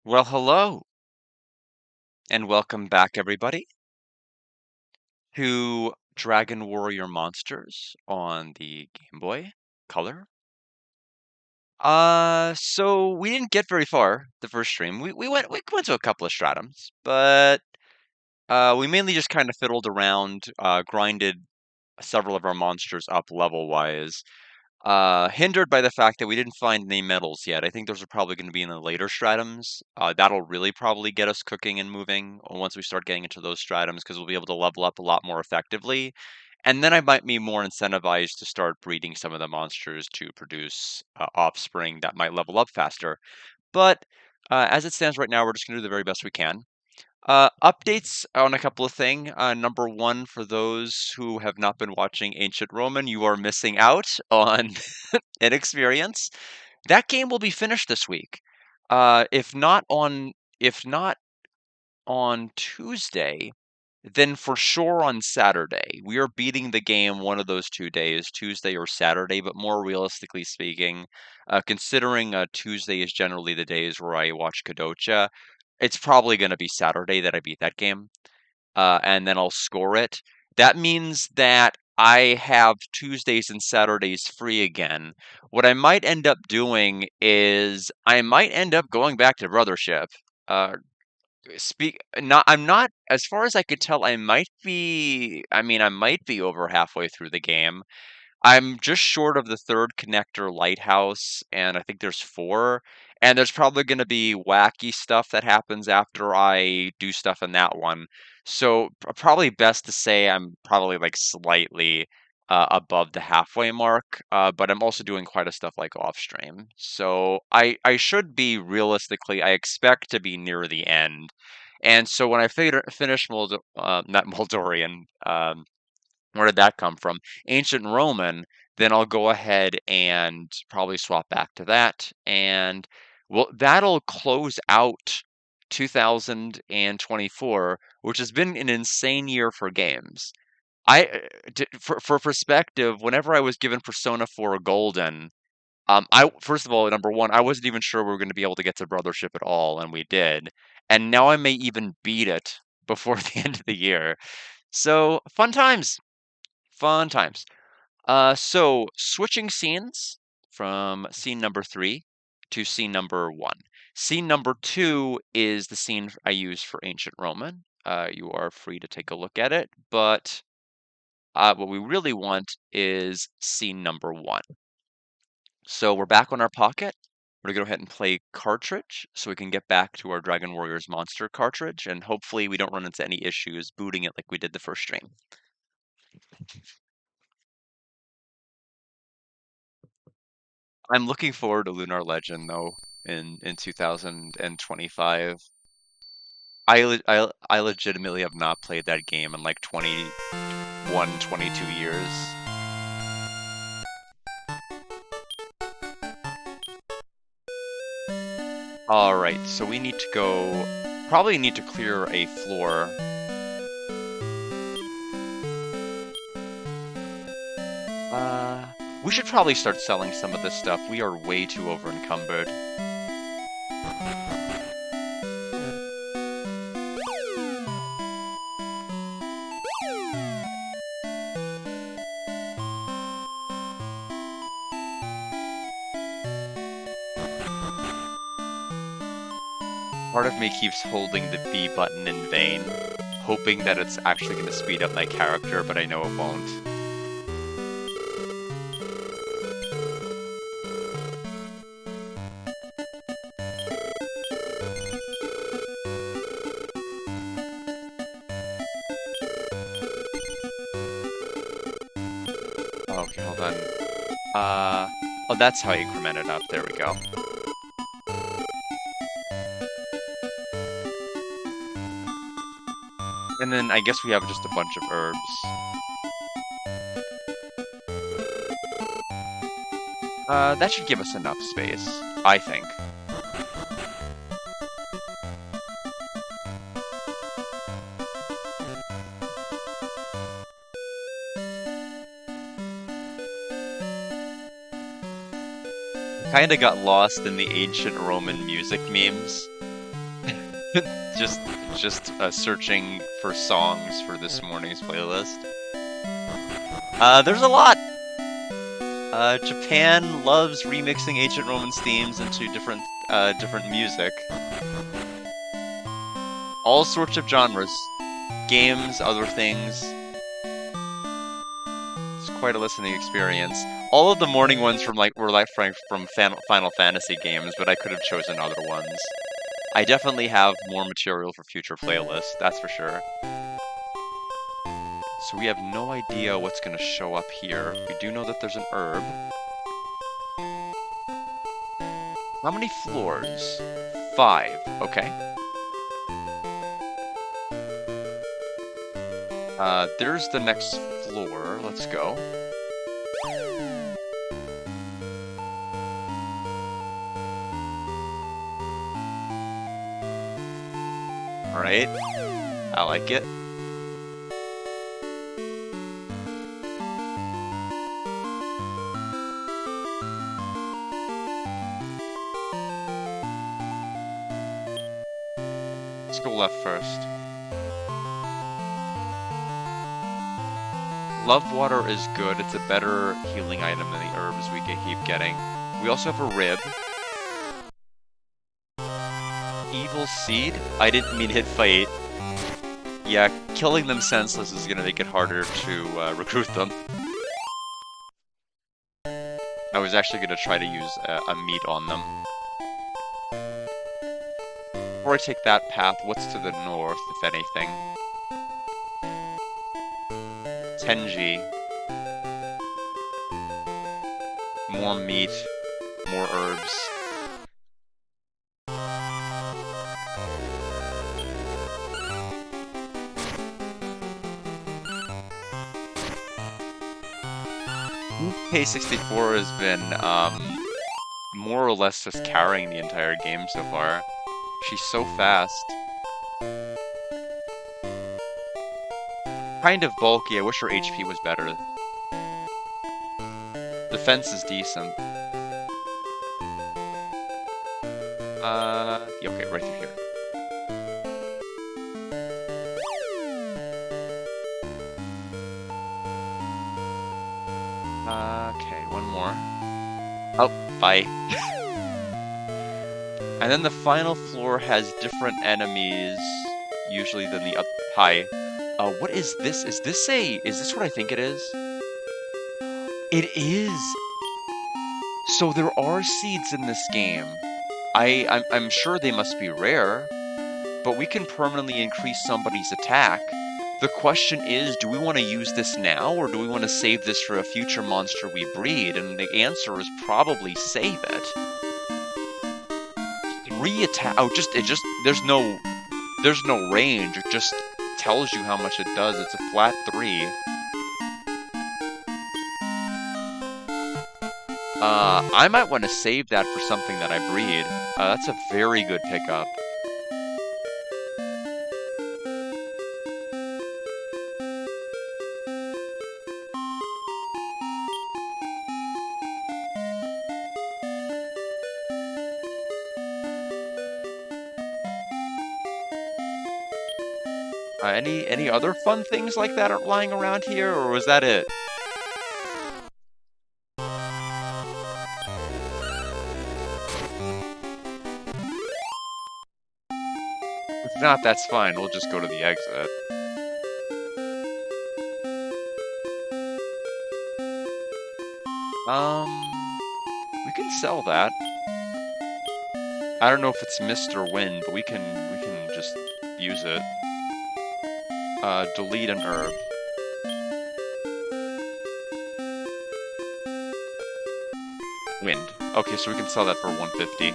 Well, hello, and welcome back, everybody, to Dragon Warrior Monsters on the Game Boy Color. So we didn't get very far the first stream. We went to a couple of stratums, but we mainly just kind of fiddled around, grinded several of our monsters up level wise. Hindered by the fact that we didn't find any metals yet. I think those are probably going to be in the later stratums. That'll really probably get us cooking and moving once we start getting into those stratums because we'll be able to level up a lot more effectively. And then I might be more incentivized to start breeding some of the monsters to produce offspring that might level up faster. But as it stands right now, we're just going to do the very best we can. Updates on a couple of things. Number one, for those who have not been watching Ancient Roman, you are missing out on an experience. That game will be finished this week. If not on Tuesday, then for sure on Saturday. We are beating the game one of those 2 days, Tuesday or Saturday, but more realistically speaking, considering Tuesday is generally the days where I watch Kadocha, it's probably going to be Saturday that I beat that game, and then I'll score it. That means that I have Tuesdays and Saturdays free again. What I might end up doing is I might end up going back to Brothership. Uh, I'm not, as far as I could tell, I might be over halfway through the game. I'm just short of the third connector lighthouse, and I think there's four. And there's probably going to be wacky stuff that happens after I do stuff in that one. So probably best to say I'm probably like slightly above the halfway mark, but I'm also doing quite a stuff like off stream. So I should be realistically, I expect to be near the end. And so when I finish not Moldorian, where did that come from? Ancient Roman, then I'll go ahead and probably swap back to that. And well, that'll close out 2024, which has been an insane year for games. For perspective, whenever I was given Persona 4 Golden, I first of all, number one, I wasn't even sure we were going to be able to get to Brothership at all, and we did. And now I may even beat it before the end of the year. So fun times. Fun times. So switching scenes from scene number 3 to scene number 1. Scene number 2 is the scene I use for Ancient Roman. You are free to take a look at it, but what we really want is scene number 1. So we're back on our pocket. We're gonna go ahead and play cartridge so we can get back to our Dragon Warriors monster cartridge, and hopefully we don't run into any issues booting it like we did the first stream. I'm looking forward to Lunar Legend though in 2025. I legitimately have not played that game in like 21, 22 years. All right, so we need to go, probably need to clear a floor. Uh, we should probably start selling some of this stuff. We are way too over encumbered. Part of me keeps holding the B button in vain, hoping that it's actually going to speed up my character, but I know it won't. Okay, hold on. Oh, that's how I increment it up. There we go. And then I guess we have just a bunch of herbs. That should give us enough space, I think. Kinda got lost in the ancient Roman music memes. Just, searching for songs for this morning's playlist. There's a lot! Japan loves remixing ancient Romance themes into different music. All sorts of genres. Games, other things. It's quite a listening experience. All of the morning ones from Final Fantasy games, but I could have chosen other ones. I definitely have more material for future playlists, that's for sure. So we have no idea what's going to show up here. We do know that there's an herb. How many floors? 5. Okay. There's the next floor. Let's go. Alright. I like it. Let's go left first. Love water is good. It's a better healing item than the herbs we keep getting. We also have a rib. Evil seed? I didn't mean hit fight. Yeah, killing them senseless is gonna make it harder to recruit them. I was actually gonna try to use a meat on them. Before I take that path, what's to the north, if anything? Tenji. More meat. More herbs. K64 has been, more or less just carrying the entire game so far. She's so fast. Kind of bulky, I wish her HP was better. Defense is decent. Yeah, okay, right through here. Okay, one more. Oh, bye. And then the final floor has different enemies, usually than the other. Hi. What is this? Is this what I think it is? It is! So there are seeds in this game. I'm sure they must be rare, but we can permanently increase somebody's attack. The question is, do we want to use this now, or do we want to save this for a future monster we breed? And the answer is probably save it. 3 attack. Oh, there's no range. It just tells you how much it does. It's a flat 3. I might want to save that for something that I breed. That's a very good pickup. Any other fun things like that are lying around here, or was that it? If not, that's fine. We'll just go to the exit. We can sell that. I don't know if it's mist or wind, but we can just use it. Delete an herb. Wind. Okay, so we can sell that for 150.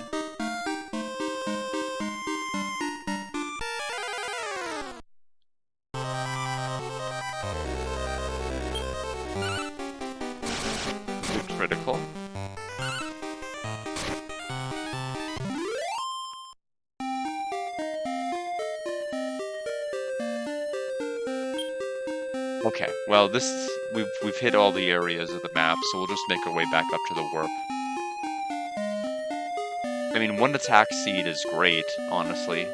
Critical. Okay, well we've hit all the areas of the map, so we'll just make our way back up to the warp. I mean, 1 attack seed is great, honestly.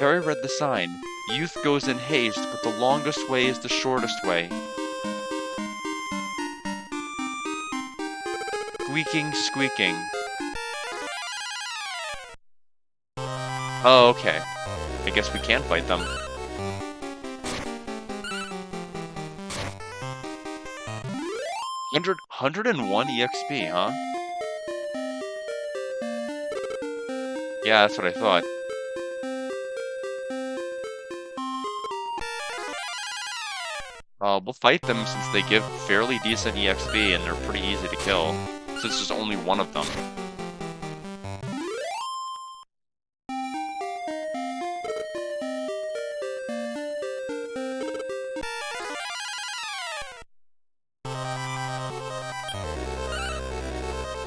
Terry read the sign. Youth goes in haste, but the longest way is the shortest way. Squeaking, squeaking. Oh, okay. I guess we can fight them. 101 EXP, huh? Yeah, that's what I thought. We'll fight them since they give fairly decent EXP and they're pretty easy to kill, since there's only one of them.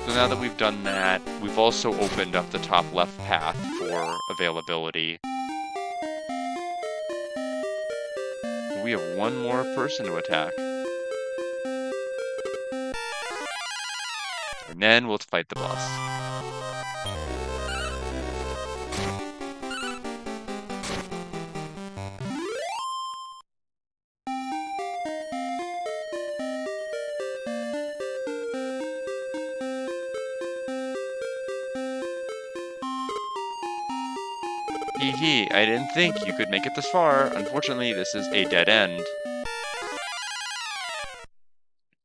So now that we've done that, we've also opened up the top left path for availability. We have one more person to attack. And then we'll fight the boss. Hee hee, I didn't think you could make it this far. Unfortunately, this is a dead end.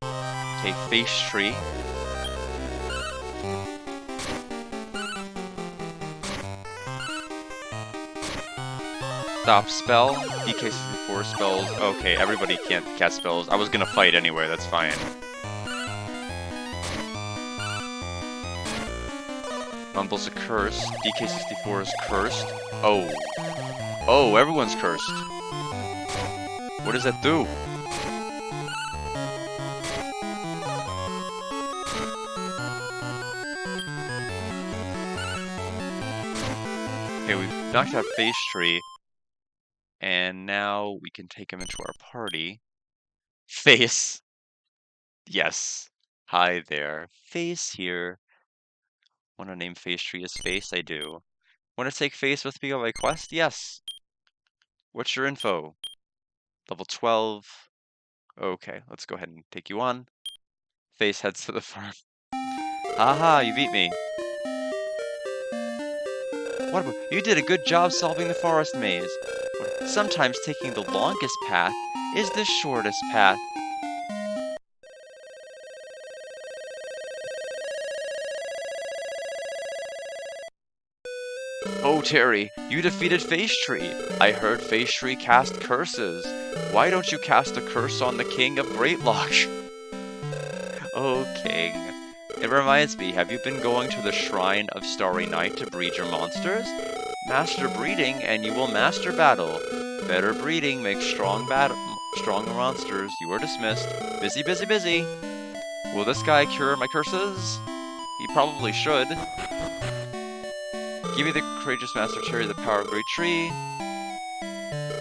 Okay, face tree. Stop spell. DK64 spells. Okay, everybody can't cast spells. I was gonna fight anyway, that's fine. Rumble's a curse. DK64 is cursed. Oh. Oh, everyone's cursed. What does that do? Okay, we've knocked out Face Tree. And now we can take him into our party. Face. Yes. Hi there. Face here. Want to name Face Tree as Face? I do. Want to take Face with me on my quest? Yes. What's your info? Level 12. Okay, let's go ahead and take you on. Face heads to the farm. Haha, you beat me. What about, you did a good job solving the forest maze. Sometimes taking the longest path is the shortest path. Oh, Terry, you defeated Face Tree. I heard Face Tree cast curses. Why don't you cast a curse on the King of Greatlock? Oh, King. It reminds me, have you been going to the Shrine of Starry Night to breed your monsters? Master breeding, and you will master battle. Better breeding makes stronger monsters. You are dismissed. Busy, busy, busy. Will this guy cure my curses? He probably should. Give me the Courageous Master Terry the power of Great Tree.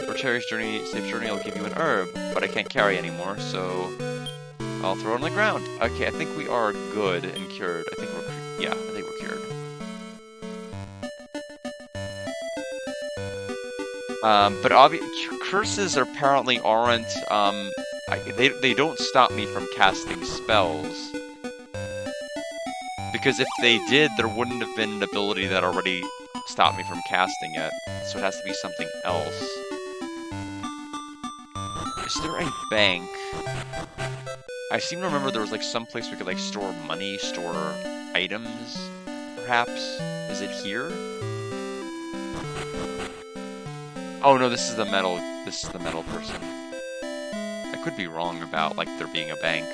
For Terry's journey, safe journey, I'll give you an herb, but I can't carry anymore, so I'll throw it on the ground. Okay, I think we are good and cured. I think we're, yeah, I think we're cured. But curses apparently aren't, they don't stop me from casting spells. Because if they did, there wouldn't have been an ability that already stopped me from casting it. So it has to be something else. Is there a bank? I seem to remember there was like some place we could like store money, store items, perhaps. Is it here? Oh no, this is the metal person. I could be wrong about like there being a bank.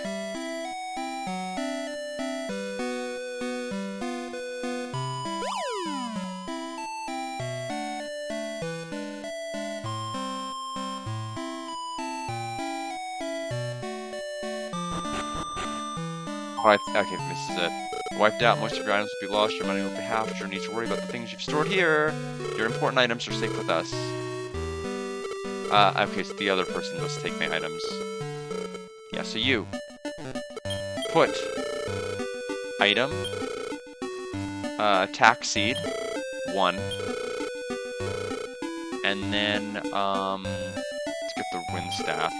Okay, this is it. Wiped out, most of your items will be lost, your money will be half, you don't need to worry about the things you've stored here. Your important items are safe with us. Okay, so the other person must take my items. Yeah, so you. Put. Item. Attack seed. 1. And then, let's get the wind staff.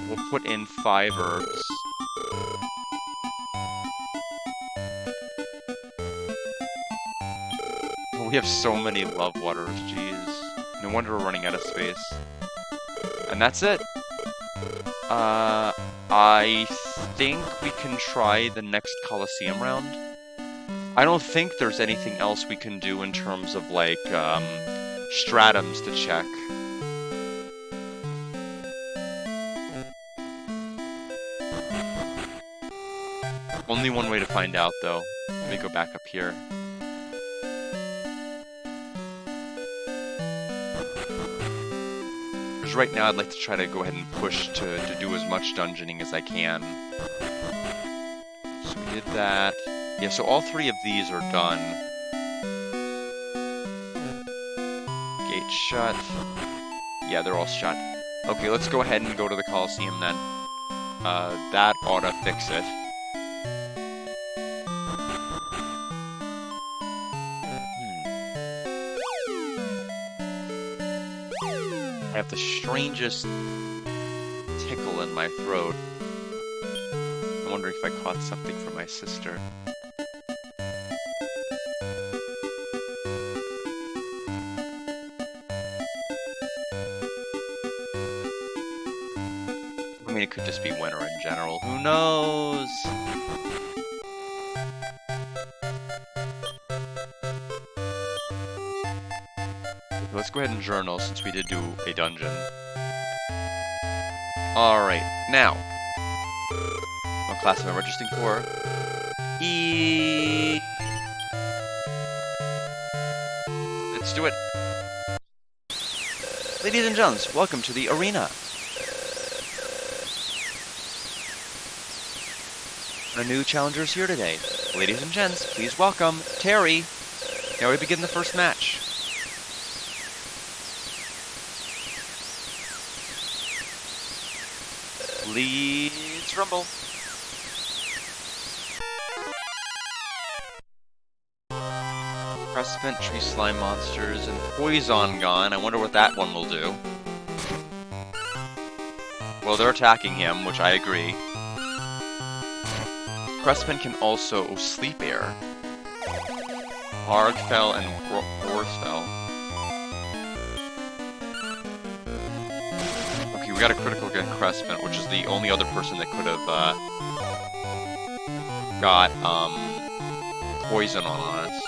We'll put in 5 herbs. We have so many love waters, jeez. No wonder we're running out of space. And that's it. I think we can try the next Colosseum round. I don't think there's anything else we can do in terms of, like, stratums to check. Only one way to find out, though. Let me go back up here. Because right now I'd like to try to go ahead and push to do as much dungeoning as I can. So we did that. Yeah, so all 3 of these are done. Gate shut. Yeah, they're all shut. Okay, let's go ahead and go to the Colosseum then. That ought to fix it. I have the strangest tickle in my throat. I'm wondering if I caught something from my sister. I mean, it could just be winter in general. Who knows? Let's go ahead and journal since we did do a dungeon. Alright, now. What class am I registering for? E. Let's do it. Ladies and gents, welcome to the arena. Our new challengers here today. Ladies and gents, please welcome Terry. Now we begin the first match. Let's rumble. Crespent, tree slime monsters, and Poison Gon. I wonder what that one will do. Well, they're attacking him, which I agree. Crespent can also sleep air. Argfell and Roarspell. Okay, we got a critical against Crespent, which is the only other person that could have got poison on us.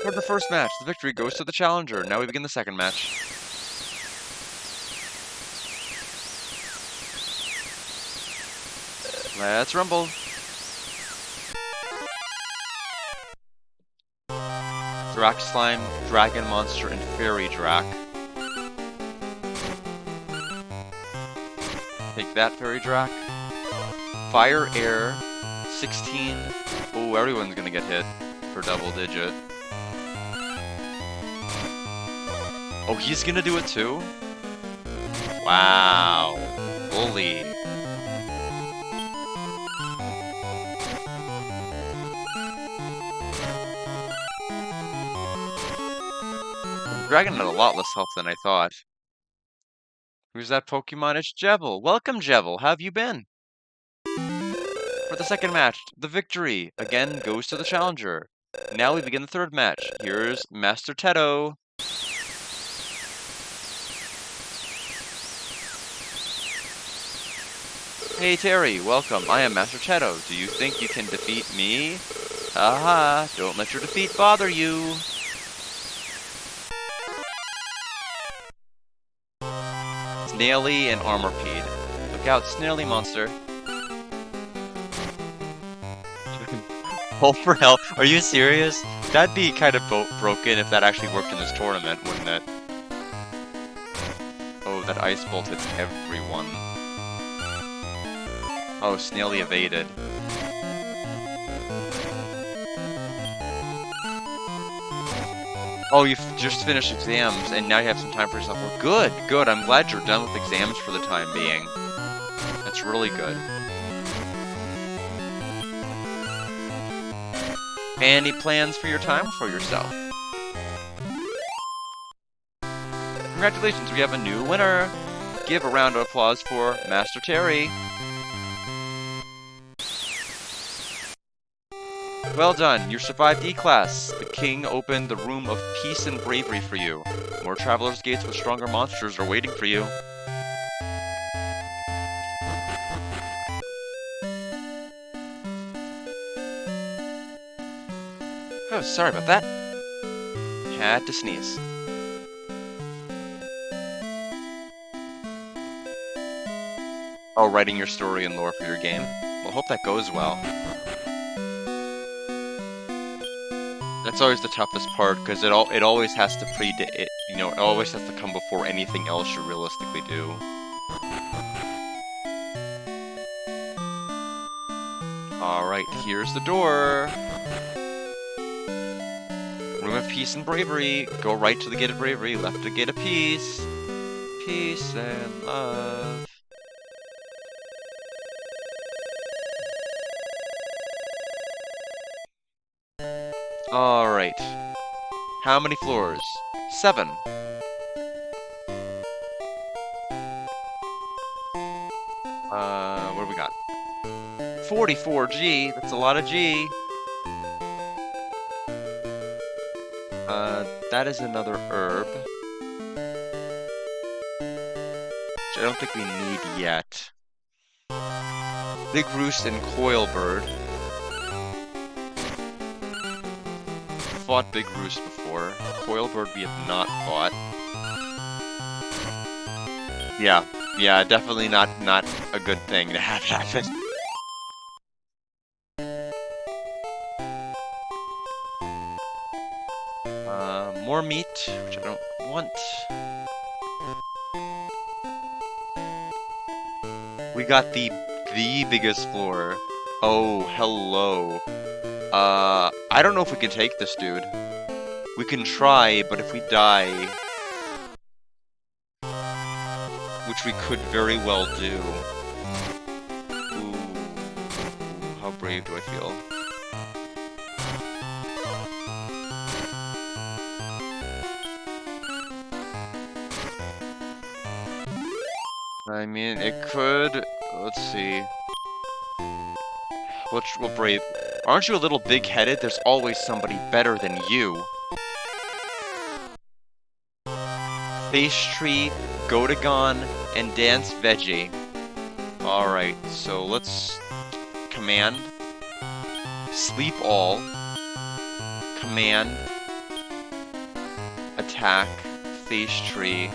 For the first match, the victory goes to the challenger. Now we begin the second match. Let's rumble. Drac Slime, Dragon Monster, and Fairy Drac. Take that, Fairy Drac. Fire, Air, 16. Oh, everyone's gonna get hit for double digit. Oh, he's gonna do it too? Wow. Bully. Dragon had a lot less health than I thought. Who's that Pokemon? It's Jevil. Welcome, Jevil. How have you been? For the second match, the victory again goes to the challenger. Now we begin the third match. Here's Master Teto. Hey Terry, welcome. I am Master Teto. Do you think you can defeat me? Haha, don't let your defeat bother you. Snaily and Armorpeed. Look out, Snaily monster. Hold for help. Are you serious? That'd be kind of broken if that actually worked in this tournament, wouldn't it? Oh, that Ice Bolt hits everyone. Oh, Snaily evaded. Oh, you've just finished exams, and now you have some time for yourself. Well, good, good. I'm glad you're done with exams for the time being. That's really good. Any plans for your time for yourself? Congratulations, we have a new winner! Give a round of applause for Master Terry. Well done, you survived E-Class. The king opened the room of peace and bravery for you. More traveler's gates with stronger monsters are waiting for you. Oh, sorry about that. Had to sneeze. Oh, writing your story and lore for your game. Well, hope that goes well. That's always the toughest part, because it always has to it always has to come before anything else you realistically do. Alright, here's the door. Room of peace and bravery. Go right to the gate of bravery, left to gate of peace. Peace and love. Alright. How many floors? 7. What do we got? 44 G. That's a lot of G. That is another herb. Which I don't think we need yet. Big Roost and Coil Bird. Fought Big Roost before. Coil Bird we have not fought. Yeah, definitely not a good thing to have happen. More meat, which I don't want. We got the biggest floor. Oh, hello. I don't know if we can take this dude. We can try, but if we die, which we could very well do. Ooh, how brave do I feel? I mean, it could. Let's see. Well, brave. Aren't you a little big-headed? There's always somebody better than you. Face Tree, Gotagon, and Dance Veggie. Alright, so let's command. Sleep all. Command. Attack. Face Tree.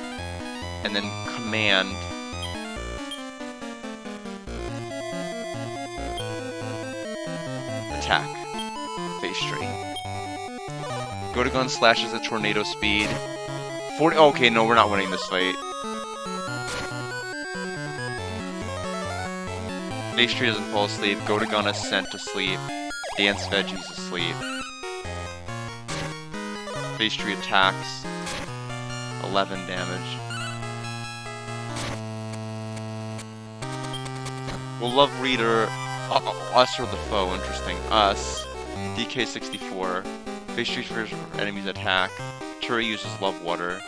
And then command. Attack. Face Tree. Gotagon slashes at tornado speed. 40. Okay, no, we're not winning this fight. Face Tree doesn't fall asleep. Gotagon is sent to sleep. Dance Veggie's asleep. Face Tree attacks. 11 damage. We'll Love Reader. Us or the foe, interesting. Us. DK64. Face Tree fears enemies attack. Turi uses Love Water.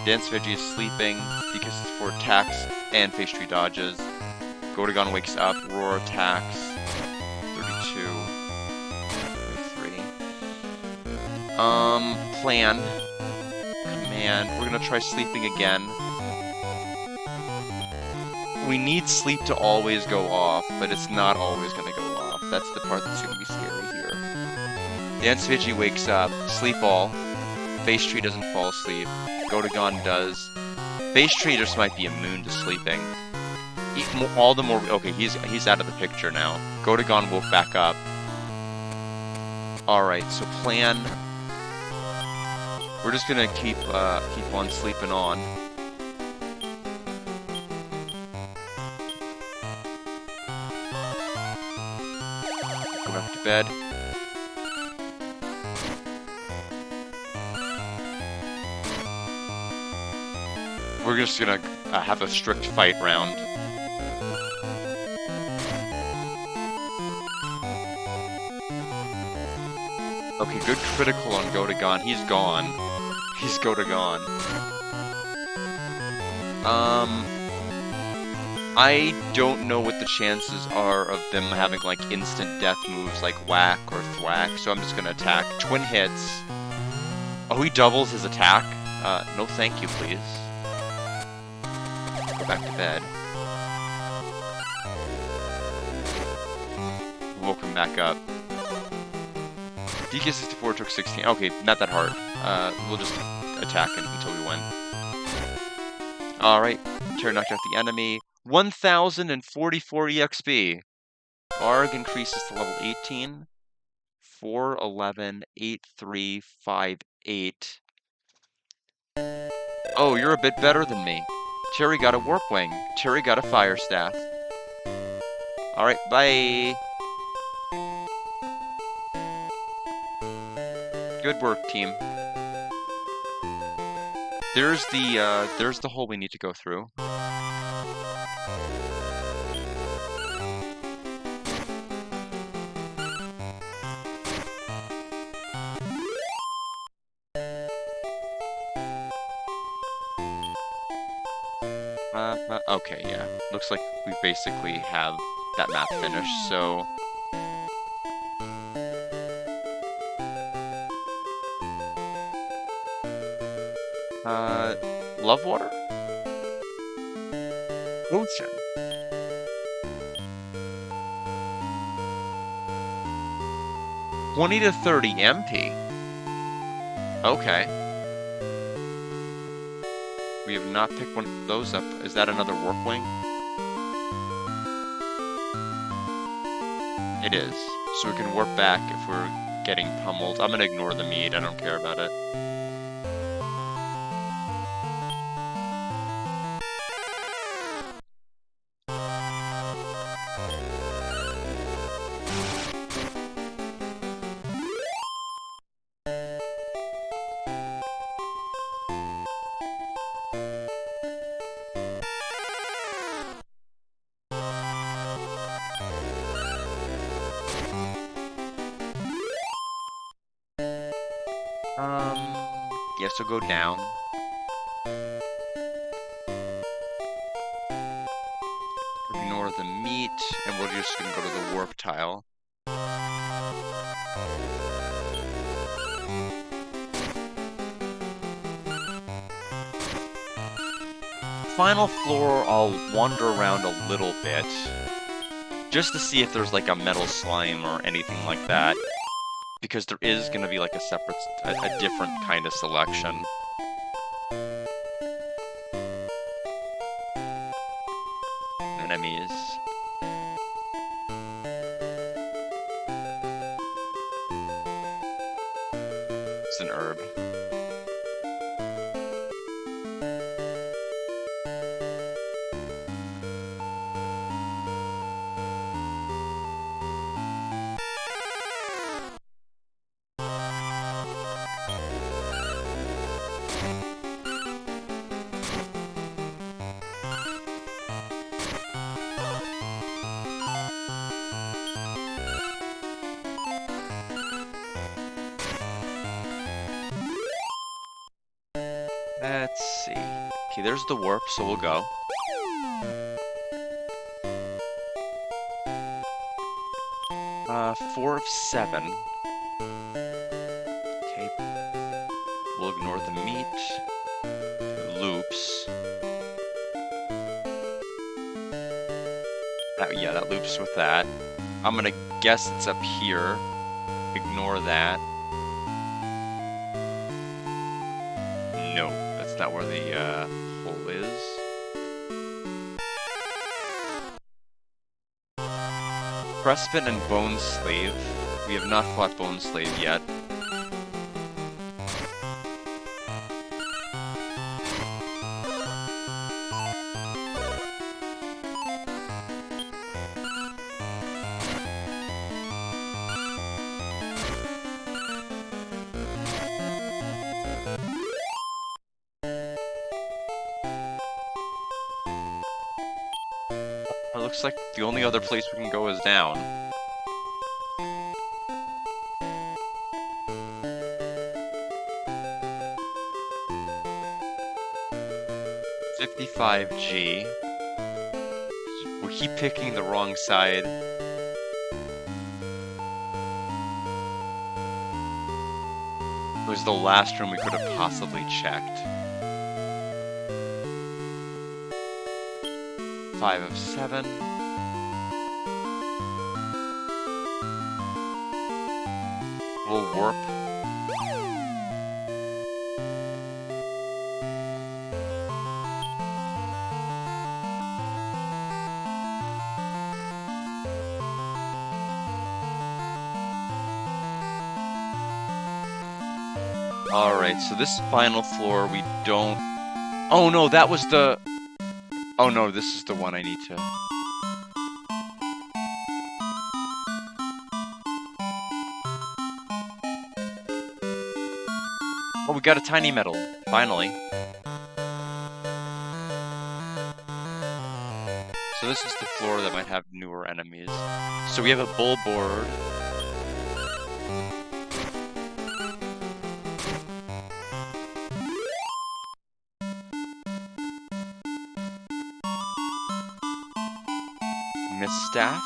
Dance Veggie is sleeping. DK64 attacks and Face Tree dodges. Gotagon wakes up. Roar attacks. 32. 33. Plan. Command. We're gonna try sleeping again. We need sleep to always go off, but it's not always gonna go off. That's the part that's gonna be scary here. Dance Veggie wakes up. Sleep all. Face Tree doesn't fall asleep. Gotagon does. Face Tree just might be immune to sleeping. All the more. Okay, he's out of the picture now. Gotagon woke back up. All right, so plan. We're just gonna keep on sleeping on. Go back to bed. We're just gonna have a strict fight round. Okay, good critical on Gotagon. He's gone. He's Gotagon. I don't know what the chances are of them having, like, instant death moves like Whack or Thwack, so I'm just gonna attack. Twin hits. Oh, he doubles his attack? No thank you, please. Go back to bed. Woke him back up. DK64 took 16. Okay, not that hard. We'll just attack him until we win. Alright, turn knocked out the enemy. 1044 EXP. Arg increases to level 18. 411 8358. Oh, you're a bit better than me. Terry got a Warp Wing. Terry got a Fire Staff. Alright, bye. Good work, team. There's the hole we need to go through. Okay, yeah. Looks like we basically have that map finished, so... Love Water? Ocean. $20 to $30 MP. Okay. We have not picked one of those up. Is that another Warp Wing? It is. So we can warp back if we're getting pummeled. I'm gonna ignore the mead. I don't care about it. Yeah, so go down. Ignore the meat, and we're just gonna go to the warp tile. Final floor, I'll wander around a little bit, just to see if there's like a metal slime or anything like that. Because there is going to be like a different kind of selection. Enemies. It's an herb. Let's see. Okay, there's the warp, so we'll go. Four of 7. Okay. We'll ignore the meat. Loops. Yeah, that loops with that. I'm gonna guess it's up here. Ignore that. No, that's not where the hole is. Crespin and Bone Slave. We have not fought Bone Slave yet. looks like the only other place we can go is down. $55G. We keep picking the wrong side. It was the last room we could have possibly checked. 5 of 7. We'll warp. Alright, so this final floor we don't... Oh no, that was the... Oh no, this is the one I need to... Oh, we got a tiny medal, finally. So this is the floor that might have newer enemies. So we have a bull board. Staff.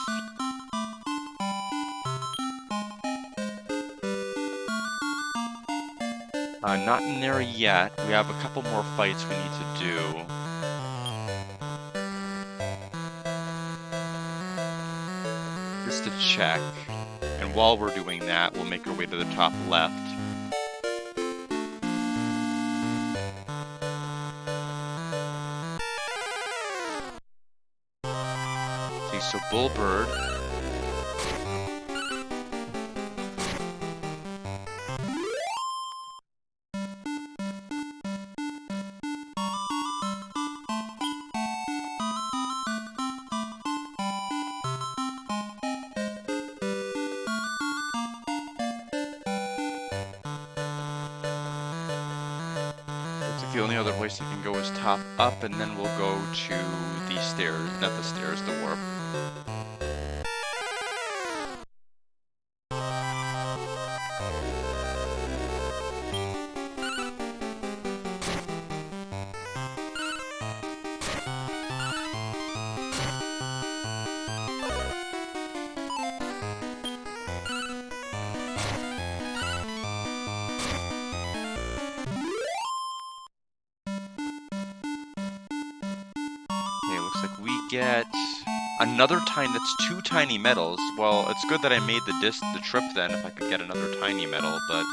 Not in there yet. We have a couple more fights we need to do. Just to check. And while we're doing that, we'll make our way to the top left. So Bullbird. Looks like the only other place you can go is top up, and then we'll go to the stairs, not the stairs, the warp. Get another tiny. That's 2 tiny medals. Well, it's good that I made the trip then. If I could get another tiny medal, but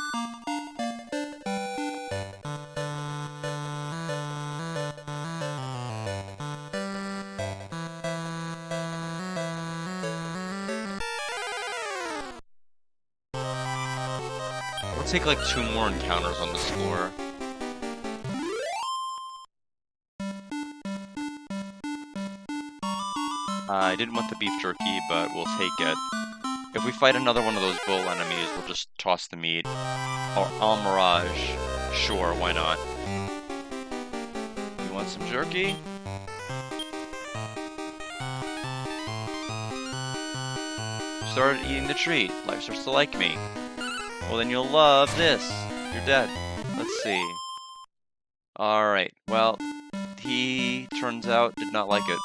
we'll take like 2 more encounters on this floor. I didn't want the beef jerky, but we'll take it. If we fight another one of those bull enemies, we'll just toss the meat. Or Almirage. Sure, why not? You want some jerky? Started eating the treat. Life starts to like me. Well, then you'll love this. You're dead. Let's see. Alright, well, he, turns out, did not like it.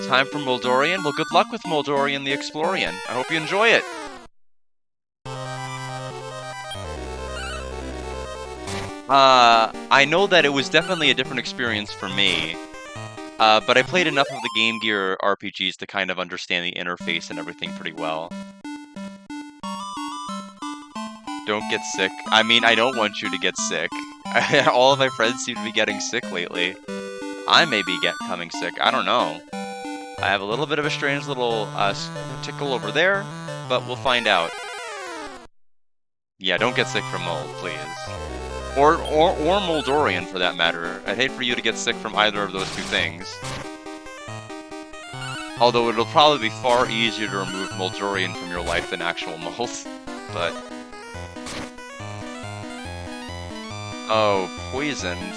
Time for Moldorian? Well, good luck with Moldorian the Explorian. I hope you enjoy it. I know that it was definitely a different experience for me, but I played enough of the Game Gear RPGs to kind of understand the interface and everything pretty well. Don't get sick. I mean, I don't want you to get sick. All of my friends seem to be getting sick lately. I may be coming sick. I don't know. I have a little bit of a strange little tickle over there, but we'll find out. Yeah, don't get sick from mold, please. Or Moldorian, for that matter. I'd hate for you to get sick from either of those 2 things. Although it'll probably be far easier to remove Moldorian from your life than actual mold. But Oh, poisoned.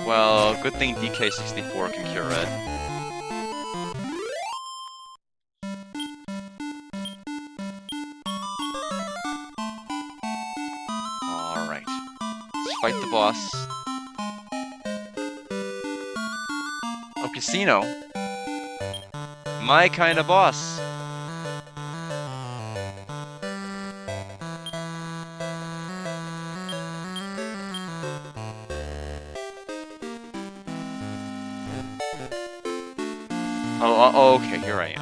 Well, good thing DK64 can cure it. Alright. Let's fight the boss. Oh, Casino. My kind of boss. Oh, okay, here I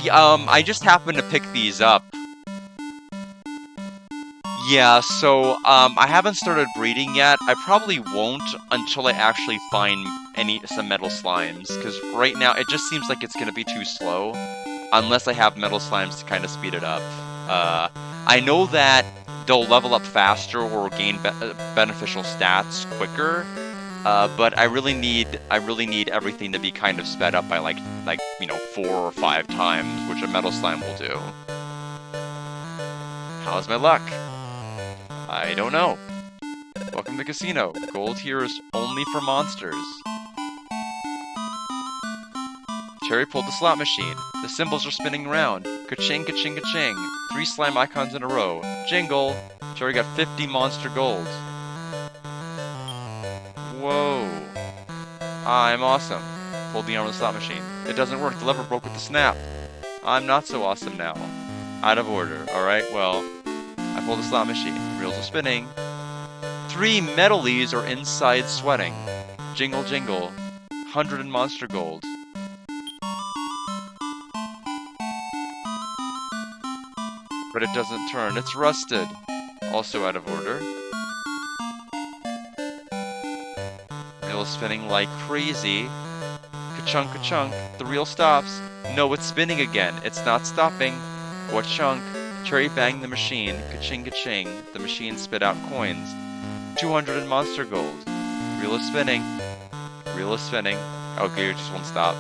am. I just happened to pick these up. Yeah, so, I haven't started breeding yet. I probably won't until I actually find some metal slimes, because right now it just seems like it's gonna be too slow, unless I have metal slimes to kind of speed it up. I know that they'll level up faster or gain beneficial stats quicker, but I really need everything to be kind of sped up by like 4 or 5 times, which a metal slime will do. How's my luck? I don't know. Welcome to Casino. Gold here is only for monsters. Cherry pulled the slot machine. The symbols are spinning around. Ka-ching, ka-ching, ka-ching. 3 slime icons in a row. Jingle! Cherry got 50 monster gold. Whoa. I'm awesome. Pulled the arm of the slot machine. It doesn't work. The lever broke with the snap. I'm not so awesome now. Out of order. Alright, well, I pulled the slot machine. Reels are spinning. 3 metalies are inside sweating. Jingle, jingle. 100 in monster gold. But it doesn't turn. It's rusted. Also out of order. Reel is spinning like crazy. Ka-chunk, ka-chunk. The reel stops. No, it's spinning again. It's not stopping. What chunk? Cherry banged the machine. Ka-ching, ka-ching. The machine spit out coins. 200 in monster gold. Reel is spinning. Reel is spinning. Okay, it just won't stop.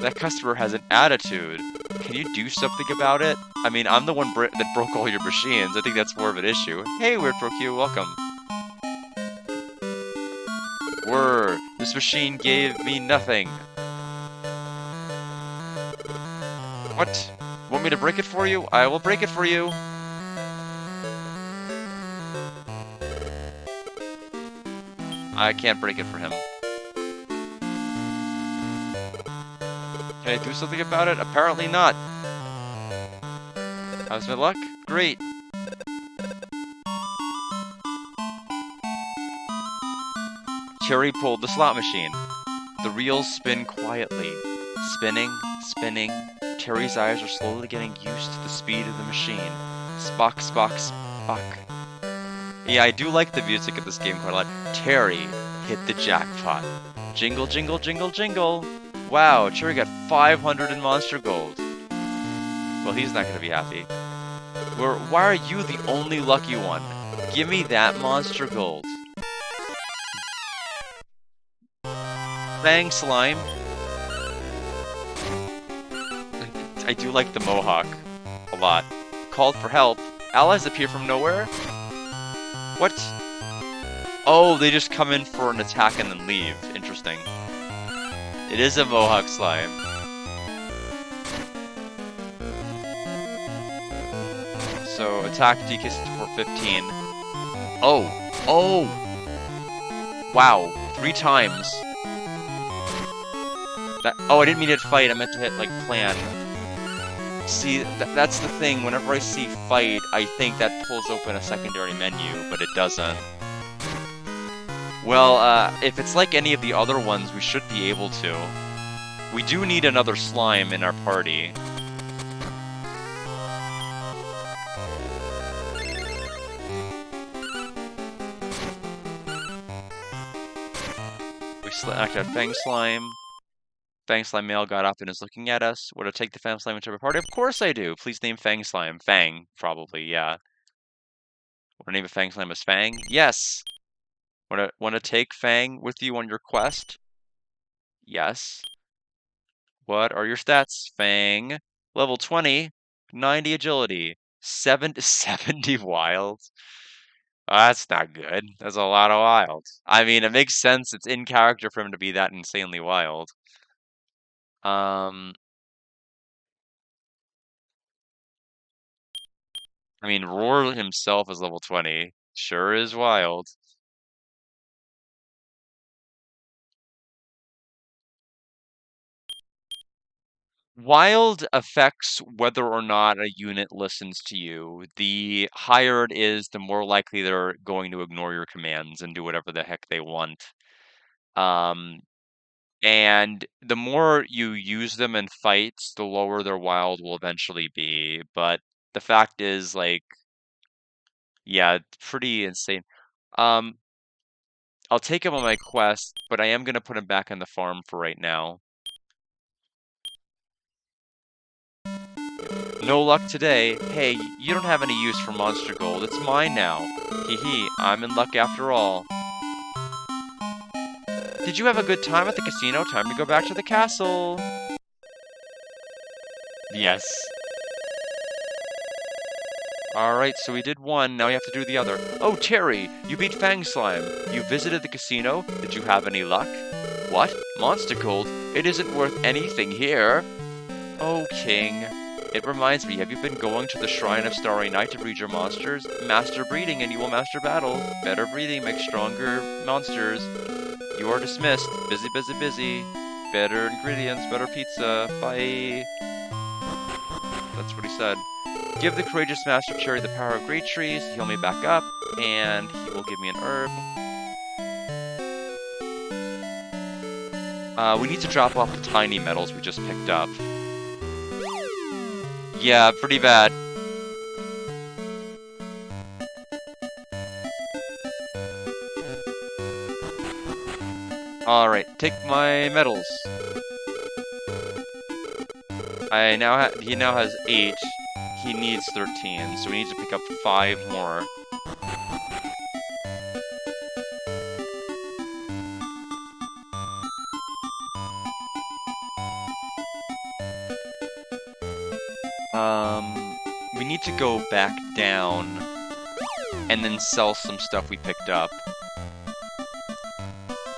That customer has an attitude. Can you do something about it? I mean, I'm the one that broke all your machines. I think that's more of an issue. Hey, Weird Pro Q, welcome. Whirr, this machine gave me nothing. What? Want me to break it for you? I will break it for you. I can't break it for him. Can I do something about it? Apparently not. How's my luck? Great. Cherry pulled the slot machine. The reels spin quietly. Spinning, spinning. Terry's eyes are slowly getting used to the speed of the machine. Spock, spock, spock. Yeah, I do like the music of this game quite a lot. Terry hit the jackpot. Jingle, jingle, jingle, jingle. Wow, Cherry got 500 in monster gold. Well, he's not going to be happy. Why are you the only lucky one? Give me that monster gold. Fang slime. I do like the mohawk a lot. Called for help. Allies appear from nowhere? What? Oh, they just come in for an attack and then leave. Interesting. It is a mohawk slime. So, attack DK64 15. Oh! Oh! Wow. 3 times. Oh, I didn't mean to hit fight. I meant to hit, like, plan. See, that's the thing. Whenever I see fight, I think that pulls open a secondary menu, but it doesn't. Well, if it's like any of the other ones, we should be able to. We do need another slime in our party. We select our Fang Slime. Fang Slime male got up and is looking at us. Would I take the Fang Slime into our party? Of course I do. Please name Fang Slime. Fang, probably, yeah. Want to name a Fang Slime as Fang? Yes! Want to take Fang with you on your quest? Yes. What are your stats? Fang. Level 20. 90 agility, 70 wild. That's not good. That's a lot of wild. I mean, it makes sense. It's in character for him to be that insanely wild. I mean, Roar himself is level 20. Sure is wild. Wild affects whether or not a unit listens to you. The higher it is, the more likely they're going to ignore your commands and do whatever the heck they want. Um, and the more you use them in fights, the lower their wild will eventually be. But the fact is, like, yeah, it's pretty insane. Um, I'll take him on my quest, but I am gonna put him back on the farm for right now. No luck today. Hey, you don't have any use for monster gold. It's mine now. Hee hee, I'm in luck after all. Did you have a good time at the casino? Time to go back to the castle. Yes. Alright, so we did one, now we have to do the other. Oh, Terry, you beat Fang Slime. You visited the casino? Did you have any luck? What? Monster gold? It isn't worth anything here. Oh, King. It reminds me, have you been going to the Shrine of Starry Night to breed your monsters? Master breeding and you will master battle. Better breeding makes stronger monsters. You are dismissed. Busy, busy, busy. Better ingredients, better pizza. Bye. That's what he said. Give the courageous Master Cherry the power of great trees, heal me back up, and he will give me an herb. We need to drop off the tiny metals we just picked up. Yeah, pretty bad. Alright, take my metals. He now has 8. He needs 13, so we need to pick up 5 more. We need to go back down and then sell some stuff we picked up.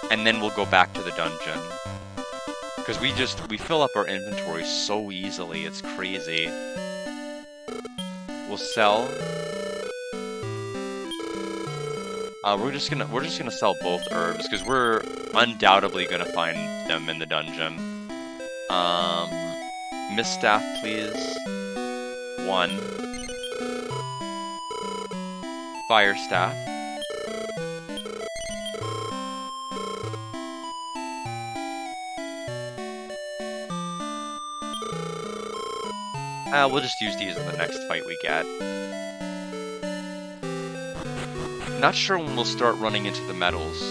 And then we'll go back to the dungeon. Because we fill up our inventory so easily, it's crazy. We'll sell. We're just gonna sell both herbs because we're undoubtedly gonna find them in the dungeon. Mist staff, please. 1. Fire staff. We'll just use these in the next fight we get. Not sure when we'll start running into the metals,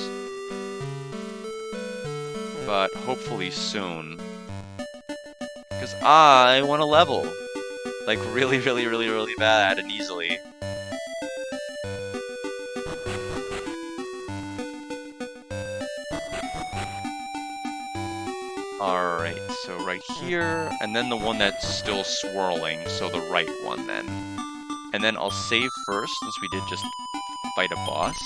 but hopefully soon. Because I want to level. Like, really, really, really, really bad and easily. Alright, so right here, and then the one that's still swirling, so the right one then. And then I'll save first, since we did just fight a boss.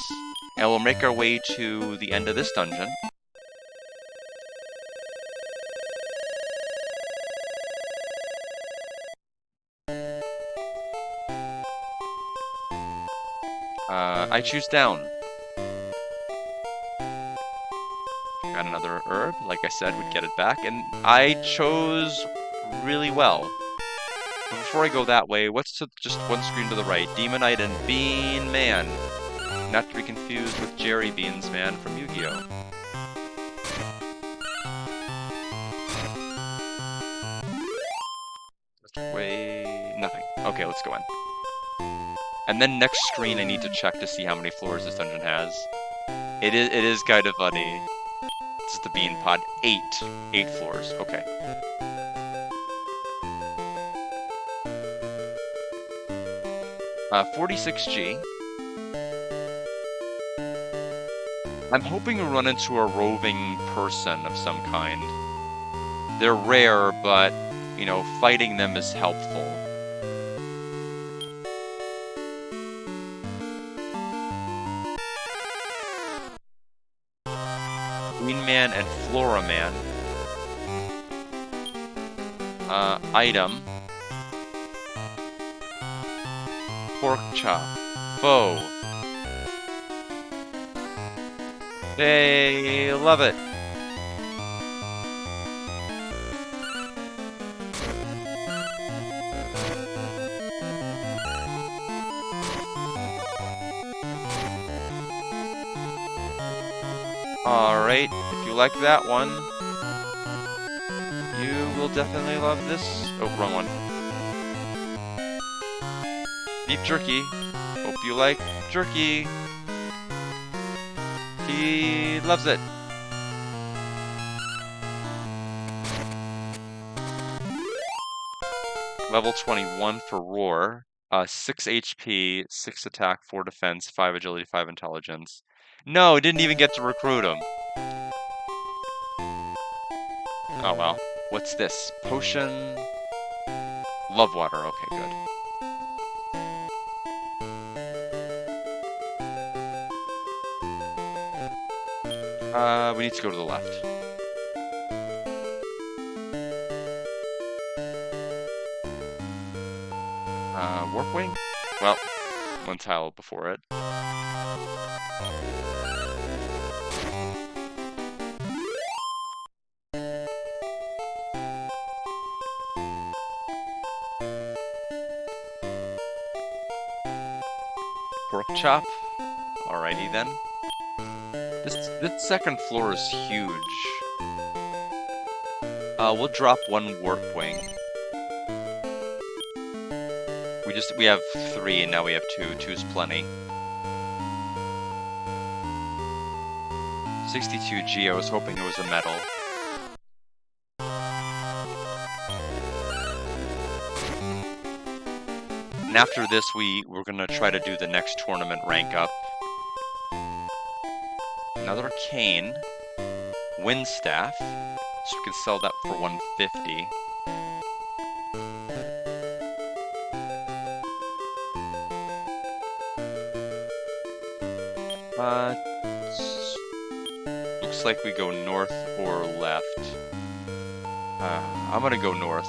And we'll make our way to the end of this dungeon. I choose down. Got another herb, like I said, we'd get it back, and I chose really well. But before I go that way, what's to just one screen to the right? Demonite and Bean Man. Not to be confused with Jerry Beans Man from Yu-Gi-Oh! Let's wait... nothing. Okay, let's go in. And then next screen I need to check to see how many floors this dungeon has. It is kind of funny. This is the Bean Pod. 8. 8 floors. Okay. Uh, 46G. I'm hoping to run into a roving person of some kind. They're rare, but, you know, fighting them is helpful. Green Man and Flora Man. Item. Pork chop. Foe. They love it. Alright, if you like that one, you will definitely love this. Oh, wrong one. Beef jerky. Hope you like jerky. He loves it. Level 21 for Roar. 6 HP, 6 attack, 4 defense, 5 agility, 5 intelligence. No, didn't even get to recruit him. Oh well. What's this? Potion. Love water. Okay, good. We need to go to the left. Warp Wing? Well, one tile before it. Pork chop. Alrighty then. This second floor is huge. We'll drop one Warp Wing. We have 3 and now we have 2. 2's plenty. 62G, I was hoping it was a metal. And after this, we're gonna try to do the next tournament rank up. Another cane. Wind staff. So we can sell that for 150. Looks like we go north or left. I'm gonna go north.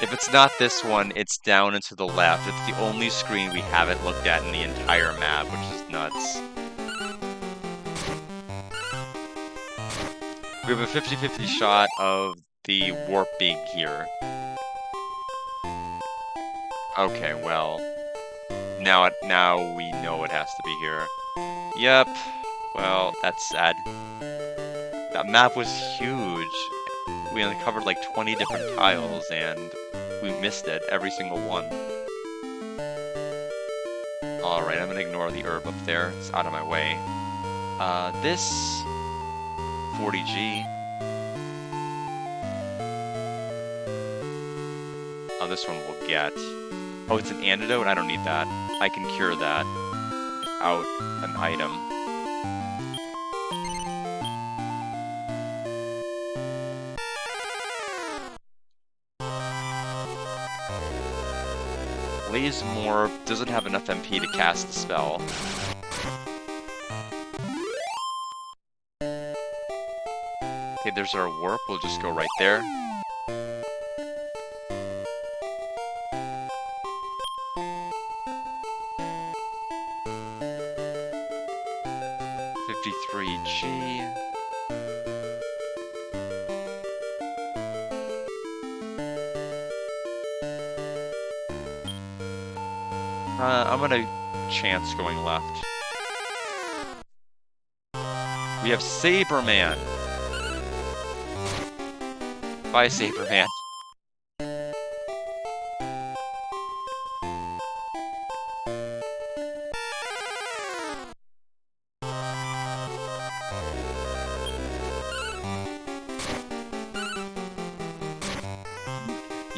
If it's not this one, it's down and to the left. It's the only screen we haven't looked at in the entire map, which is nuts. We have a 50-50 shot of the warp being here. Okay, well, now we know it has to be here. Yep. Well, that's sad. That map was huge. We uncovered like 20 different tiles and we missed it, every single one. Alright, I'm gonna ignore the herb up there. It's out of my way. This 40G. Oh, this one we'll get. Oh, it's an antidote? I don't need that. I can cure that without an item. Blaze Morb doesn't have enough MP to cast the spell. Okay, there's our warp. We'll just go right there. G. I'm gonna chance going left. We have Saberman. Bye, Saberman.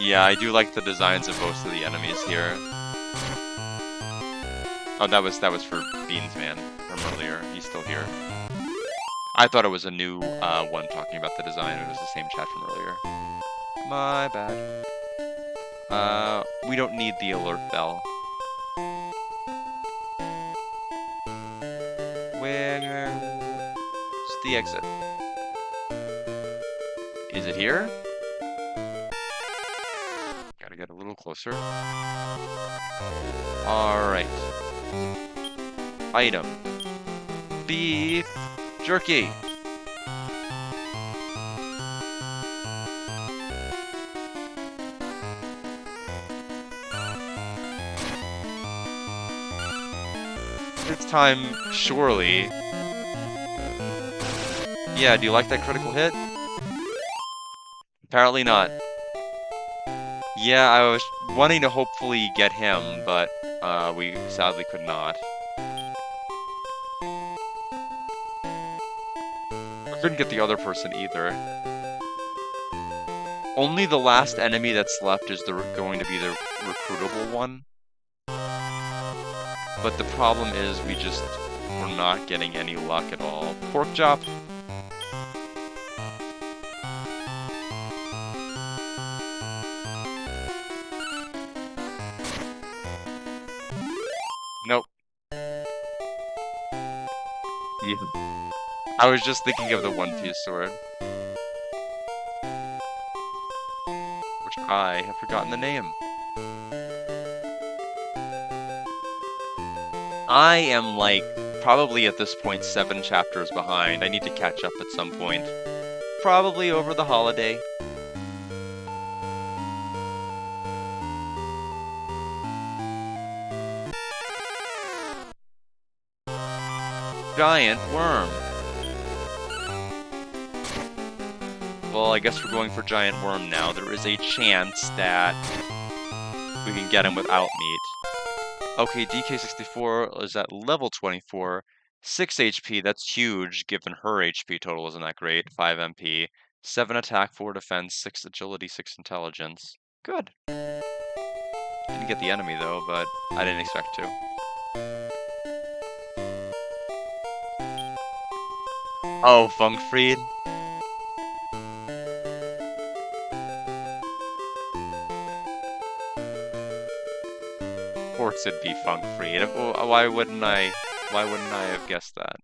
Yeah, I do like the designs of most of the enemies here. Oh, that was for Beans Man from earlier. He's still here. I thought it was a new one talking about the design. It was the same chat from earlier. My bad. We don't need the alert bell. Where It's the exit. Is it here? Gotta get a little closer. Alright. Item. Beef jerky. This time, surely. Yeah, do you like that critical hit? Apparently not. Yeah, I was wanting to hopefully get him, but we sadly could not. I couldn't get the other person either. Only the last enemy that's left is going to be the recruitable one. But the problem is we're not getting any luck at all. Pork chop. Nope. Yeah. I was just thinking of the one-piece sword. Which I have forgotten the name. I am like, probably at this point 7 chapters behind. I need to catch up at some point. Probably over the holiday. Giant worm. Well, I guess we're going for giant worm now. There is a chance that we can get him without meat. Okay, DK64 is at level 24. 6 HP, that's huge, given her HP total isn't that great. 5 MP, 7 attack, 4 defense, 6 agility, 6 intelligence. Good. Didn't get the enemy though, but I didn't expect to. Oh, Funkfried. Of course it'd be Funkfried. Why wouldn't I have guessed that?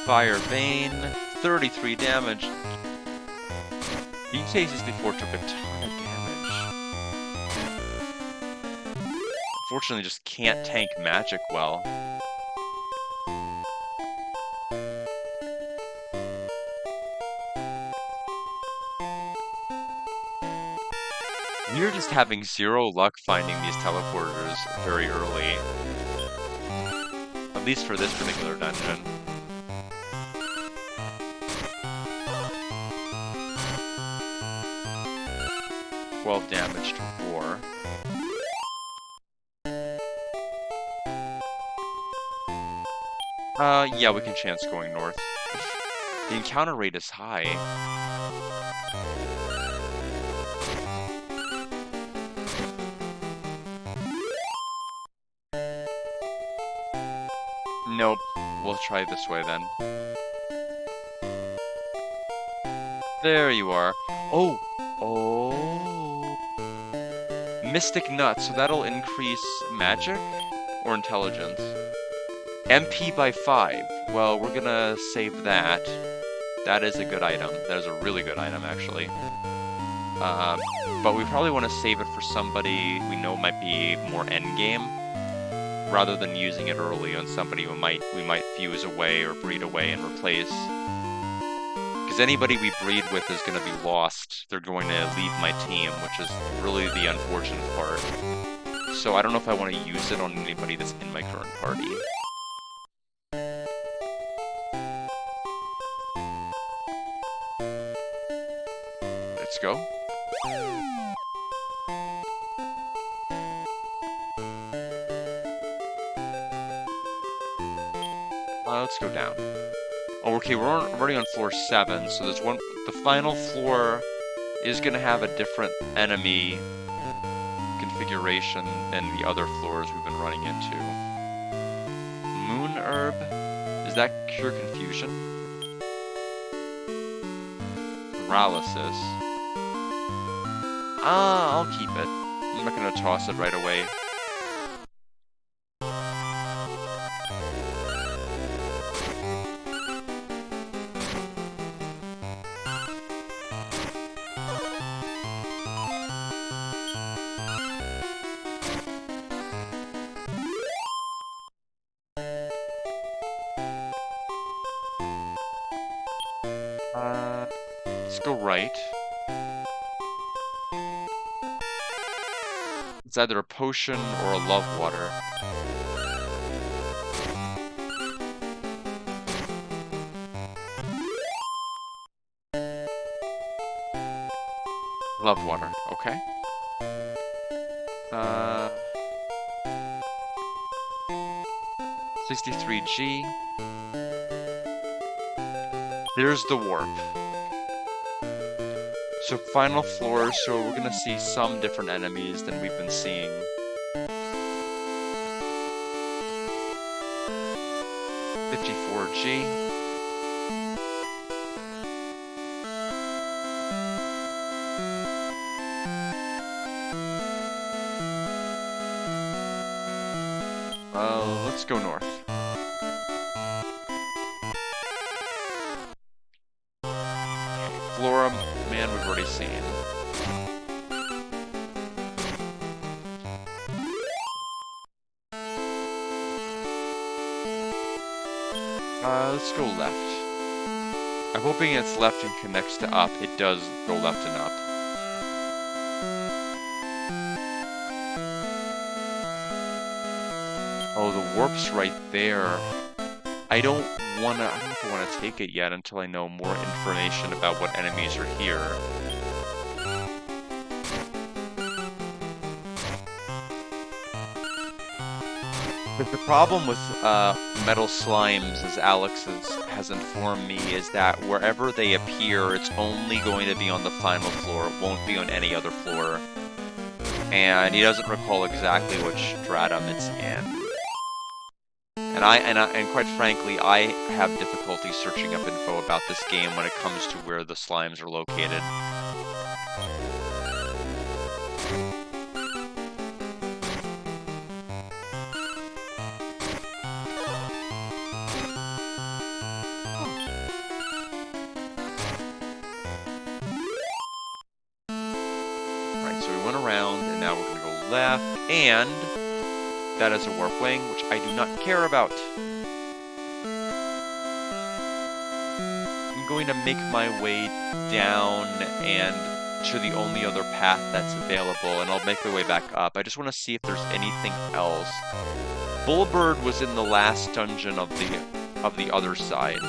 Fire Bane, 33 damage. DK64 took a ton of damage. Unfortunately, just can't tank magic well. We're just having zero luck finding these teleporters very early. At least for this particular dungeon. Damage to 4. Yeah, we can chance going north. The encounter rate is high. Nope. We'll try this way then. There you are. Oh! Mystic Nut, so that'll increase magic or intelligence. MP by 5. Well, we're gonna save that. That is a good item. That is a really good item, actually. But we probably want to save it for somebody we know might be more endgame, rather than using it early on somebody we might fuse away or breed away and replace. Because anybody we breed with is going to be lost. They're going to leave my team, which is really the unfortunate part. So I don't know if I want to use it on anybody that's in my current party. Let's go. Let's go down. Oh, okay, we're already on floor 7, so there's one. The final floor is going to have a different enemy configuration than the other floors we've been running into. Moon Herb? Is that Cure Confusion? paralysis. I'll keep it. I'm not gonna toss it right away. Let's go right. It's either a potion or a love water. Love water, okay. 63G. There's the warp. So final floor, so we're gonna see some different enemies than we've been seeing. $54G. Let's go north. Flora, man, we've already seen. Let's go left. I'm hoping it's left and connects to up. It does go left and up. Oh, the warp's right there. I don't know if I want to take it yet until I know more information about what enemies are here. But the problem with metal slimes, as Alex has informed me, is that wherever they appear, it's only going to be on the final floor. It won't be on any other floor. And he doesn't recall exactly which stratum it's in. And quite frankly, I have difficulty searching up info about this game when it comes to where the slimes are located. Right, so we went around, and now we're gonna go left, and that is a warp wing, which I do not care about. I'm going to make my way down and to the only other path that's available, and I'll make my way back up. I just want to see if there's anything else. Bullbird was in the last dungeon of the other side.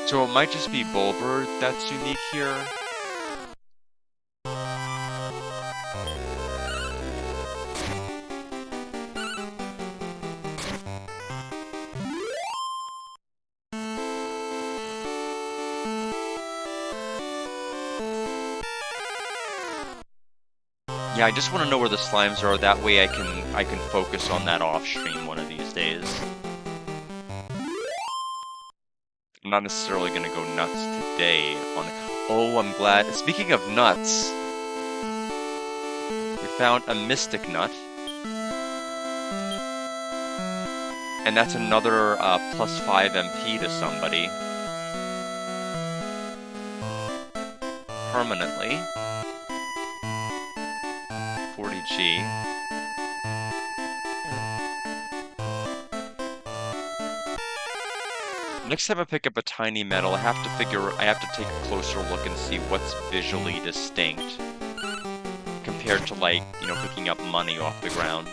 So it might just be Bullbird that's unique here. Yeah, I just want to know where the slimes are. That way I can focus on that off stream one of these days. I'm not necessarily going to go nuts today on it. Oh, I'm glad. Speaking of nuts, we found a Mystic Nut. And that's another +5 MP to somebody. Permanently. 40G. Next time I pick up a tiny metal, I have to take a closer look and see what's visually distinct compared to, like, you know, picking up money off the ground.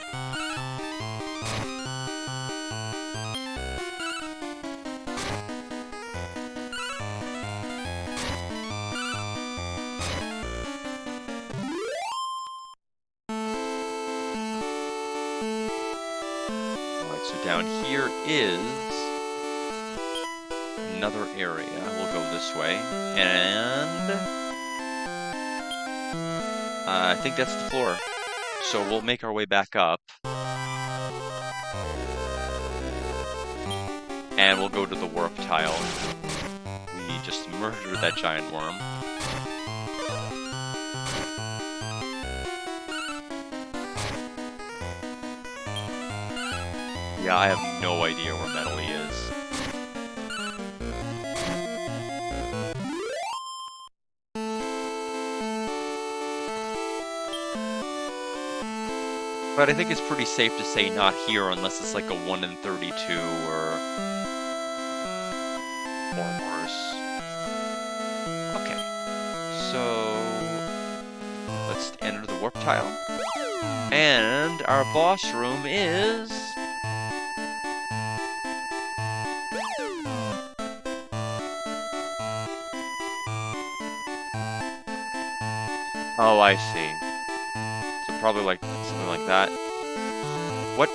down here is another area. We'll go this way. And I think that's the floor. So we'll make our way back up. And we'll go to the warp tile. We just murdered that giant worm. Yeah, I have no idea where Metal is. But I think it's pretty safe to say not here unless it's like a 1 in 32 or worse. Okay, so let's enter the warp tile. And our boss room is... Oh, I see. So probably like something like that. What?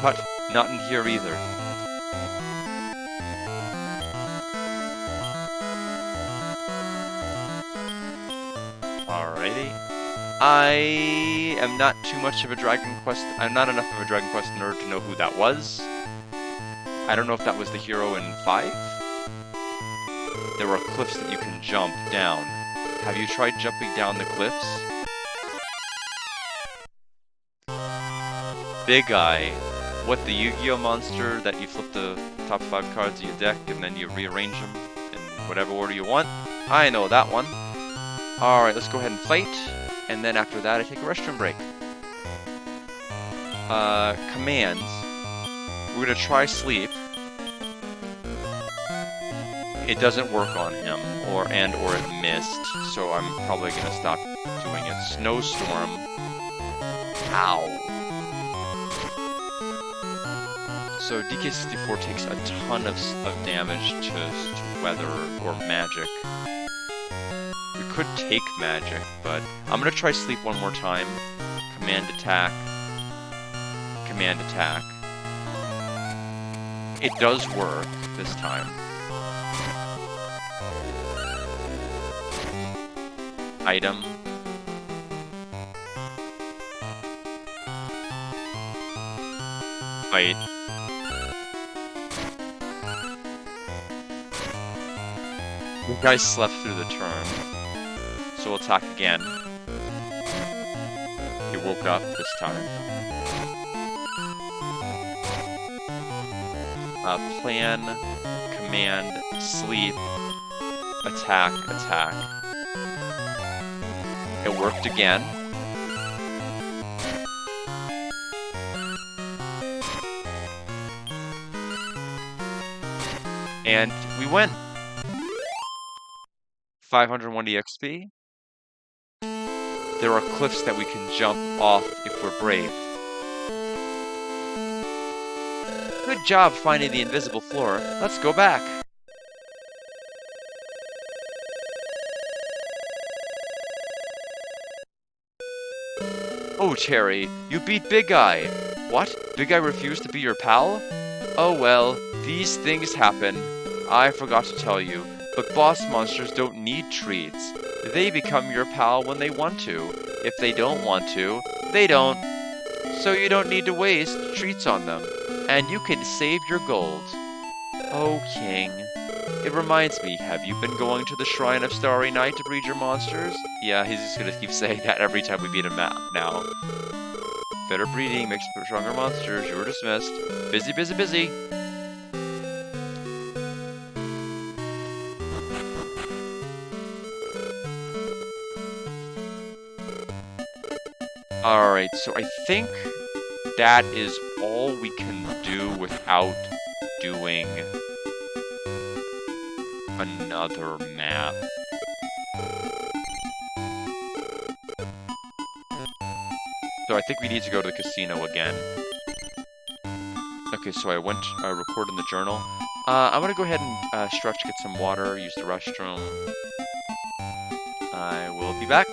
What? Not in here either. Alrighty. I am not too much of a Dragon Quest... I'm not enough of a Dragon Quest nerd to know who that was. I don't know if that was the hero in 5. There are cliffs that you can jump down. Have you tried jumping down the cliffs? Big Eye. What, the Yu-Gi-Oh monster that you flip the top 5 cards of your deck and then you rearrange them in whatever order you want? I know that one. Alright, let's go ahead and fight. And then after that, I take a restroom break. Commands. We're gonna try sleep. It doesn't work on him, or it missed, so I'm probably gonna stop doing it. Snowstorm. Ow. So DK64 takes a ton of damage to weather or magic. We could take magic, but I'm gonna try sleep one more time. Command attack. Command attack. It does work this time. Item. Fight. The guy slept through the turn. So we'll attack again. He woke up this time. Plan, command, sleep, attack, attack. It worked again. And we win. 501 EXP. There are cliffs that we can jump off if we're brave. Good job finding the invisible floor. Let's go back. Oh, Cherry, you beat Big Eye. What? Big Eye refused to be your pal? Oh well, these things happen. I forgot to tell you, but boss monsters don't need treats. They become your pal when they want to. If they don't want to, they don't. So you don't need to waste treats on them. And you can save your gold. Oh, King. It reminds me, have you been going to the Shrine of Starry Night to breed your monsters? Yeah, he's just gonna keep saying that every time we beat him now. Better breeding makes stronger monsters. You were dismissed. Busy, busy, busy. Alright, so I think that is all we can do without doing another map. So I think we need to go to the casino again. Okay, so I went record in the journal. I'm gonna go ahead and stretch, get some water, use the restroom. I will be back.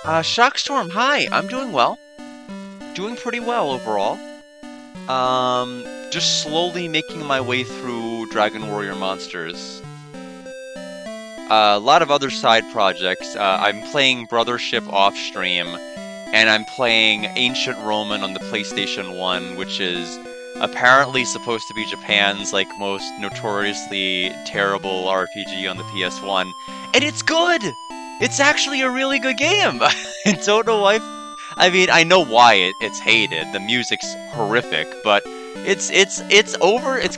Shockstorm, hi, I'm doing well. Doing pretty well overall. Just slowly making my way through Dragon Warrior Monsters. A lot of other side projects. I'm playing Brothership off-stream, and I'm playing Ancient Roman on the PlayStation 1, which is apparently supposed to be Japan's, like, most notoriously terrible RPG on the PS1. And it's good! It's actually a really good game! I don't know why... I mean, I know why it's hated. The music's horrific, but it's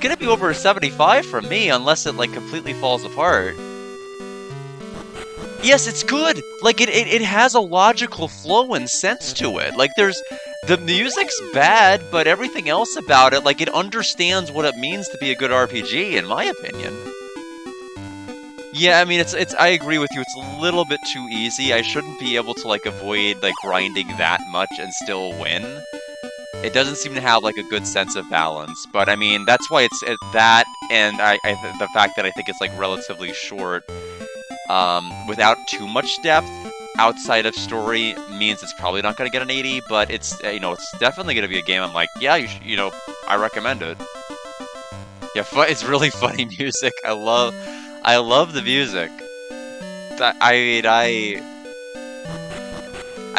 gonna be over a 75 from me, unless it, like, completely falls apart. Yes, it's good! Like, it has a logical flow and sense to it. Like, the music's bad, but everything else about it, like, it understands what it means to be a good RPG, in my opinion. Yeah, I mean, I agree with you, it's a little bit too easy. I shouldn't be able to, like, avoid, like, grinding that much and still win. It doesn't seem to have, like, a good sense of balance, but, I mean, that's why it's that, and the fact that I think it's, like, relatively short, without too much depth outside of story means it's probably not going to get an 80, but it's, it's definitely going to be a game I'm like, yeah, I recommend it. Yeah, it's really funny music. I love the music. I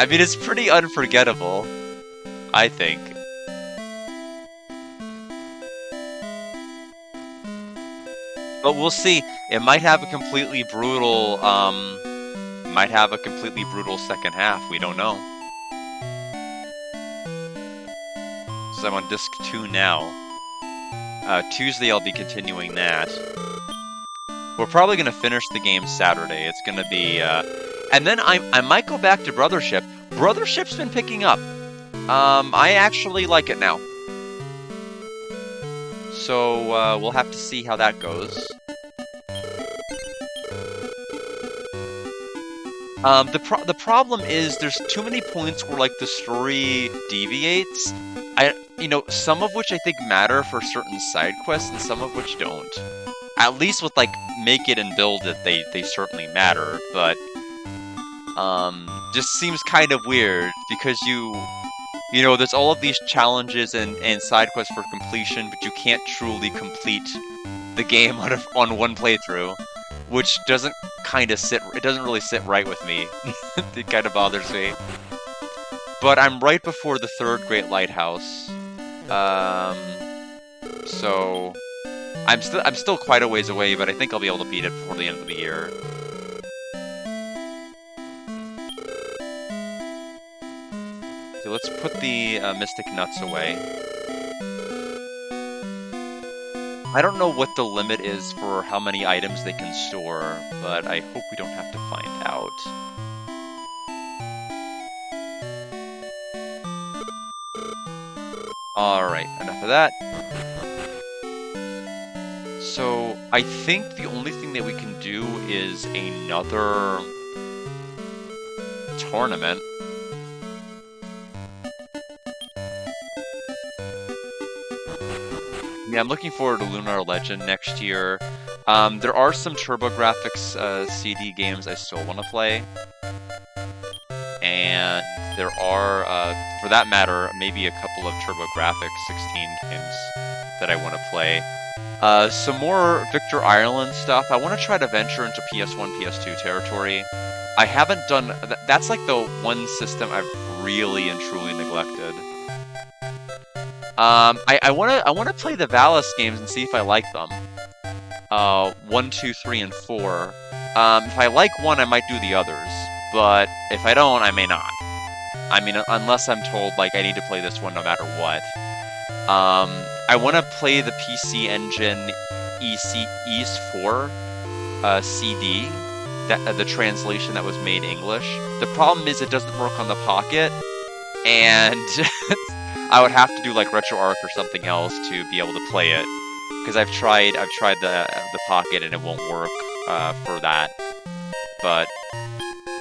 mean, it's pretty unforgettable, I think. But we'll see. It might have a completely brutal, second half. We don't know. So I'm on disc 2 now. Tuesday I'll be continuing that. We're probably gonna finish the game Saturday. It's gonna be, and then I might go back to Brothership. Brothership's been picking up. I actually like it now. So, we'll have to see how that goes. The problem is there's too many points where, like, the story deviates. Some of which I think matter for certain side quests and some of which don't. At least with, like, Make It and Build It, they certainly matter, but, just seems kind of weird because there's all of these challenges and side quests for completion, but you can't truly complete the game on one playthrough, which doesn't really sit right with me. It kind of bothers me. But I'm right before the third Great Lighthouse, so I'm still quite a ways away, but I think I'll be able to beat it before the end of the year. So let's put the Mystic Nuts away. I don't know what the limit is for how many items they can store, but I hope we don't have to find out. Alright, enough of that. So, I think the only thing that we can do is another tournament. Yeah, I'm looking forward to Lunar Legend next year. There are some TurboGrafx CD games I still want to play. And there are, for that matter, maybe a couple of TurboGrafx 16 games that I want to play. Some more Victor Ireland stuff. I want to try to venture into PS1, PS2 territory. I haven't done... That's like the one system I've really and truly neglected. I wanna play the Valis games and see if I like them. 1, 2, 3, and 4. If I like one, I might do the others. But if I don't, I may not. I mean, unless I'm told, like, I need to play this one no matter what. I want to play the PC Engine Ys 4 CD, the translation that was made English. The problem is it doesn't work on the Pocket, and I would have to do like RetroArch or something else to be able to play it. Because I've tried the Pocket and it won't work for that. But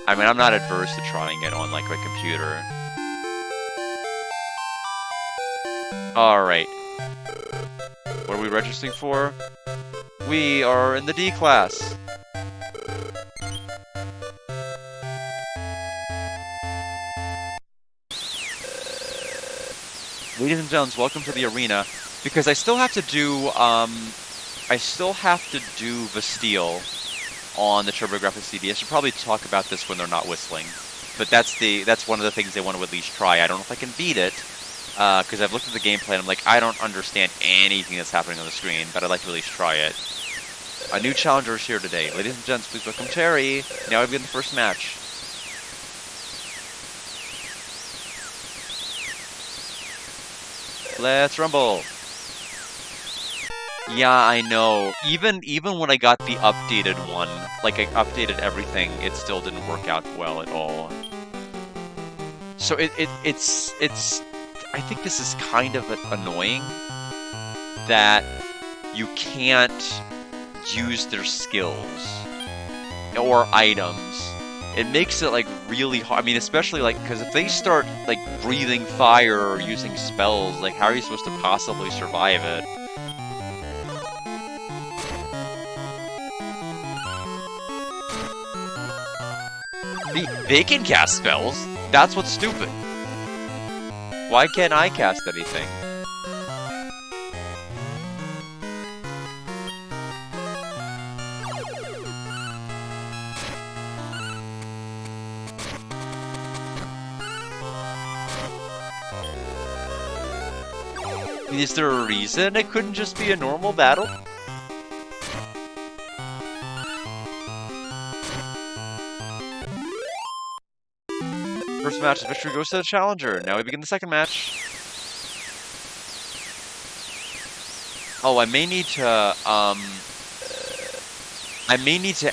I mean, I'm not adverse to trying it on like a computer. Alright. What are we registering for? We are in the D class. ladies and gentlemen, welcome to the arena, because I still have to do Vasteel on the TurboGrafx CD. I should probably talk about this when they're not whistling, but that's one of the things they want to at least try. I don't know if I can beat it, because I've looked at the gameplay and I'm like, I don't understand anything that's happening on the screen, but I'd like to at least try it. A new challenger is here today. Ladies and gents, please welcome Terry. Now we begin the first match. Let's rumble. Yeah, I know. Even when I got the updated one, like I updated everything, it still didn't work out well at all. So it's I think this is kind of annoying that you can't use their skills or items. It makes it like really hard. I mean, especially like because if they start like breathing fire or using spells, like how are you supposed to possibly survive it? They can cast spells. That's what's stupid. Why can't I cast anything? Is there a reason it couldn't just be a normal battle? First match, victory goes to the challenger. Now we begin the second match. Oh, I may need to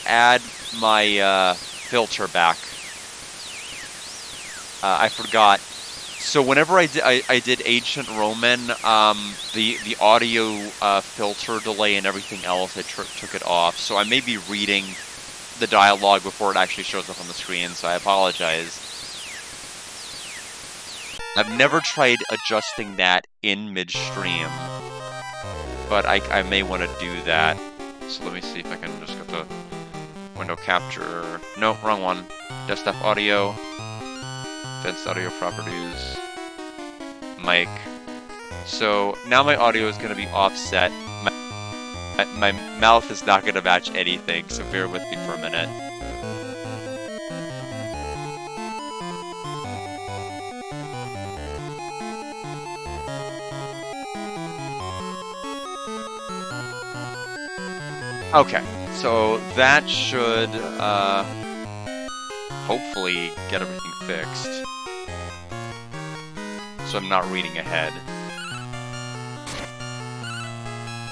add my filter back. I forgot. So whenever I did Ancient Roman, the audio filter delay and everything else, I took it off. So I may be reading the dialogue before it actually shows up on the screen, so I apologize. I've never tried adjusting that in midstream, but I may want to do that. So let me see if I can just go to window capture. No, wrong one. Desktop audio. Advanced audio properties. Mic. So now my audio is going to be offset. My mouth is not going to match anything, so bear with me for a minute. Okay, so that should hopefully get everything fixed. So I'm not reading ahead.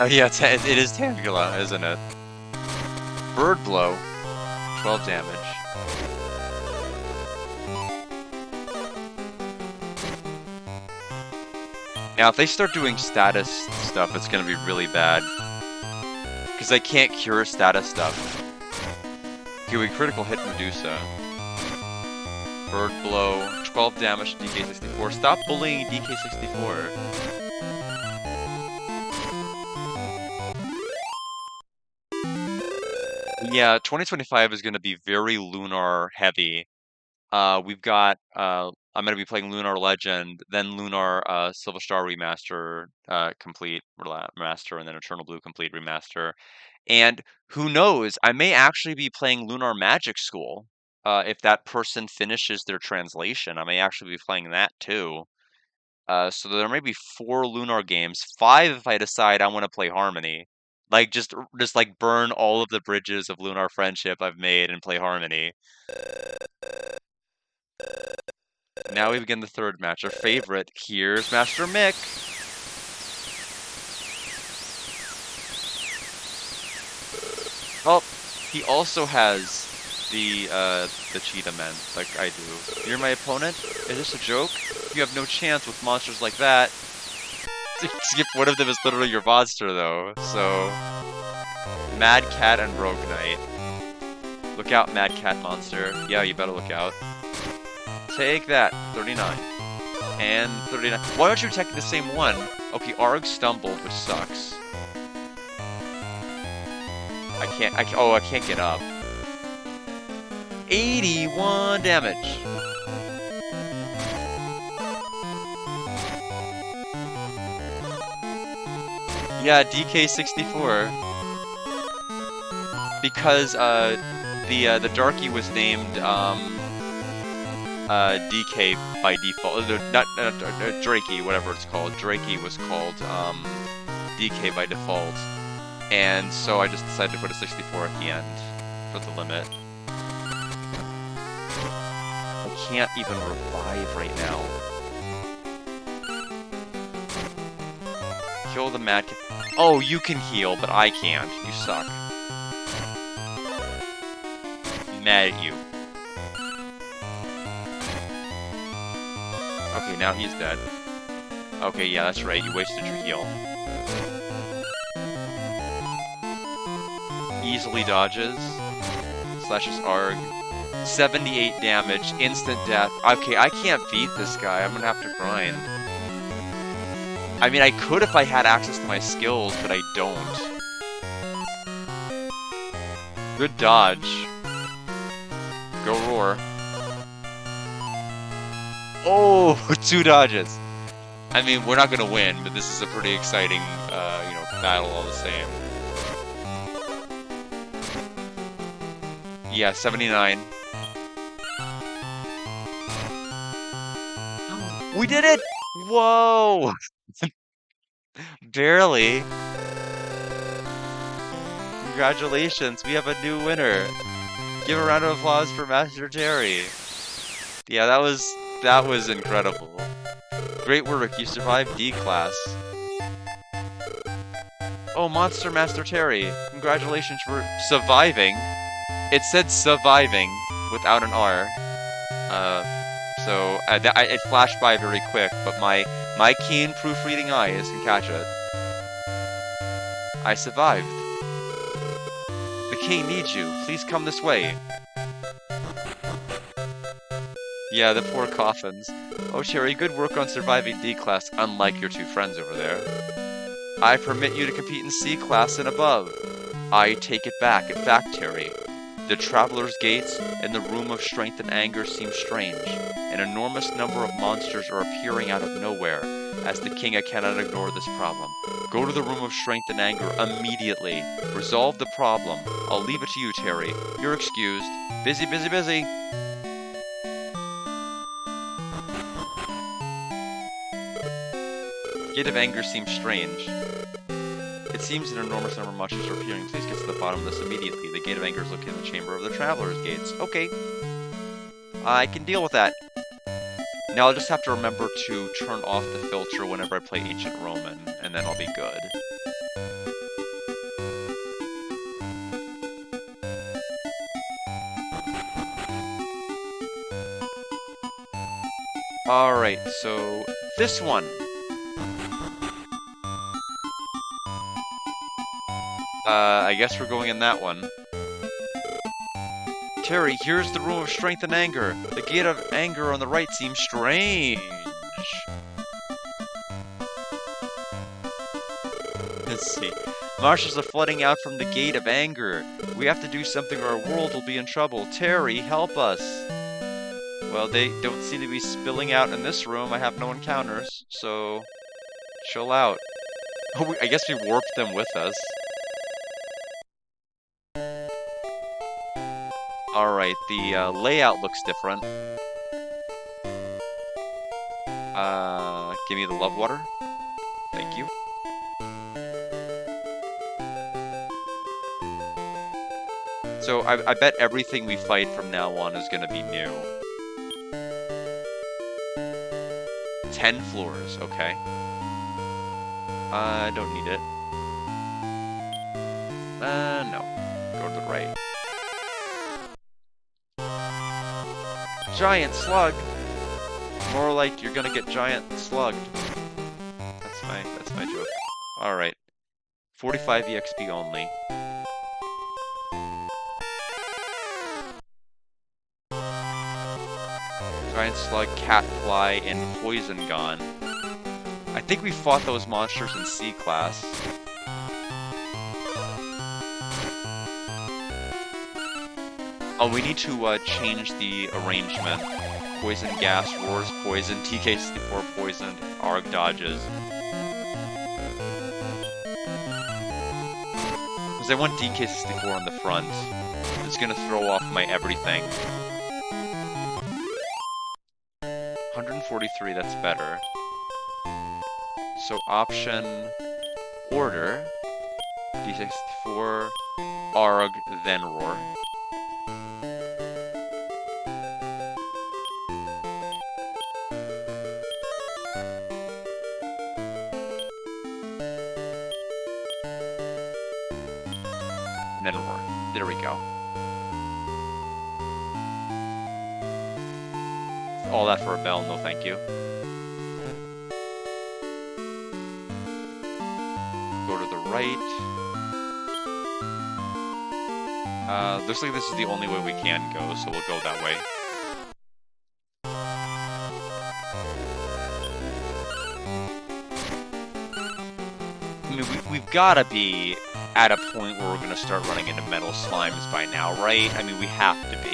Oh yeah, it is Tangela, isn't it? Bird Blow, 12 damage. Now if they start doing status stuff, it's gonna be really bad. Because I can't cure status stuff. Okay, we critical hit Medusa. Bird Blow, 12 damage to DK64. Stop bullying DK64. Yeah, 2025 is going to be very Lunar heavy. We've got, I'm going to be playing Lunar Legend, then Lunar Silver Star Remaster complete remaster, and then Eternal Blue complete remaster. And who knows, I may actually be playing Lunar Magic School. If that person finishes their translation, I may actually be playing that too. So there may be 4 Lunar games, 5 if I decide I want to play Harmony. Like just like burn all of the bridges of Lunar Friendship I've made and play Harmony. Now we begin the third match. Our favorite. Here's Master Mick. Oh, he also has the Cheetah Men, like I do. You're my opponent? Is this a joke? You have no chance with monsters like that. Skip one of them is literally your monster, though. So, Mad Cat and Rogue Knight. Look out, Mad Cat monster. Yeah, you better look out. Take that, 39. And 39. Why don't you attack the same one? Okay, Arg stumbled, which sucks. I can't get up. 81 damage. Yeah, DK64. Because the darky was named DK by default. Not Drakey, whatever it's called. Drakey was called DK by default, and so I just decided to put a 64 at the end for the limit. I can't even revive right now. Kill the mad kid. Oh, you can heal, but I can't. You suck. Mad at you. Okay, now he's dead. Okay, yeah, that's right. You wasted your heal. Easily dodges. Slashes Arg. 78 damage. Instant death. Okay, I can't beat this guy. I'm gonna have to grind. I mean, I could if I had access to my skills, but I don't. Good dodge. Go roar. Oh, 2 dodges. I mean, we're not gonna win, but this is a pretty exciting, battle all the same. Yeah, 79. We did it! Whoa! Barely. Congratulations, we have a new winner. Give a round of applause for Master Terry. Yeah, that was incredible. Great work, you survived D-Class. Oh, Monster Master Terry, congratulations for surviving. It said surviving without an R. So it flashed by very quick, but my keen proofreading eyes can catch it. I survived. The king needs you. Please come this way. Yeah, the poor coffins. Oh, Terry, good work on surviving D-Class, unlike your 2 friends over there. I permit you to compete in C-Class and above. I take it back. In fact, Terry, the Traveler's Gates and the Room of Strength and Anger seem strange. An enormous number of monsters are appearing out of nowhere. As the king, I cannot ignore this problem. Go to the Room of Strength and Anger immediately. Resolve the problem. I'll leave it to you, Terry. You're excused. Busy, busy, busy. Gate of Anger seems strange. It seems an enormous number of monsters are appearing. Please get to the bottom of this immediately. The Gate of Anger is located in the Chamber of the Traveler's Gates. Okay. I can deal with that. Now I'll just have to remember to turn off the filter whenever I play Ancient Roman, and then I'll be good. Alright, so this one. I guess we're going in that one. Terry, here's the Room of Strength and Anger. The Gate of Anger on the right seems strange. Let's see. Monsters are flooding out from the Gate of Anger. We have to do something or our world will be in trouble. Terry, help us. Well, they don't seem to be spilling out in this room. I have no encounters, so chill out. Oh, I guess we warped them with us. Alright, the layout looks different. Give me the love water. Thank you. So I bet everything we fight from now on is gonna be new. 10 floors, okay. I don't need it. No. Go to the right. Giant slug! More like you're gonna get giant slugged. That's my joke. Alright. 45 EXP only. Giant slug, catfly, and poison gon. I think we fought those monsters in C-Class. Oh, we need to change the arrangement. Poison gas, roars poison, TK64 poisoned, Arg dodges. Because I want DK64 on the front. It's gonna throw off my everything. 143, that's better. So option, order, D64, ARG, then Roar. And then Roar. There we go. All that for a bell, no thank you. Go to the right. Looks like this is the only way we can go, so we'll go that way. I mean, we've gotta be at a point where we're gonna start running into metal slimes by now, right? I mean, we have to be.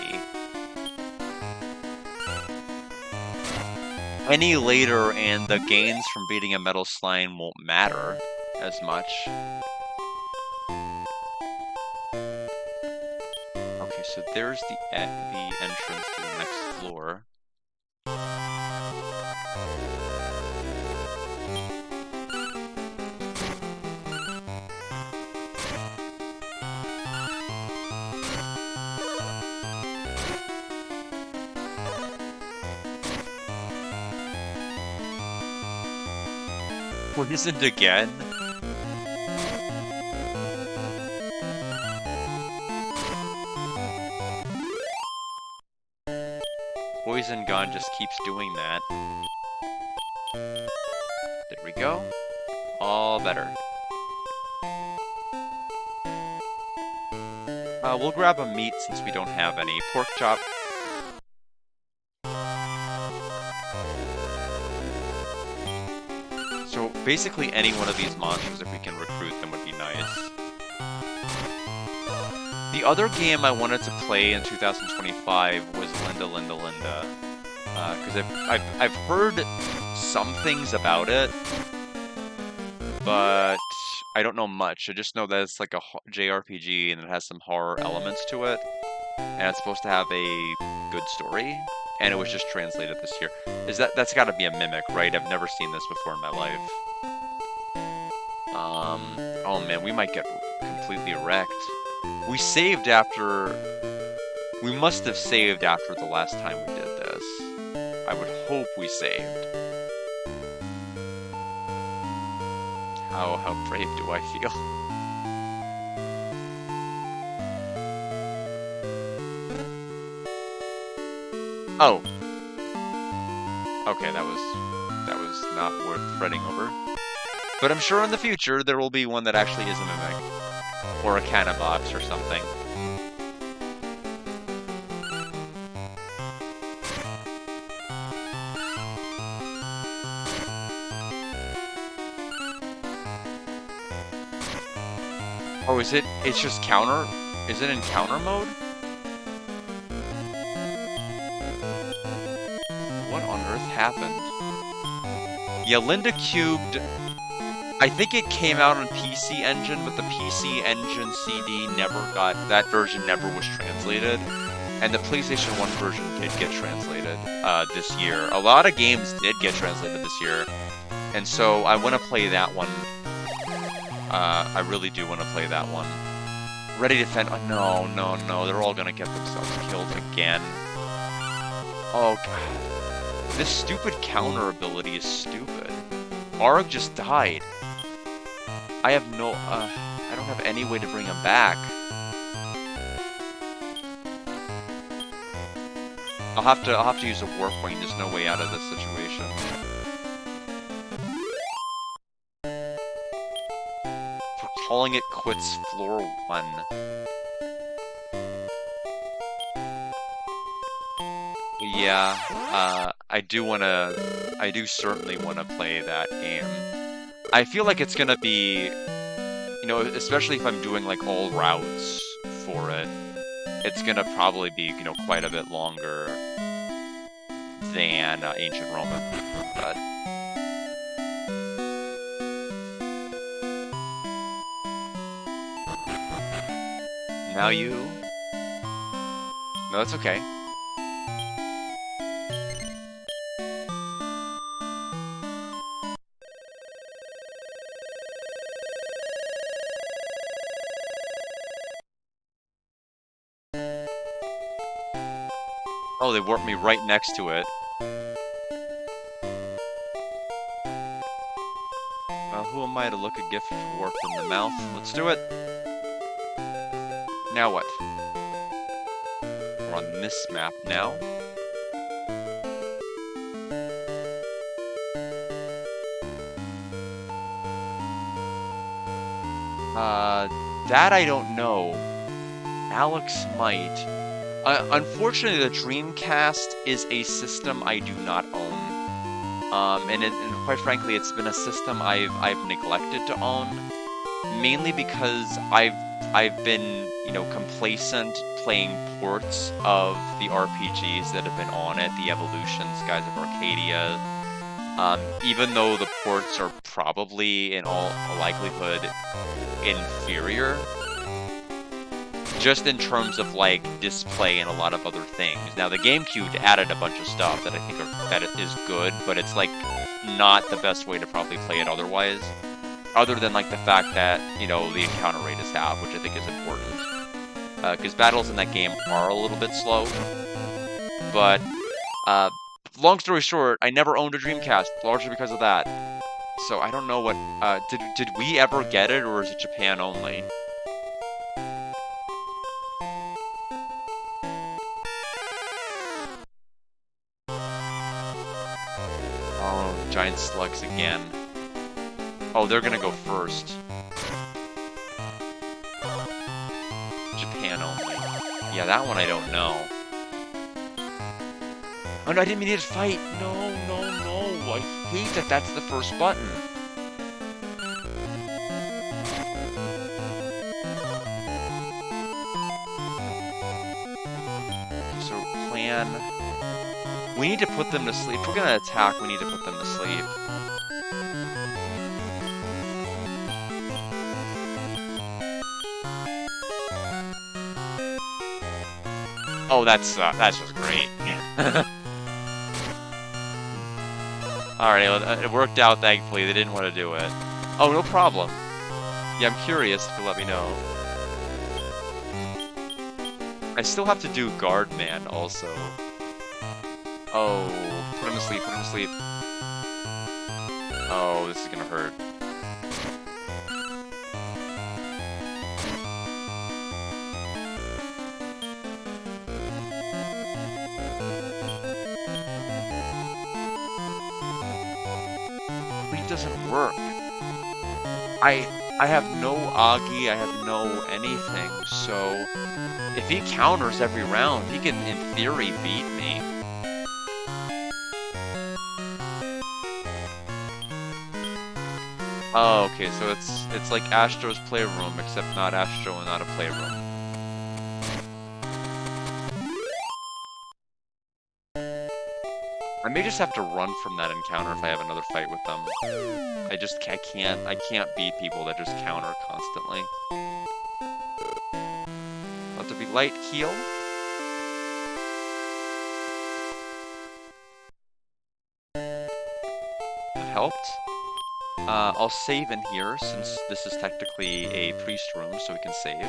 Any later, and the gains from beating a metal slime won't matter as much. Okay, so there's the entrance to the next floor. Poisoned again? Poison Gun just keeps doing that. There we go. All better. We'll grab a meat since we don't have any. Pork chop. So basically any one of these monsters, if we can recruit them, would be nice. The other game I wanted to play in 2025 was Linda Linda Linda, because I've heard some things about it, but I don't know much. I just know that it's like a JRPG and it has some horror elements to it, and it's supposed to have a good story. And it was just translated this year. That's got to be a Mimic, right? I've never seen this before in my life. Oh man, we might get completely wrecked. We saved after... We must have saved after the last time we did this. I would hope we saved. How brave do I feel? Oh. Okay, that was not worth fretting over. But I'm sure in the future there will be one that actually is a Mimic. Or a Canabox or something. Oh, it's just counter? Is it in counter mode? What on earth happened? Yeah, Linda Cubed, I think it came out on PC Engine, but the PC Engine CD that version never was translated. And the PlayStation 1 version did get translated this year. A lot of games did get translated this year. And so I want to play that one. I really do want to play that one. Ready to defend. Oh, no. They're all going to get themselves killed again. Oh, God. This stupid counter ability is stupid. Arg just died. I have no... I don't have any way to bring him back. I'll have to use a War Point. There's no way out of this situation. For calling it quits floor 1. Yeah, I do certainly wanna play that game. I feel like it's gonna be, you know, especially if I'm doing like all routes for it, it's gonna probably be, you know, quite a bit longer than Ancient Roman, but... Now you... No, that's okay. Oh, they warped me right next to it. Well, who am I to look a gift warped in the mouth? Let's do it! Now what? We're on this map now. That I don't know. Alex might. Unfortunately, the Dreamcast is a system I do not own. And quite frankly, it's been a system I've neglected to own, mainly because I've been, you know, complacent playing ports of the RPGs that have been on it, the Evolution, Skies of Arcadia. Even though the ports are probably, in all likelihood, inferior, just in terms of, like, display and a lot of other things. Now, the GameCube added a bunch of stuff that I think that is good, but it's, like, not the best way to probably play it otherwise. Other than, like, the fact that, you know, the encounter rate is half, which I think is important. Because battles in that game are a little bit slow. But, long story short, I never owned a Dreamcast, largely because of that. So, I don't know what, did we ever get it, or is it Japan only? Oh, giant slugs again. Oh, they're gonna go first. Japan only. Yeah, that one I don't know. Oh no, I didn't mean to fight! No, no, no! I hate that that's the first button! So, plan... We need to put them to sleep. If we're gonna attack, we need to put them to sleep. Oh, that's just great. Alright, it worked out, thankfully. They didn't want to do it. Oh, no problem. Yeah, I'm curious if you'll let me know. I still have to do Guardman, also. Oh, put him to sleep, put him to sleep. Oh, this is gonna hurt. It doesn't work. I have no Agi, I have no anything, so if he counters every round, he can, in theory, beat me. Oh, okay, so it's like Astro's Playroom, except not Astro and not a playroom. I may just have to run from that encounter if I have another fight with them. I can't beat people that just counter constantly. Let there be light heal. That helped. I'll save in here, since this is technically a priest room, so we can save.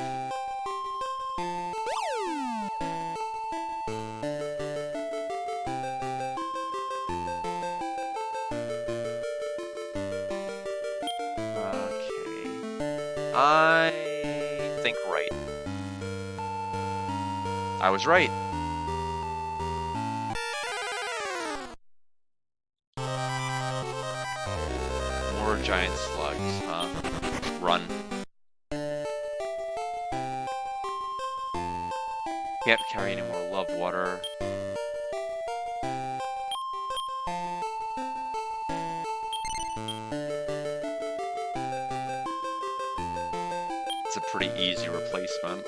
Okay. I think right. I was right. More giant slugs, huh? Run. Can't carry any more love water. It's a pretty easy replacement.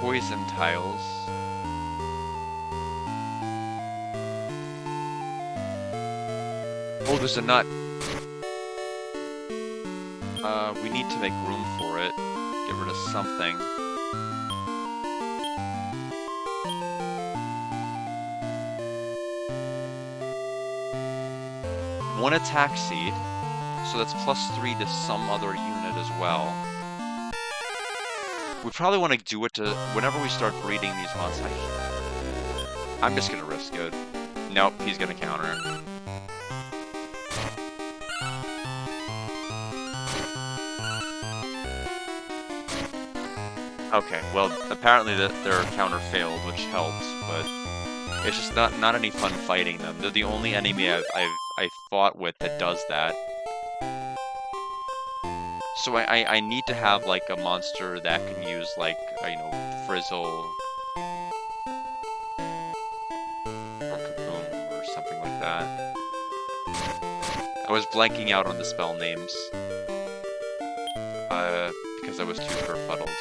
Poison tiles. Oh, there's a nut. We need to make room for it. Get rid of something. One attack seed, so that's +3 to some other unit as well. We probably want to do it to whenever we start breeding these monsters. I'm just gonna risk it. Nope, he's gonna counter. Okay, well, apparently their counter failed, which helped, but it's just not any fun fighting them. They're the only enemy I've fought with that does that. So I need to have like a monster that can use like you know, Frizzle or Kaboom or something like that. I was blanking out on the spell names because I was too kerfuddled.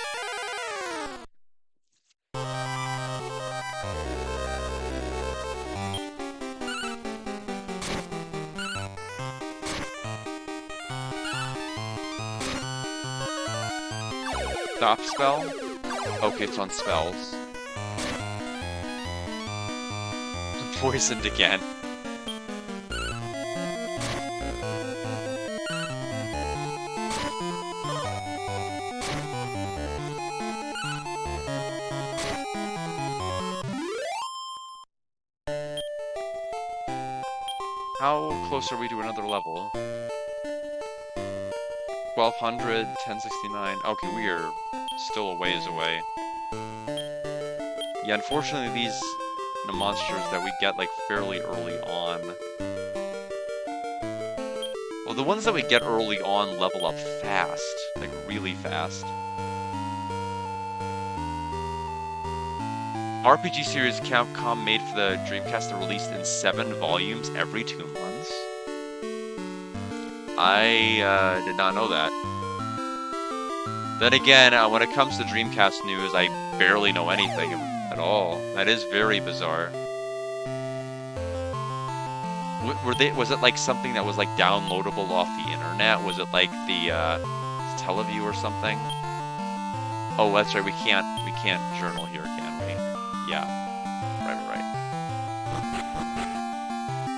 Stop spell? Okay, it's on spells. Poisoned again. How close are we to another level? 1200, 1069. Okay, we are still a ways away. Yeah, unfortunately, these monsters that we get like fairly early on. Well, the ones that we get early on level up fast, like really fast. RPG series Capcom made for the Dreamcast are released in 7 volumes every 2 months. I did not know that. Then again, when it comes to Dreamcast news, I barely know anything at all. That is very bizarre. Was it like something that was like downloadable off the internet? Was it like the Teleview or something? Oh, that's right. We can't journal here, can we? Yeah. Right.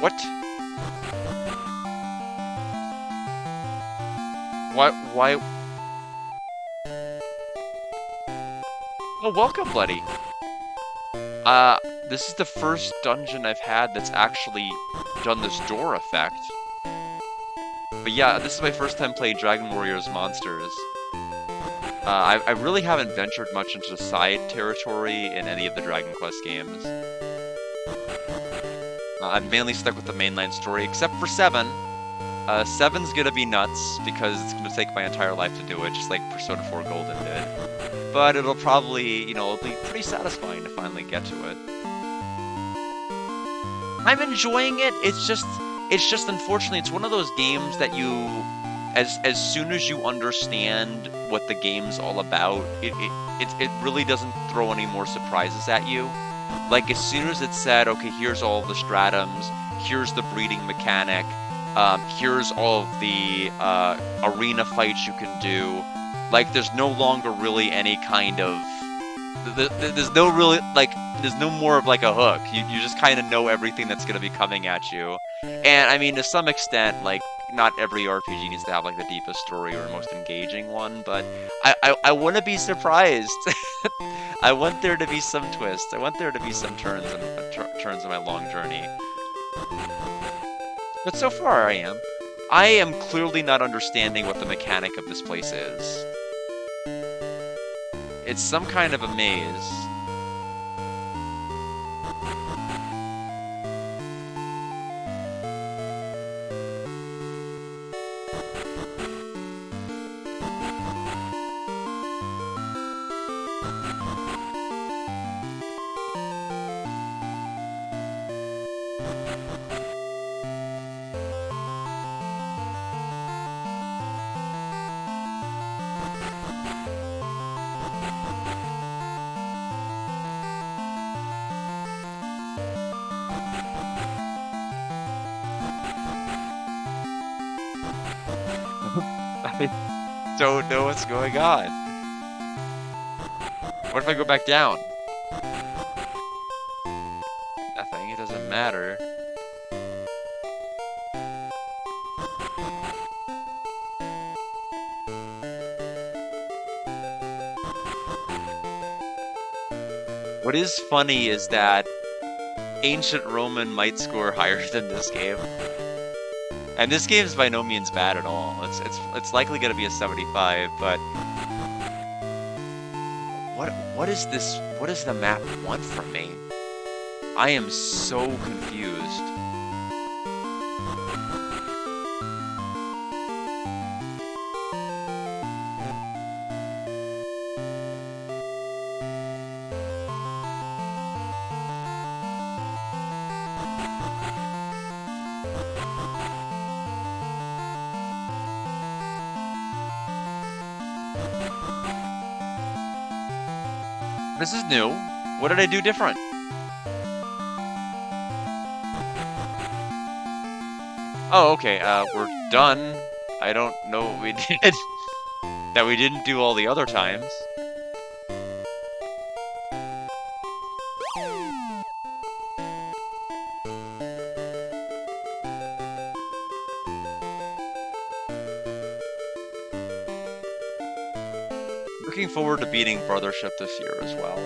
What? Why? Oh, welcome, Bloody. This is the first dungeon I've had that's actually done this door effect. But yeah, this is my first time playing Dragon Warriors Monsters. I really haven't ventured much into the side territory in any of the Dragon Quest games. I've mainly stuck with the mainline story, except for 7. 7's gonna be nuts, because it's gonna take my entire life to do it, just like Persona 4 Golden did. But it'll probably, you know, it'll be pretty satisfying to finally get to it. I'm enjoying it, it's just unfortunately, it's one of those games that you, as soon as you understand what the game's all about, it really doesn't throw any more surprises at you. Like, as soon as it said, okay, here's all the stratums, here's the breeding mechanic, here's all of the arena fights you can do, like, there's no longer really any kind of... There's no really, like, there's no more of, like, a hook. You just kind of know everything that's going to be coming at you. And, I mean, to some extent, like, not every RPG needs to have, like, the deepest story or most engaging one, but I want to be surprised. I want there to be some twists. I want there to be some turns in my long journey. But so far, I am. I am clearly not understanding what the mechanic of this place is. It's some kind of a maze. don't know what's going on. What if I go back down? Nothing, it doesn't matter. What is funny is that Ancient Roman might score higher than this game. And this game is by no means bad at all. It's likely going to be a 75, but what is this? What does the map want from me? I am so confused. This is new. What did I do different? Oh, okay, we're done. I don't know what we did that we didn't do all the other times. Looking forward to beating Brothership this year as well.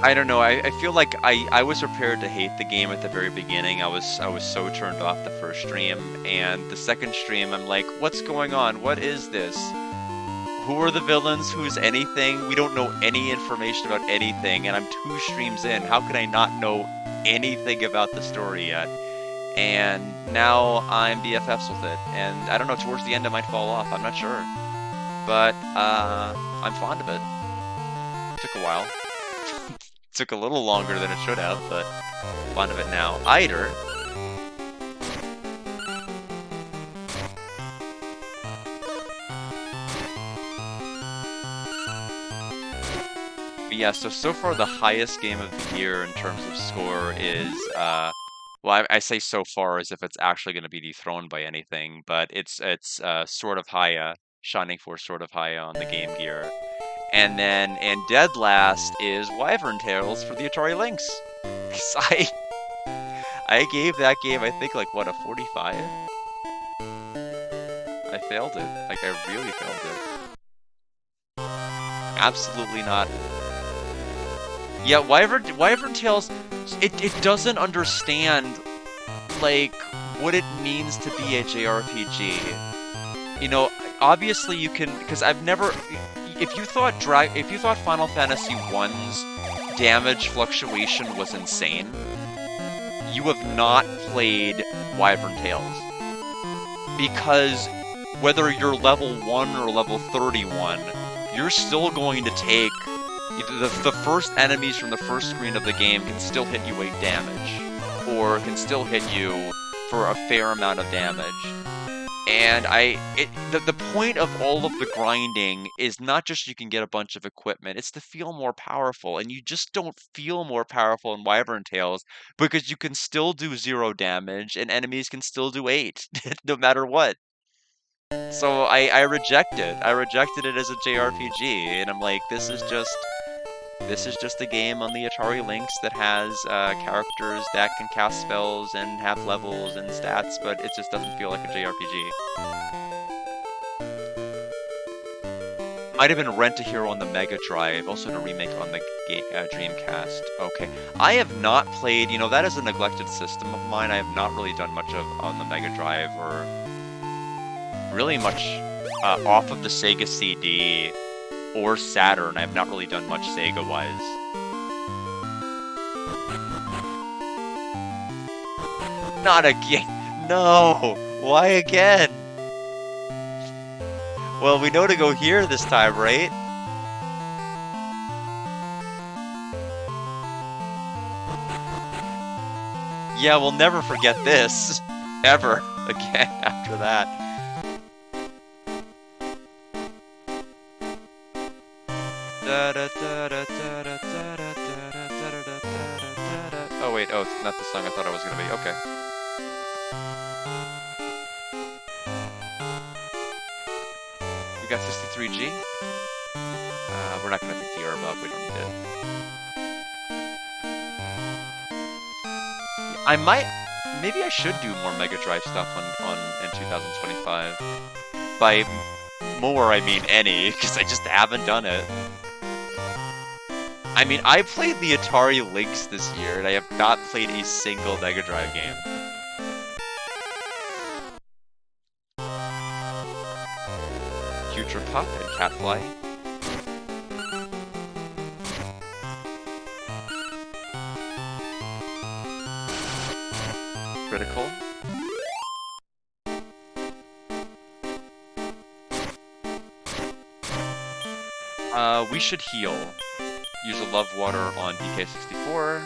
I don't know, I feel like I was prepared to hate the game at the very beginning. I was so turned off the first stream, and the second stream I'm like, what's going on? What is this? Who are the villains? Who's anything? We don't know any information about anything, and I'm 2 streams in. How can I not know anything about the story yet? And now I'm BFFs with it, and I don't know, towards the end it might fall off, I'm not sure. But, I'm fond of it. Took a while. Took a little longer than it should have, but fond of it now. Eider. But yeah, so far the highest game of the year in terms of score is, well, I say so far as if it's actually going to be dethroned by anything, but it's Sword of Haya, Shining Force Sword of Haya on the Game Gear. And dead last is Wyvern Tales for the Atari Lynx. 'Cause I gave that game, I think, like, what, a 45? I failed it. Like, I really failed it. Absolutely not. Yeah, Wyvern Tales, it doesn't understand, like, what it means to be a JRPG. You know, obviously you can, because I've never, if you thought Final Fantasy I's damage fluctuation was insane, you have not played Wyvern Tales. Because whether you're level 1 or level 31, you're still going to take the first enemies from the first screen of the game can still hit you 8 damage, or can still hit you for a fair amount of damage. And the point of all of the grinding is not just you can get a bunch of equipment, it's to feel more powerful, and you just don't feel more powerful in Wyvern Tales because you can still do 0 damage and enemies can still do 8, no matter what. So I reject it. I rejected it as a JRPG, and I'm like, this is just a game on the Atari Lynx that has characters that can cast spells and have levels and stats, but it just doesn't feel like a JRPG. Might have been Rent-A-Hero on the Mega Drive, also a remake on the Dreamcast. Okay. I have not played, you know, that is a neglected system of mine. I have not really done much of on the Mega Drive, or really much off of the Sega CD or Saturn. I have not really done much Sega-wise. Not again! No! Why again? Well, we know to go here this time, right? Yeah, we'll never forget this. Ever again after that. Oh wait, oh, it's not the song I thought it was gonna be. Okay. got 63G. We're not gonna pick the herb up, we don't need it. I might, maybe I should do more Mega Drive stuff in 2025. By more, I mean any, because I just haven't done it. I mean, I played the Atari Lynx this year, and I have not played a single Mega Drive game. Future Pup and Catfly. Critical. We should heal. Use a Love Water on DK64.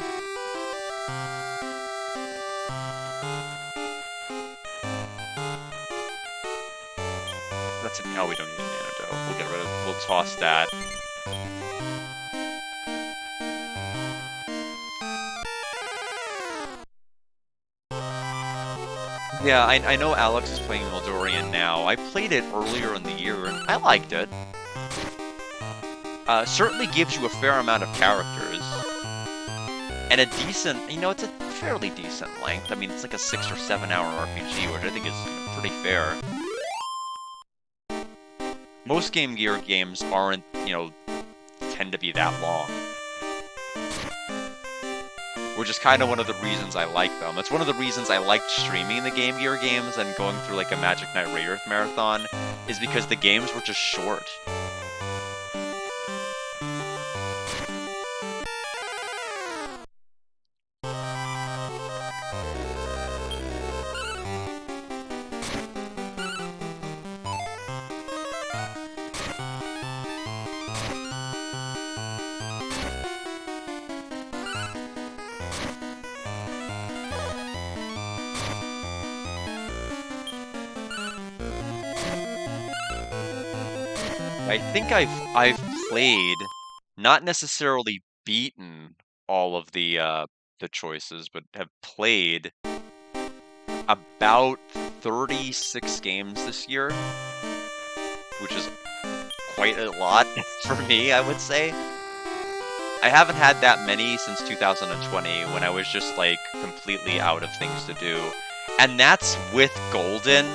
That's an... Oh, we don't need an antidote. We'll get rid of... We'll toss that. Yeah, I know Alex is playing Mildorian now. I played it earlier in the year, and I liked it. Certainly gives you a fair amount of characters. And a decent, you know, it's a fairly decent length. I mean, it's like a 6 or 7 hour RPG, which I think is pretty fair. Most Game Gear games aren't, you know, tend to be that long. Which is kind of one of the reasons I like them. It's one of the reasons I liked streaming the Game Gear games and going through like a Magic Knight Rayearth marathon, is because the games were just short. I think I've played, not necessarily beaten all of the choices, but have played about 36 games this year, which is quite a lot for me, I would say. I haven't had that many since 2020, when I was just like completely out of things to do. And that's with Golden,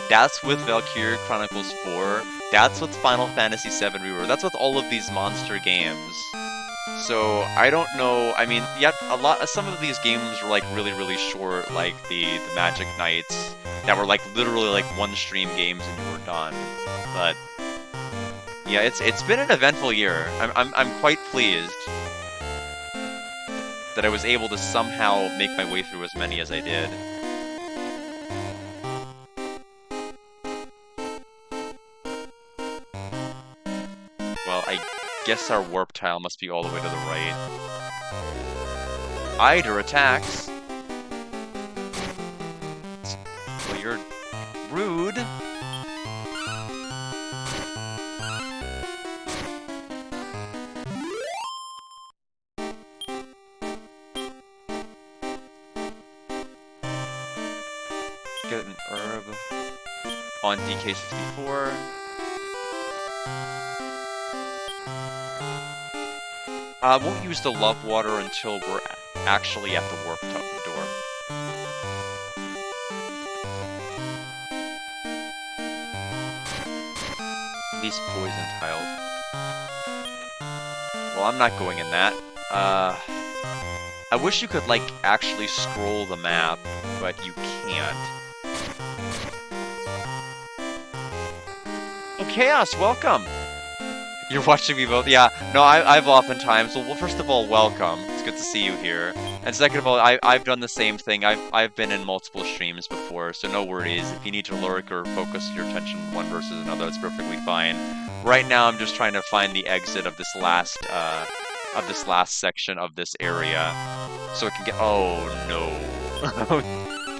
that's with Valkyria Chronicles 4, that's with Final Fantasy VII Rebirth, that's with all of these monster games. So, I don't know, I mean, yeah, some of these games were like really, really short, like the Magic Knights, that were like literally like one-stream games and you were done. But, yeah, it's been an eventful year. I'm quite pleased that I was able to somehow make my way through as many as I did. Well, I guess our warp tile must be all the way to the right. Eider attacks! Well, you're rude. Get an herb on DK64. Won't use the love water until we're actually at the warp door. These poison tiles. Well, I'm not going in that. I wish you could, like, actually scroll the map, but you can't. Oh, Chaos, welcome! You're watching me both? Yeah, no, I've oftentimes, well, first of all, welcome. It's good to see you here. And second of all, I've done the same thing. I've been in multiple streams before, so no worries. If you need to lurk or focus your attention one versus another, that's perfectly fine. Right now, I'm just trying to find the exit of this last section of this area, so it can get. Oh no!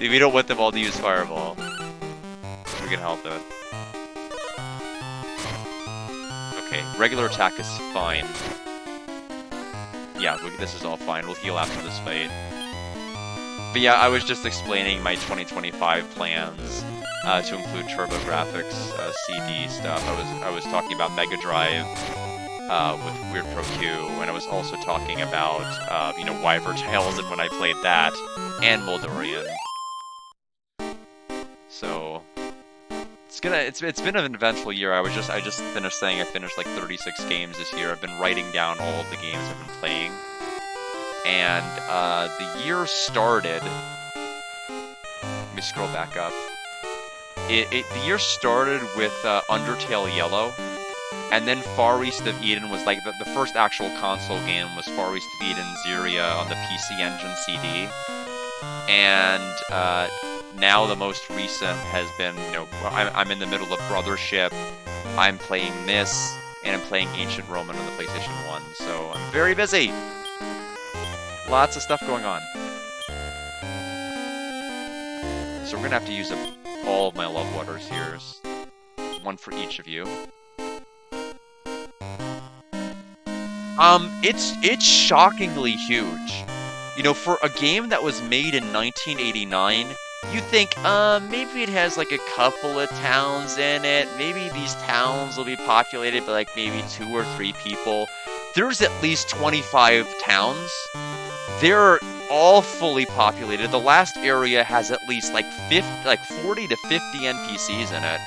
If we don't want them all to use Fireball, we can help it. Okay, regular attack is fine. Yeah, this is all fine. We'll heal after this fight. But yeah, I was just explaining my 2025 plans. to include TurboGrafx CD stuff. I was talking about Mega Drive with Weird Pro Q, and I was also talking about Wyvern Tales and when I played that, and Moldorian. So it's been an eventful year. I just finished saying I finished like 36 games this year. I've been writing down all of the games I've been playing, and the year started. Let me scroll back up. The year started with Undertale Yellow, and then Far East of Eden was like the first actual console game was Far East of Eden Zyria on the PC Engine CD, and now the most recent has been, I'm in the middle of Brothership, I'm playing this, and I'm playing Ancient Roman on the PlayStation 1, so I'm very busy! Lots of stuff going on. So we're gonna have to use up all of my love waters here. One for each of you. It's shockingly huge. For a game that was made in 1989, you think, maybe it has like a couple of towns in it. Maybe these towns will be populated by like maybe 2 or 3 people. There's at least 25 towns. They're all fully populated. The last area has at least like 40 to 50 NPCs in it.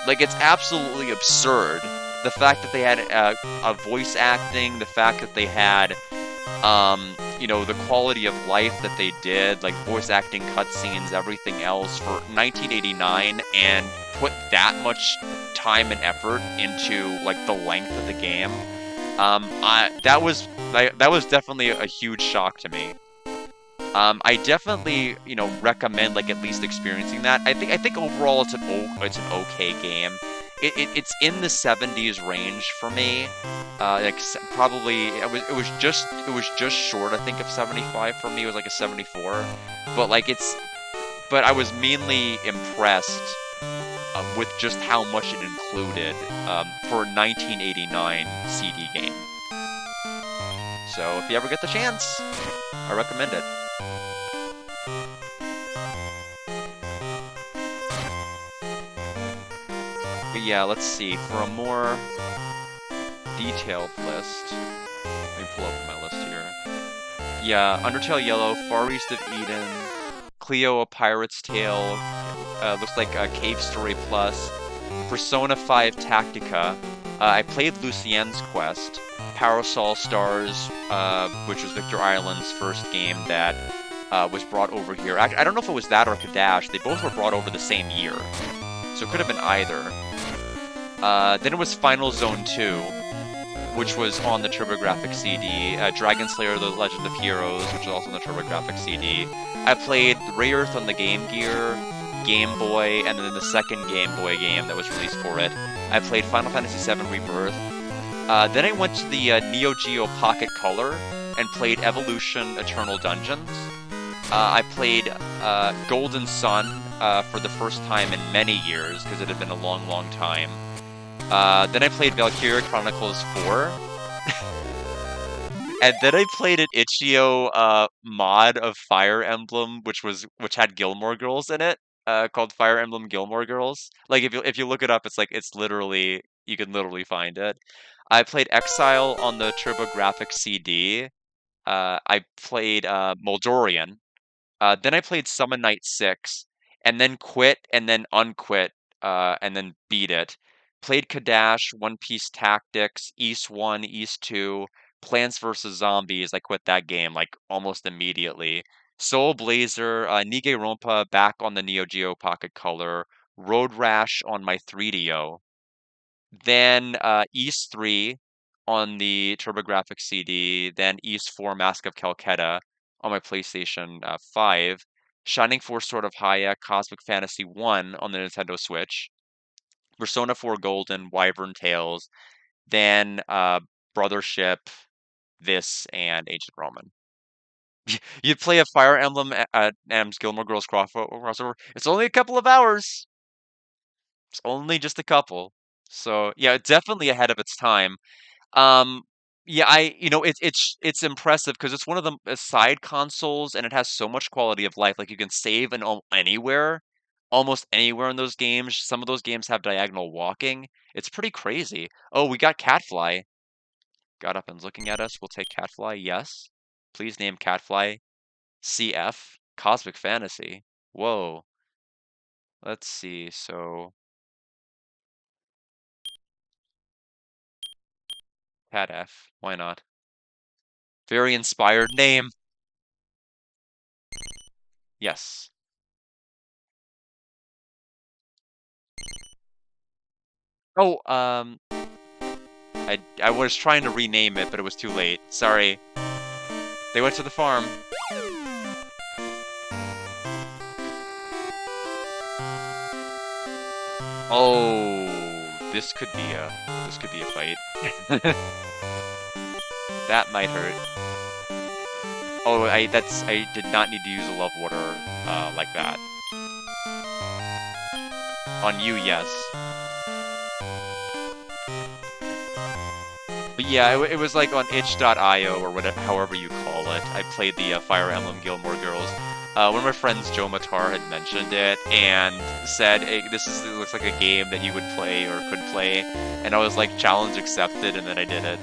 Like, it's absolutely absurd. The fact that they had a voice acting, the fact that they had, the quality of life that they did, like voice acting, cutscenes, everything else for 1989, and put that much time and effort into like the length of the game. That was definitely a huge shock to me. I definitely, recommend like at least experiencing that. I think overall it's an okay game. It's in the 70s range for me. Probably it was just short, I think, of 75 for me. It was like a 74, but I was mainly impressed with just how much it included for a 1989 CD game. So if you ever get the chance, I recommend it. But yeah, let's see. For a more detailed list, let me pull up my list here. Yeah, Undertale Yellow, Far East of Eden, Cleo: A Pirate's Tale, looks like Cave Story Plus, Persona 5 Tactica. I played Lucien's Quest, Parasol Stars, which was Victor Island's first game that was brought over here. I don't know if it was that or Kadash. They both were brought over the same year, so it could have been either. Then it was Final Zone 2, which was on the TurboGrafx CD. Dragon Slayer: The Legend of Heroes, which was also on the TurboGrafx CD. I played Rayearth on the Game Gear, Game Boy, and then the second Game Boy game that was released for it. I played Final Fantasy VII Rebirth. Then I went to the Neo Geo Pocket Color and played Evolution: Eternal Dungeons. I played Golden Sun for the first time in many years, because it had been a long, long time. Then I played Valkyria Chronicles 4. And then I played an Itch.io mod of Fire Emblem, which had Gilmore Girls in it, called Fire Emblem Gilmore Girls. Like, if you look it up, it's literally, you can literally find it. I played Exile on the TurboGrafx CD. I played Moldorian. Then I played Summon Night 6, and then quit, and then unquit, and then beat it. Played Kadash, One Piece Tactics, East 1, East 2, Plants vs. Zombies. I quit that game, like, almost immediately. Soul Blazer, Nigeronpa back on the Neo Geo Pocket Color, Road Rash on my 3DO. Then East 3 on the TurboGrafx CD, then East 4 Mask of Calcutta on my PlayStation 5, Shining Force Sword of Haya, Cosmic Fantasy 1 on the Nintendo Switch, Persona 4 Golden, Wyvern Tales, then Brothership, this, and Ancient Roman. You play a Fire Emblem and Gilmore Girls crossover. It's only a couple of hours. It's only just a couple. So yeah, definitely ahead of its time. Um, yeah, it's impressive because it's one of the side consoles, and it has so much quality of life. Like, you can save and anywhere. almost anywhere in those games. Some of those games have diagonal walking. It's pretty crazy. Oh, we got Catfly. Got up and looking at us. We'll take Catfly. Yes. Please name Catfly. CF. Cosmic Fantasy. Whoa. Let's see. So, Cat F. Why not? Very inspired name. Yes. Oh, I was trying to rename it, but it was too late. Sorry. They went to the farm. Oh, this could be a fight. That might hurt. Oh, I did not need to use a love water like that. On you, yes. But yeah, it was like on itch.io or whatever, however you call it. I played the Fire Emblem Gilmore Girls. One of my friends, Joe Matar, had mentioned it and said, hey, it looks like a game that you would play or could play. And I was like, challenge accepted, and then I did it.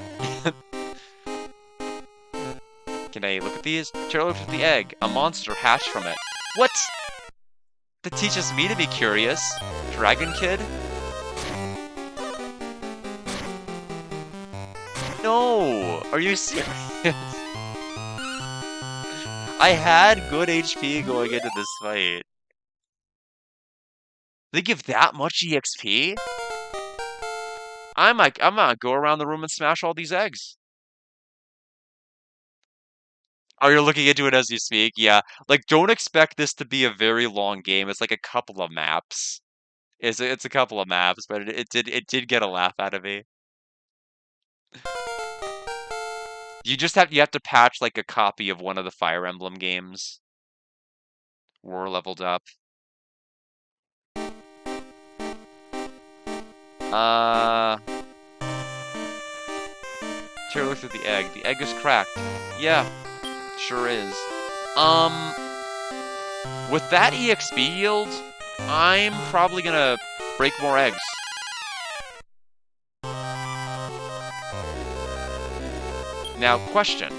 Can I look at these? Tara looked at the egg. A monster hatched from it. What? That teaches me to be curious. Dragon Kid? No! Are you serious? I had good HP going into this fight. They give that much EXP? I'm gonna go around the room and smash all these eggs. Oh, you're looking into it as you speak? Yeah. Like, don't expect this to be a very long game. It's like a couple of maps. It's a couple of maps, but it did get a laugh out of me. You have to patch like a copy of one of the Fire Emblem games. We're leveled up. Tara looks at the egg. The egg is cracked. Yeah, sure is. With that EXP yield, I'm probably gonna break more eggs. Now, question.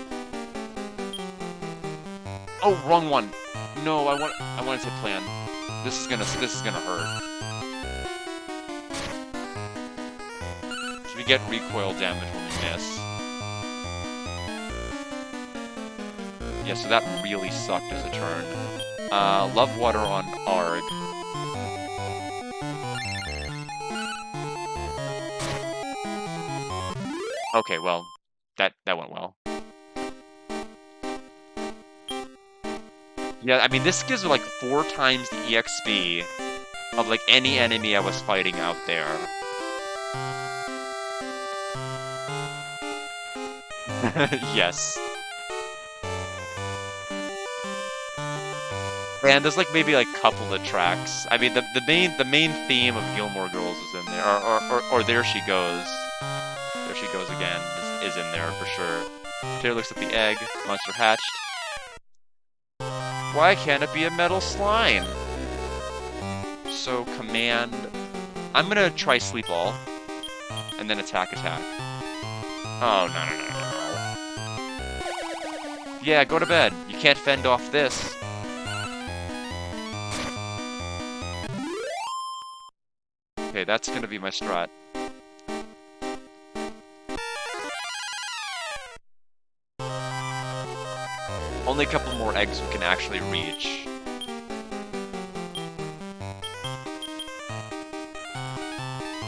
Oh, wrong one. No, I want to say plan. This is gonna hurt. So we get recoil damage when we miss. Yeah, so that really sucked as a turn. Love water on Arg. Okay, well, that went well. Yeah, I mean, this gives like 4 times the EXP of like any enemy I was fighting out there. Yes. And there's like maybe like a couple of tracks. I mean, the main theme of Gilmore Girls is in there, or There She Goes. There She Goes Again is in there for sure. Taylor looks at the egg. Monster hatched. Why can't it be a metal slime? So command. I'm gonna try Sleep All, and then attack. Oh no. Yeah, go to bed. You can't fend off this. Okay, that's gonna be my strat. Only a couple more eggs we can actually reach.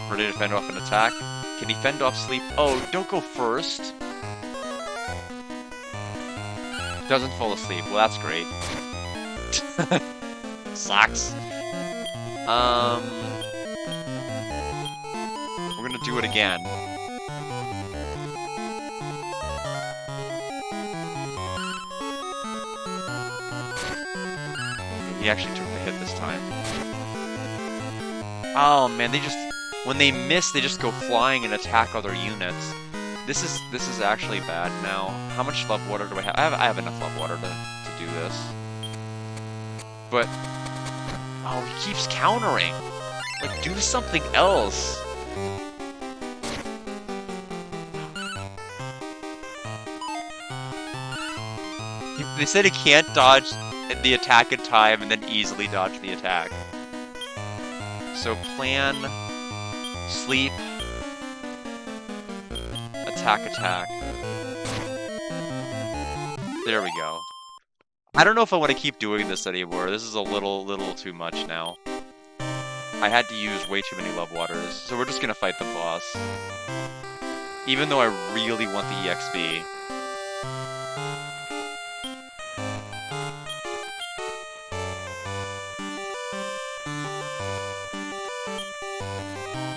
Ready to fend off an attack? Can he fend off sleep? Oh, don't go first. Doesn't fall asleep. Well, that's great. Sucks. We're gonna do it again. He actually took the hit this time. Oh man, when they miss, they just go flying and attack other units. This is actually bad now. How much love water do I have? I have enough love water to do this. But Oh, he keeps countering. Like, do something else. They said he can't dodge the attack in time and then easily dodge the attack. So plan, sleep, attack. There we go. I don't know if I want to keep doing this anymore. This is a little too much now. I had to use way too many love waters, so we're just gonna fight the boss. Even though I really want the EXP.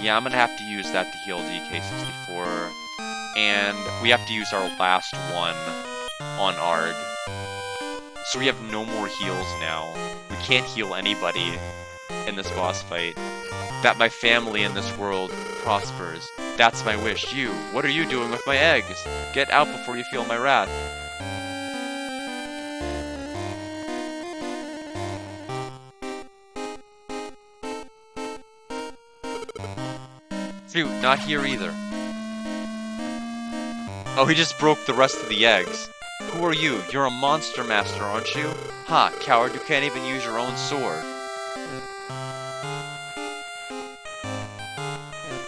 Yeah, I'm gonna have to use that to heal DK64. And we have to use our last one on Arg. So we have no more heals now. We can't heal anybody in this boss fight. That my family in this world prospers. That's my wish. You, what are you doing with my eggs? Get out before you feel my wrath. Phew, not here either. Oh, he just broke the rest of the eggs. Who are you? You're a monster master, aren't you? Ha, coward, you can't even use your own sword.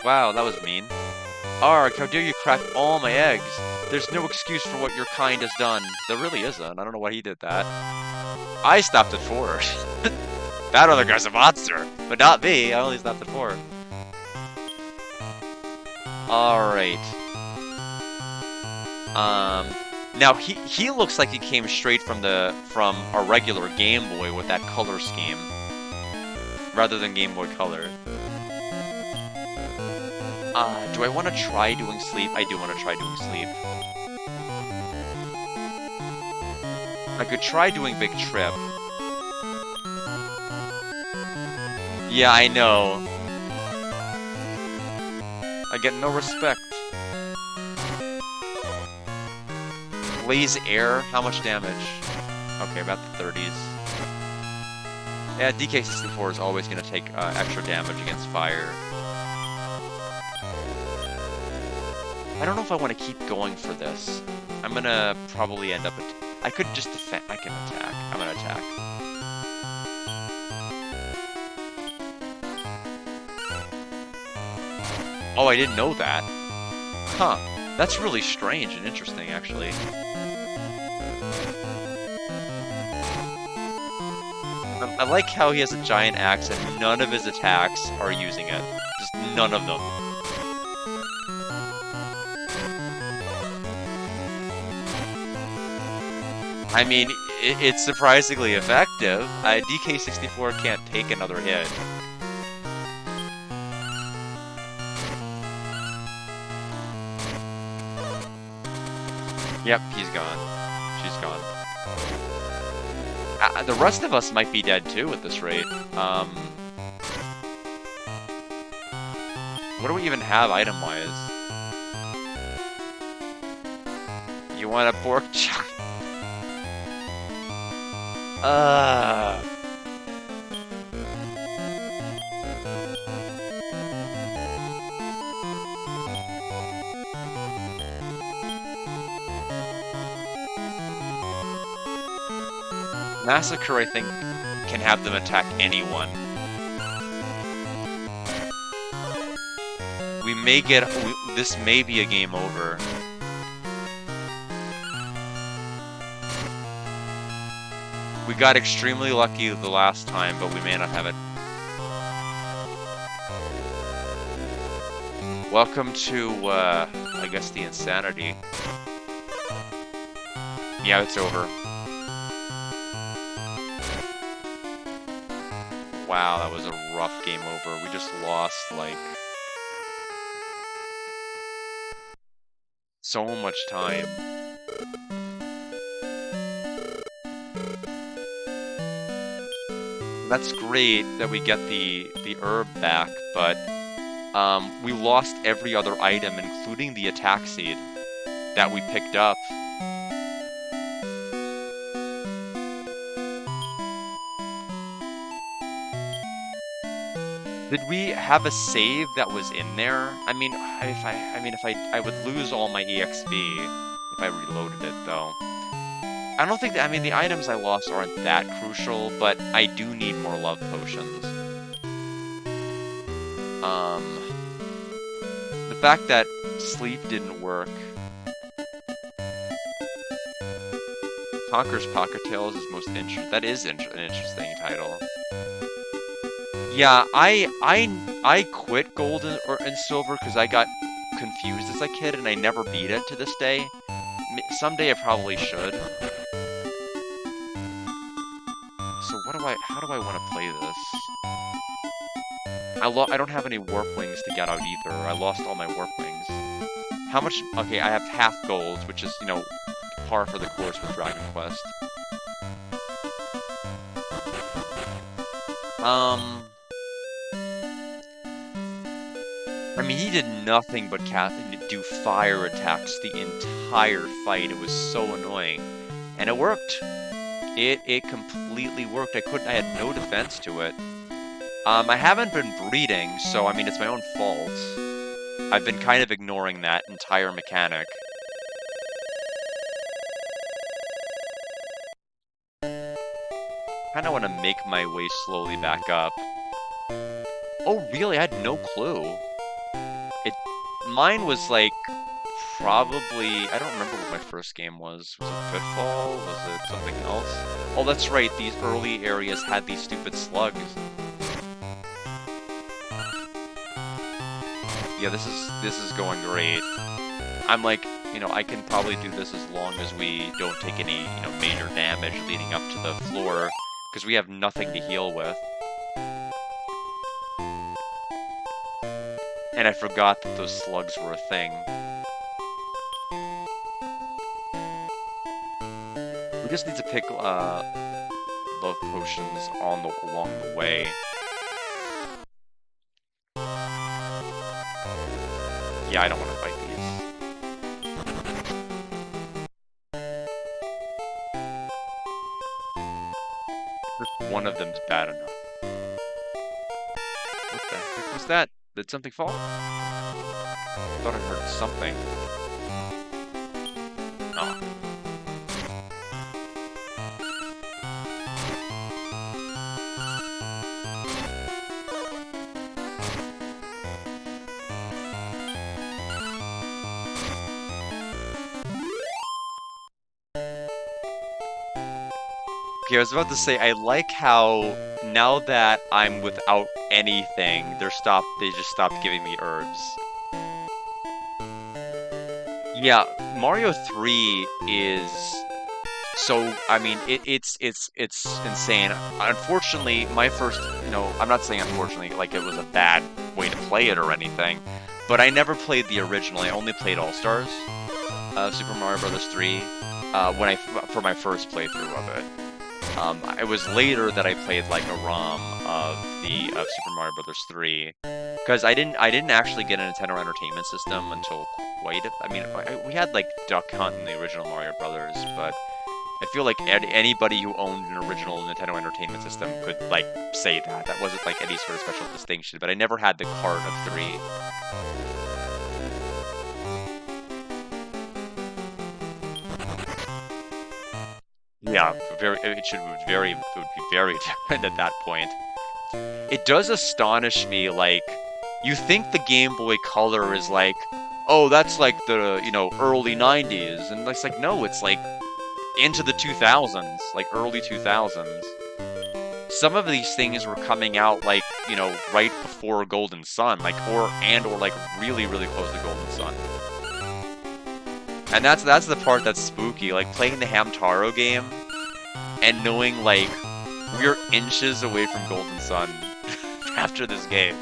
Wow, that was mean. Arg, how dare you crack all my eggs? There's no excuse for what your kind has done. There really isn't. I don't know why he did that. I stopped at 4. That other guy's a monster, but not me. I only stopped at 4. Alright. Now he looks like he came straight from our regular Game Boy with that color scheme, rather than Game Boy Color. Do I want to try doing sleep? I do want to try doing sleep. I could try doing Big Trip. Yeah, I know. I get no respect. Blaze Air, how much damage? Okay, about the 30s. Yeah, DK64 is always going to take extra damage against fire. I don't know if I want to keep going for this. I'm going to probably end up... I could just defend... I can attack. I'm going to attack. Oh, I didn't know that. Huh. That's really strange and interesting, actually. I like how he has a giant axe and none of his attacks are using it. Just none of them. I mean, it's surprisingly effective. DK64 can't take another hit. Yep, he's gone. She's gone. The rest of us might be dead too at this rate. What do we even have item-wise? You want a pork chop? Massacre, I think, can have them attack anyone. We may get... this may be a game over. We got extremely lucky the last time, but we may not have it. Welcome to, I guess the insanity. Yeah, it's over. Wow, that was a rough game over. We just lost, like... so much time. That's great that we get the herb back, but we lost every other item, including the attack seed that we picked up. Did we have a save that was in there? I would lose all my EXP if I reloaded it, though. I don't think that, the items I lost aren't that crucial, but I do need more love potions. The fact that sleep didn't work. Conker's Pocket Tales is most interesting. That is an interesting title. Yeah, I quit Gold and Silver because I got confused as a kid and I never beat it to this day. Someday I probably should. So how do I want to play this? I don't have any warp wings to get out either. I lost all my warp wings. How much? Okay, I have half gold, which is, par for the course with Dragon Quest. He did nothing but do fire attacks the entire fight. It was so annoying. And it worked. It completely worked. I had no defense to it. I haven't been breeding, so it's my own fault. I've been kind of ignoring that entire mechanic. Kinda wanna make my way slowly back up. Oh, really? I had no clue. Mine was like, probably, I don't remember what my first game was. Was it Pitfall? Was it something else? Oh, that's right, these early areas had these stupid slugs. Yeah, this is going great. I'm like, I can probably do this as long as we don't take any, major damage leading up to the floor, because we have nothing to heal with. And I forgot that those slugs were a thing. We just need to pick love potions along the way. Yeah, I don't want to fight these. Just one of them's bad enough. What the heck was that? Did something fall? I thought I heard something. Oh. Okay, I was about to say, I like how now that I'm without anything, they just stopped giving me herbs. Yeah, Mario 3 is so, it's insane. Unfortunately, my first, I'm not saying unfortunately, like it was a bad way to play it or anything, but I never played the original. I only played All-Stars of Super Mario Bros. 3 for my first playthrough of it. It was later that I played like a ROM of Super Mario Bros. 3, because I didn't actually get a Nintendo Entertainment System until we had like Duck Hunt in the original Mario Brothers, but I feel like anybody who owned an original Nintendo Entertainment System could like say that wasn't like any sort of special distinction. But I never had the cart of 3. Yeah, it would be very different at that point. It does astonish me, like, you think the Game Boy Color is like, oh, that's like the, early 90s, and it's like, no, it's like into the 2000s, like early 2000s. Some of these things were coming out like, right before Golden Sun, like, or like really, really close to Golden Sun. And that's the part that's spooky, like playing the Hamtaro game and knowing like we're inches away from Golden Sun after this game.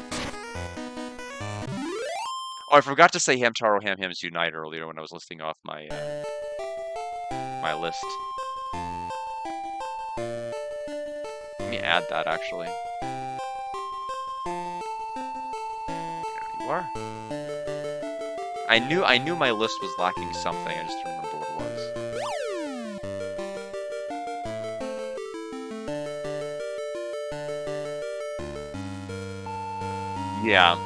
Oh, I forgot to say Hamtaro Ham Hams Unite earlier when I was listing off my my list. Let me add that actually. There you are. I knew my list was lacking something, I just didn't remember what it was. Yeah.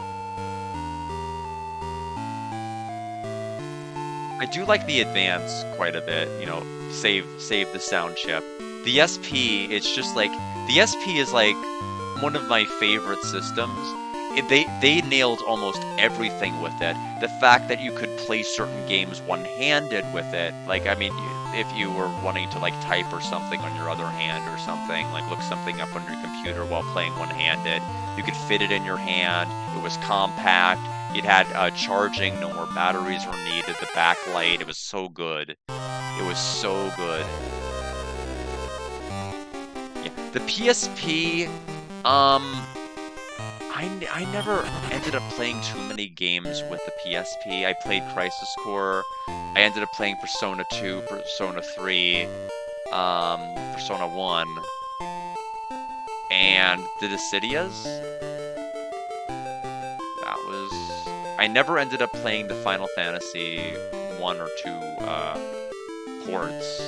I do like the Advance quite a bit, you know, save the sound chip. The SP, it's just like the SP is like one of my favorite systems. They nailed almost everything with it. The fact that you could play certain games one-handed with it, like I mean, if you were wanting to like type or something on your other hand or something, like look something up on your computer while playing one-handed, you could fit it in your hand. It was compact. It had charging, no more batteries were needed. The backlight, it was so good. It was so good. Yeah, the PSP, I never ended up playing too many games with the PSP. I played Crisis Core. I ended up playing Persona 2, Persona 3, Persona 1, and the Dissidias. That was... I never ended up playing the Final Fantasy 1 or 2 ports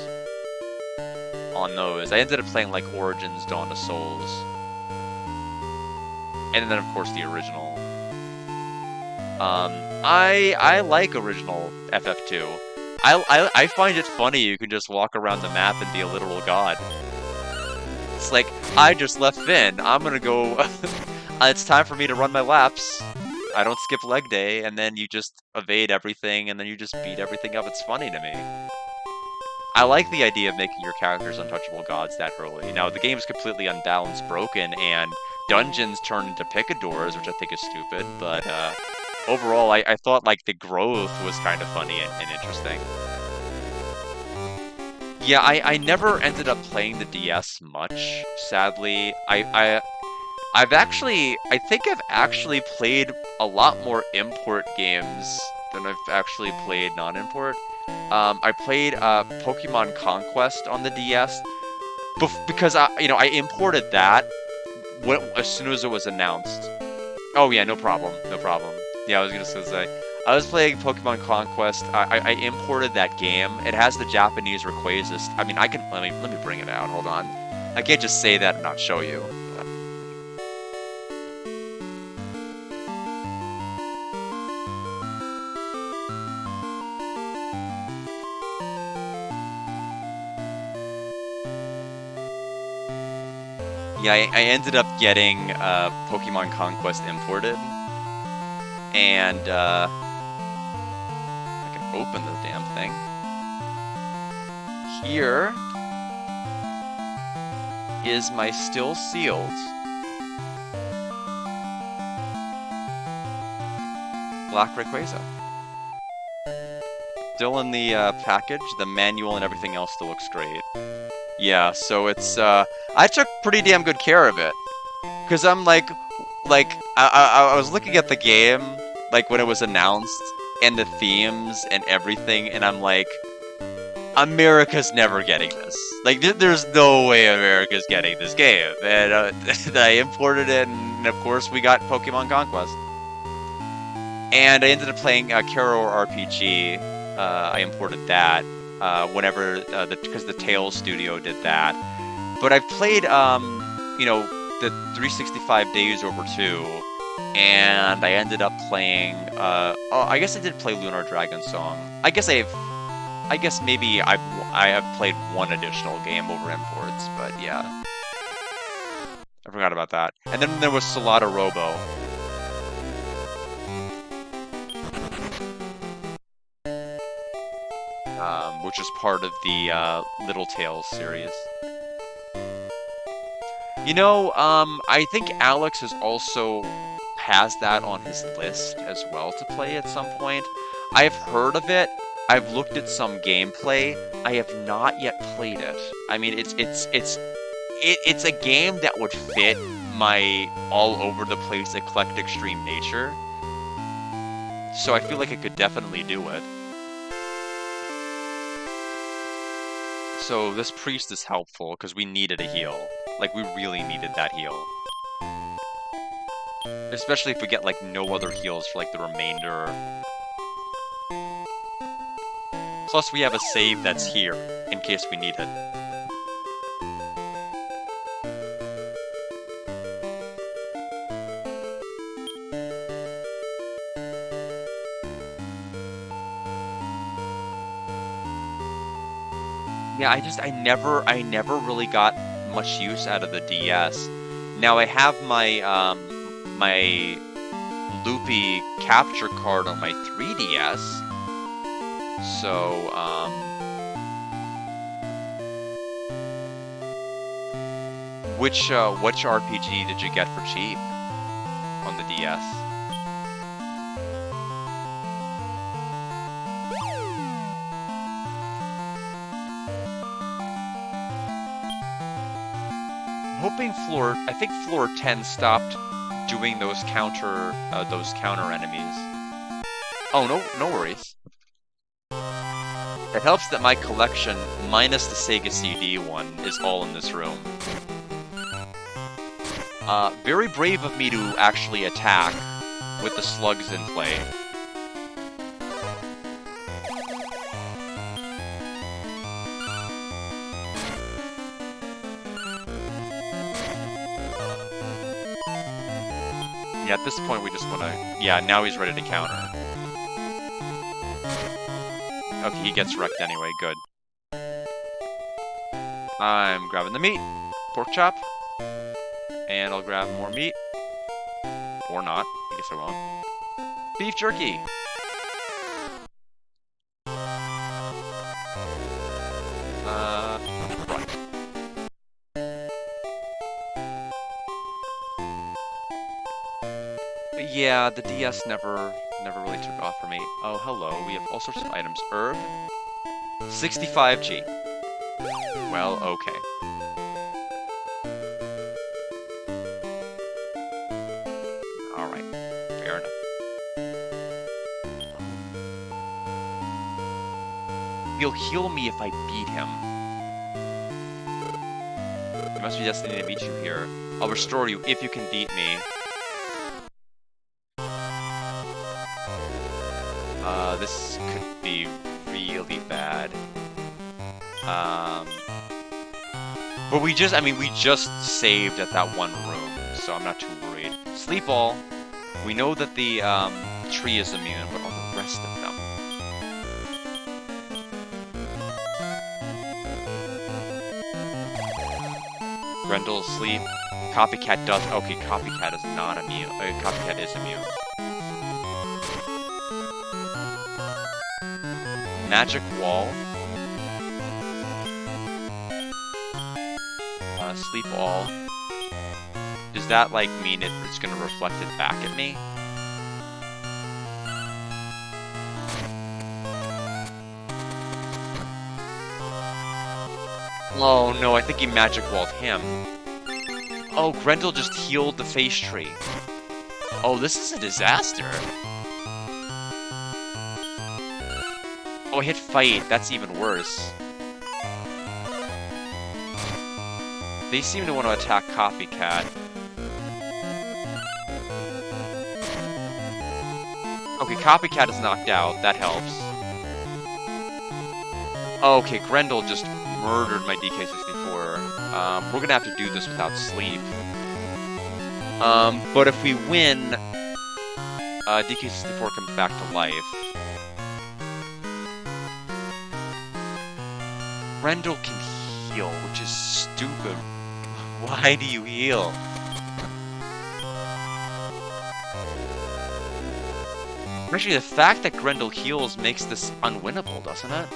on those. I ended up playing like Origins, Dawn of Souls. And then, of course, the original. I like original FF2. I find it funny you can just walk around the map and be a literal god. It's like, I just left Finn. I'm gonna go... it's time for me to run my laps. I don't skip leg day, and then you just evade everything, and then you just beat everything up. It's funny to me. I like the idea of making your characters untouchable gods that early. Now, the game's completely unbalanced, broken, and dungeons turn into picadors, which I think is stupid, but overall, I thought like the growth was kind of funny and interesting. Yeah, I never ended up playing the DS much, sadly. I think I've actually played a lot more import games than I've actually played non-import. I played Pokemon Conquest on the DS because I imported that as soon as it was announced. Oh yeah, no problem, no problem. Yeah, I was gonna say I was playing Pokemon Conquest. I imported that game. It has the Japanese Rayquaza. I mean, I can let me bring it out. Hold on. I can't just say that and not show you. Yeah, I ended up getting Pokemon Conquest imported, and I can open the damn thing. Here is my still sealed Black Rayquaza. Still in the package, the manual and everything else still looks great. Yeah, so it's, I took pretty damn good care of it. Because I'm like, I was looking at the game, like, when it was announced, and the themes and everything, and I'm like, America's never getting this. Like, there's no way America's getting this game. And I imported it, and of course we got Pokemon Conquest. And I ended up playing Kero RPG. I imported that whenever, because the Tales studio did that. But I've played, the 365 Days Over 2, and I ended up playing, I guess I did play Lunar Dragon Song. I guess maybe I have played one additional game over imports, but yeah. I forgot about that. And then there was Solata Robo. Which is part of the Little Tales series. I think Alex has that on his list as well to play at some point. I've heard of it. I've looked at some gameplay. I have not yet played it. I mean, it's a game that would fit my all over the place eclectic stream nature. So I feel like I could definitely do it. So this priest is helpful because we needed a heal. Like, we really needed that heal. Especially if we get, like, no other heals for, like, the remainder. Plus, we have a save that's here, in case we need it. Yeah, I never really got much use out of the DS. Now I have my loopy capture card on my 3DS. So, which RPG did you get for cheap on the DS? Hoping I think floor 10 stopped doing those counter enemies. Oh, no worries. It helps that my collection, minus the Sega CD one, is all in this room. Very brave of me to actually attack with the slugs in play. Yeah, at this point we just want to... Yeah, now he's ready to counter. Okay, he gets wrecked anyway, good. I'm grabbing the meat. Pork chop. And I'll grab more meat. Or not. I guess I won't. Beef jerky! Run. Yeah, the DS never really took off for me. Oh, hello. We have all sorts of items. Herb. 65G. Well, okay. Alright. Fair enough. He'll heal me if I beat him. It must be destiny to meet you here. I'll restore you if you can beat me. This could be really bad. But we just saved at that one room, so I'm not too worried. Sleep Ball. We know that the tree is immune, but on the rest of them. Grendel asleep. Copycat does. Okay, Copycat is not immune. Copycat is immune. Magic Wall. Sleep All. Does that, like, mean it's gonna reflect it back at me? Oh no, I think he Magic Walled him. Oh, Grendel just healed the face tree. Oh, this is a disaster. Oh, I hit fight. That's even worse. They seem to want to attack Copycat. Okay, Copycat is knocked out. That helps. Okay, Grendel just murdered my DK64. We're gonna have to do this without sleep. But if we win, DK64 comes back to life. Grendel can heal, which is stupid. Why do you heal? Actually, the fact that Grendel heals makes this unwinnable, doesn't it?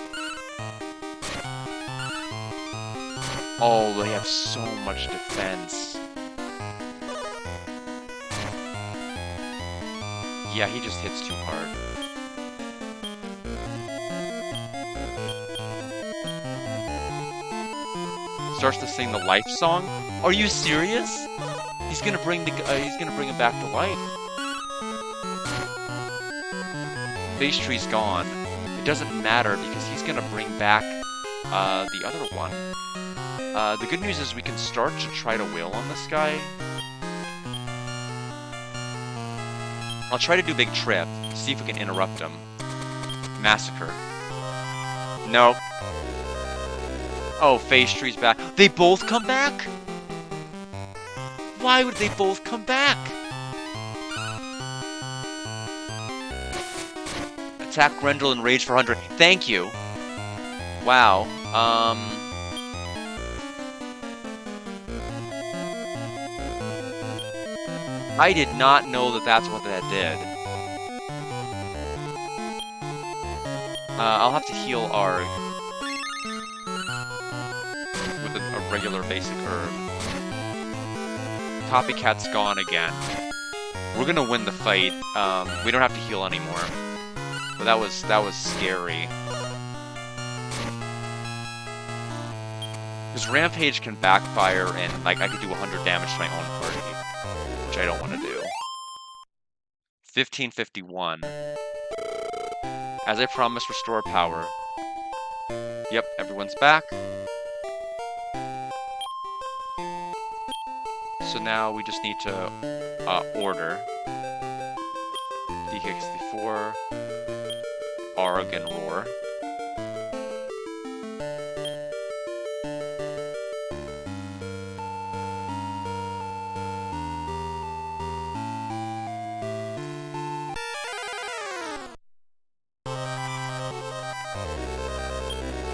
Oh, they have so much defense. Yeah, he just hits too hard. Starts to sing the life song. Are you serious? He's gonna bring him back to life. Face tree's gone. It doesn't matter because he's gonna bring back the other one. The good news is we can start to try to will on this guy. I'll try to do Big Trip, see if we can interrupt him. Massacre. No. Oh, Face Tree's back. They both come back? Why would they both come back? Attack Grendel and Rage for 100. Thank you. Wow. I did not know that that's what that did. I'll have to heal Arg with a regular basic herb. Copycat's gone again. We're gonna win the fight. We don't have to heal anymore. But that was scary. Because Rampage can backfire and like I could do 100 damage to my own party, which I don't want to do. 1551. As I promised, restore power. Yep, everyone's back. So now we just need to order DK64, Arg, and Roar.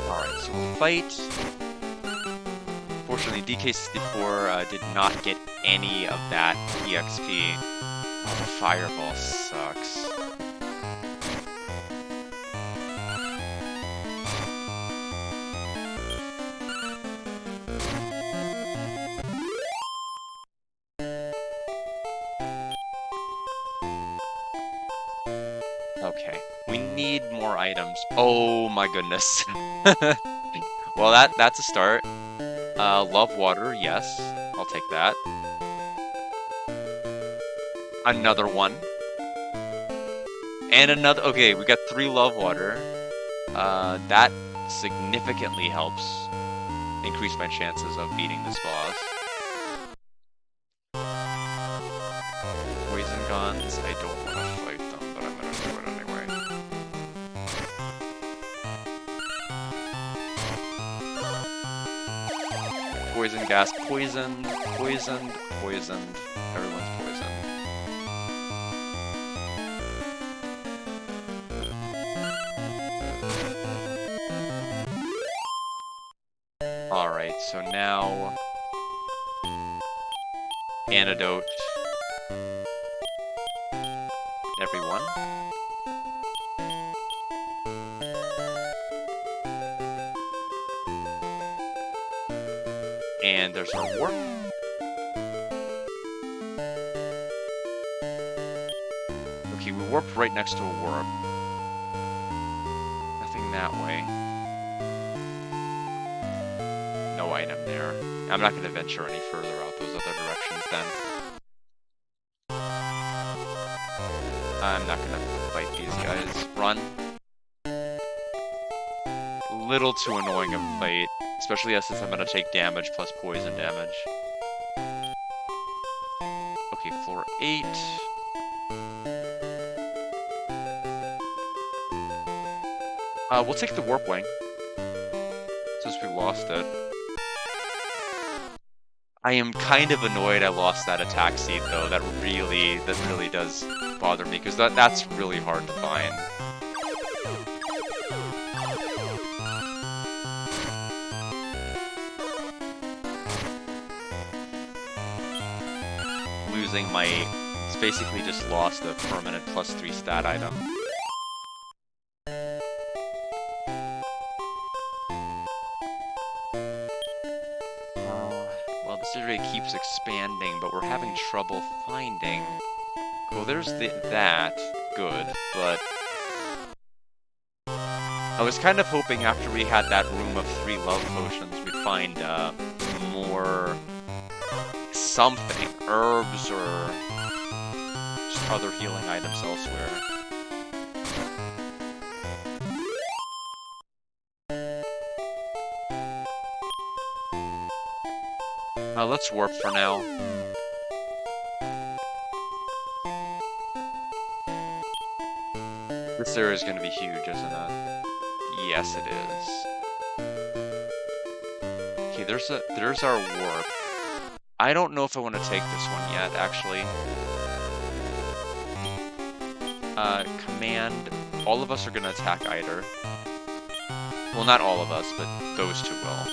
Alright, so we'll fight. Fortunately, DK64 did not get any of that EXP. Oh, the Fireball sucks. Okay, we need more items. Oh my goodness. Well, that's a start. Love water, yes. I'll take that. Another one. And another. Okay, we got 3 love water. That significantly helps increase my chances of beating this boss. Poison guns, I don't want to fight them, but I'm gonna do it anyway. Poison gas, poisoned, poisoned, poisoned. Everyone's poisoned. Alright, so now... Antidote. Everyone. And there's our warp. Okay, we warped right next to a warp. Nothing that way. No item there. I'm not going to venture any further out those other directions then. I'm not going to fight these guys. Run. Little too annoying of a fight. Especially since I'm going to take damage plus poison damage. Okay, floor 8. We'll take the warp wing. Since we lost it. I am kind of annoyed I lost that attack seed though. That really does bother me because that's really hard to find. Losing my... It's basically just lost a permanent +3 stat item. Well, this area keeps expanding, but we're having trouble finding... Well, there's that. Good, but... I was kind of hoping after we had that room of 3 love potions, we'd find more... something. Herbs or... just other healing items elsewhere. Let's warp for now. This area is going to be huge, isn't it? Yes, it is. Okay, there's our warp. I don't know if I want to take this one yet, actually. Command. All of us are going to attack Eider. Well, not all of us, but those two will.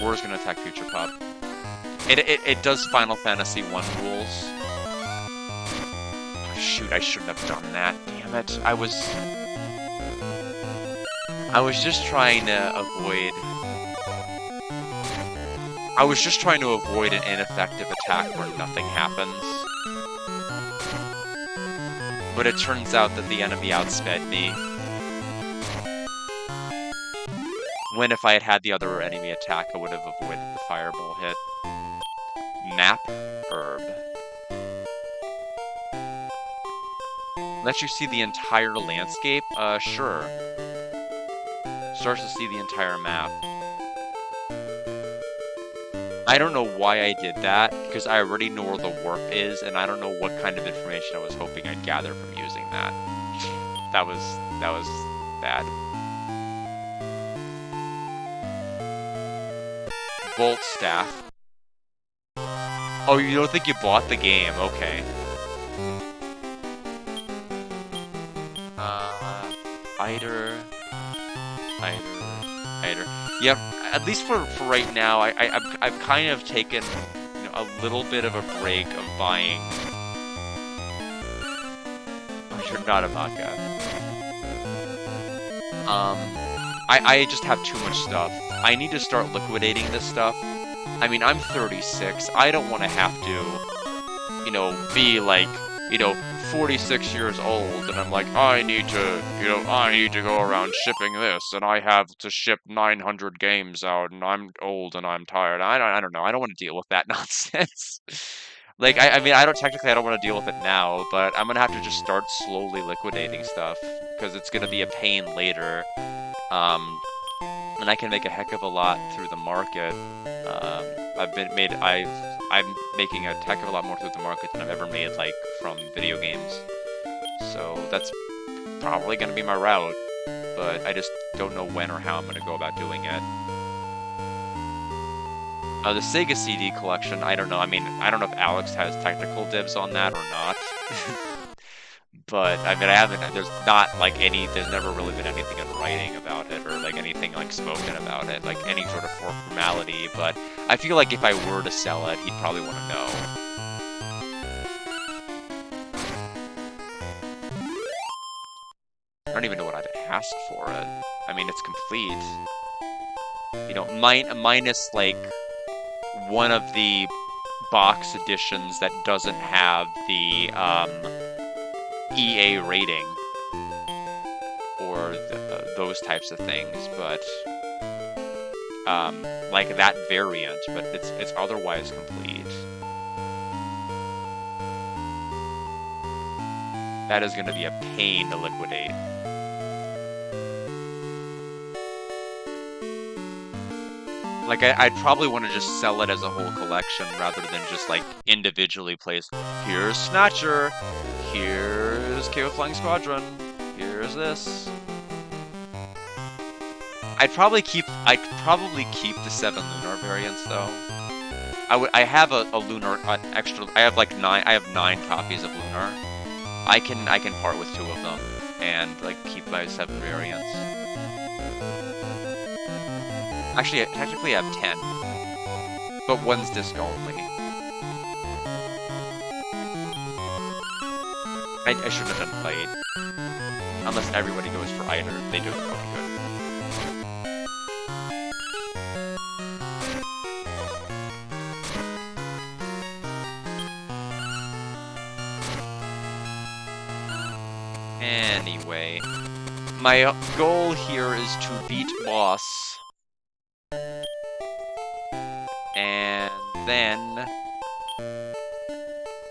War's gonna attack Future Pup. It does Final Fantasy 1 rules. Oh, shoot, I shouldn't have done that. Damn it. I was just trying to avoid... I was just trying to avoid an ineffective attack where nothing happens. But it turns out that the enemy outsped me. When if I had had the other enemy attack, I would have avoided the fireball hit. Map Herb. Lets you see the entire landscape? Sure. Starts to see the entire map. I don't know why I did that, because I already know where the warp is, and I don't know what kind of information I was hoping I'd gather from using that. That was bad. Bolt Staff. Oh, you don't think you bought the game? Okay. Eider. Yep. At least for right now, I've kind of taken, you know, a little bit of a break of buying. Oh, you're not a Maka. I just have too much stuff. I need to start liquidating this stuff. I mean, I'm 36. I don't want to have to, you know, be like, you know, 46 years old, and I'm like, I need to go around shipping this, and I have to ship 900 games out, and I'm old and I'm tired. I don't know. I don't want to deal with that nonsense. Like, I mean, I don't want to deal with it now, but I'm gonna have to just start slowly liquidating stuff, because it's gonna be a pain later. And I can make a heck of a lot through the market. I'm making a heck of a lot more through the market than I've ever made, like, from video games. So that's probably going to be my route, but I just don't know when or how I'm going to go about doing it. The Sega CD collection, I don't know. I mean, I don't know if Alex has technical dibs on that or not. But, I mean, there's never really been anything in writing about it, or, like, anything, like, spoken about it, like, any sort of formality, but I feel like if I were to sell it, he'd probably want to know. I don't even know what I've asked for it. I mean, it's complete. You know, minus, like, one of the box editions that doesn't have the, EA rating, or those types of things, but like that variant, but it's otherwise complete. That is going to be a pain to liquidate. Like, I'd probably want to just sell it as a whole collection rather than just, like, individually place. Here's Snatcher. Here's KO Flying Squadron. Here's this. I'd probably keep the 7 Lunar variants, though. I have a Lunar extra. I have like 9. I have 9 copies of Lunar. I can part with 2 of them and like keep my 7 variants. Actually, technically I have 10, but one's disc only. I shouldn't have done played. Unless everybody goes for either, they do it really good. Anyway, my goal here is to beat boss. And then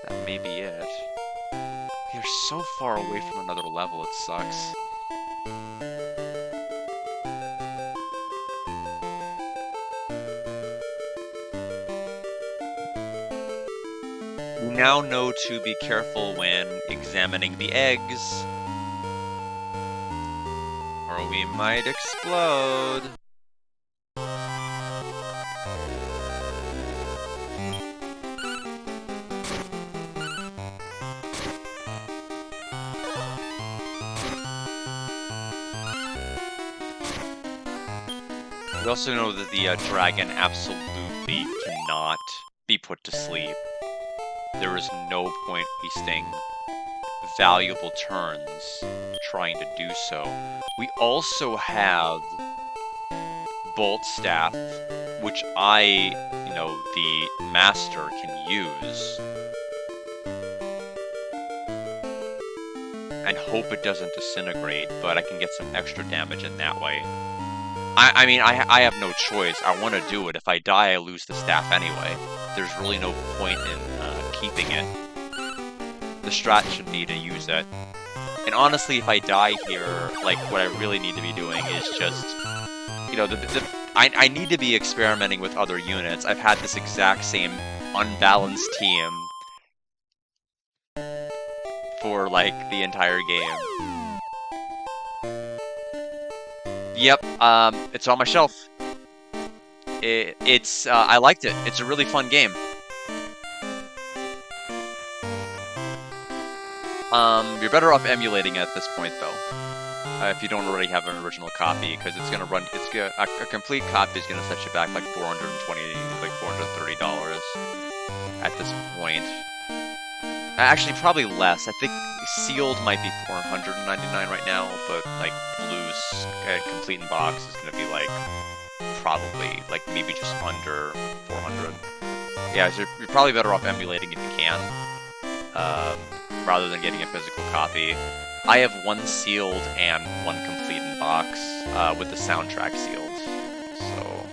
that may be it. You're so far away from another level, it sucks. We now know to be careful when examining the eggs, or we might explode. We also know that the dragon absolutely cannot be put to sleep. There is no point wasting valuable turns trying to do so. We also have Bolt Staff, which I, the master, can use. And hope it doesn't disintegrate, but I can get some extra damage in that way. I mean, I have no choice. I want to do it. If I die, I lose the staff anyway. There's really no point in keeping it. The strat should be to use it. And honestly, if I die here, like, what I really need to be doing is just, I need to be experimenting with other units. I've had this exact same unbalanced team for, like, the entire game. Yep, it's on my shelf. I liked it. It's a really fun game. You're better off emulating it at this point, though. If you don't already have an original copy, because it's gonna run. A complete copy is gonna set you back like $430 at this point. Actually, probably less. I think sealed might be $499 right now, but like blue's complete in box is gonna be like probably like maybe just under 400. Yeah, so you're probably better off emulating if you can, rather than getting a physical copy. I have one sealed and one complete in box, with the soundtrack sealed. So,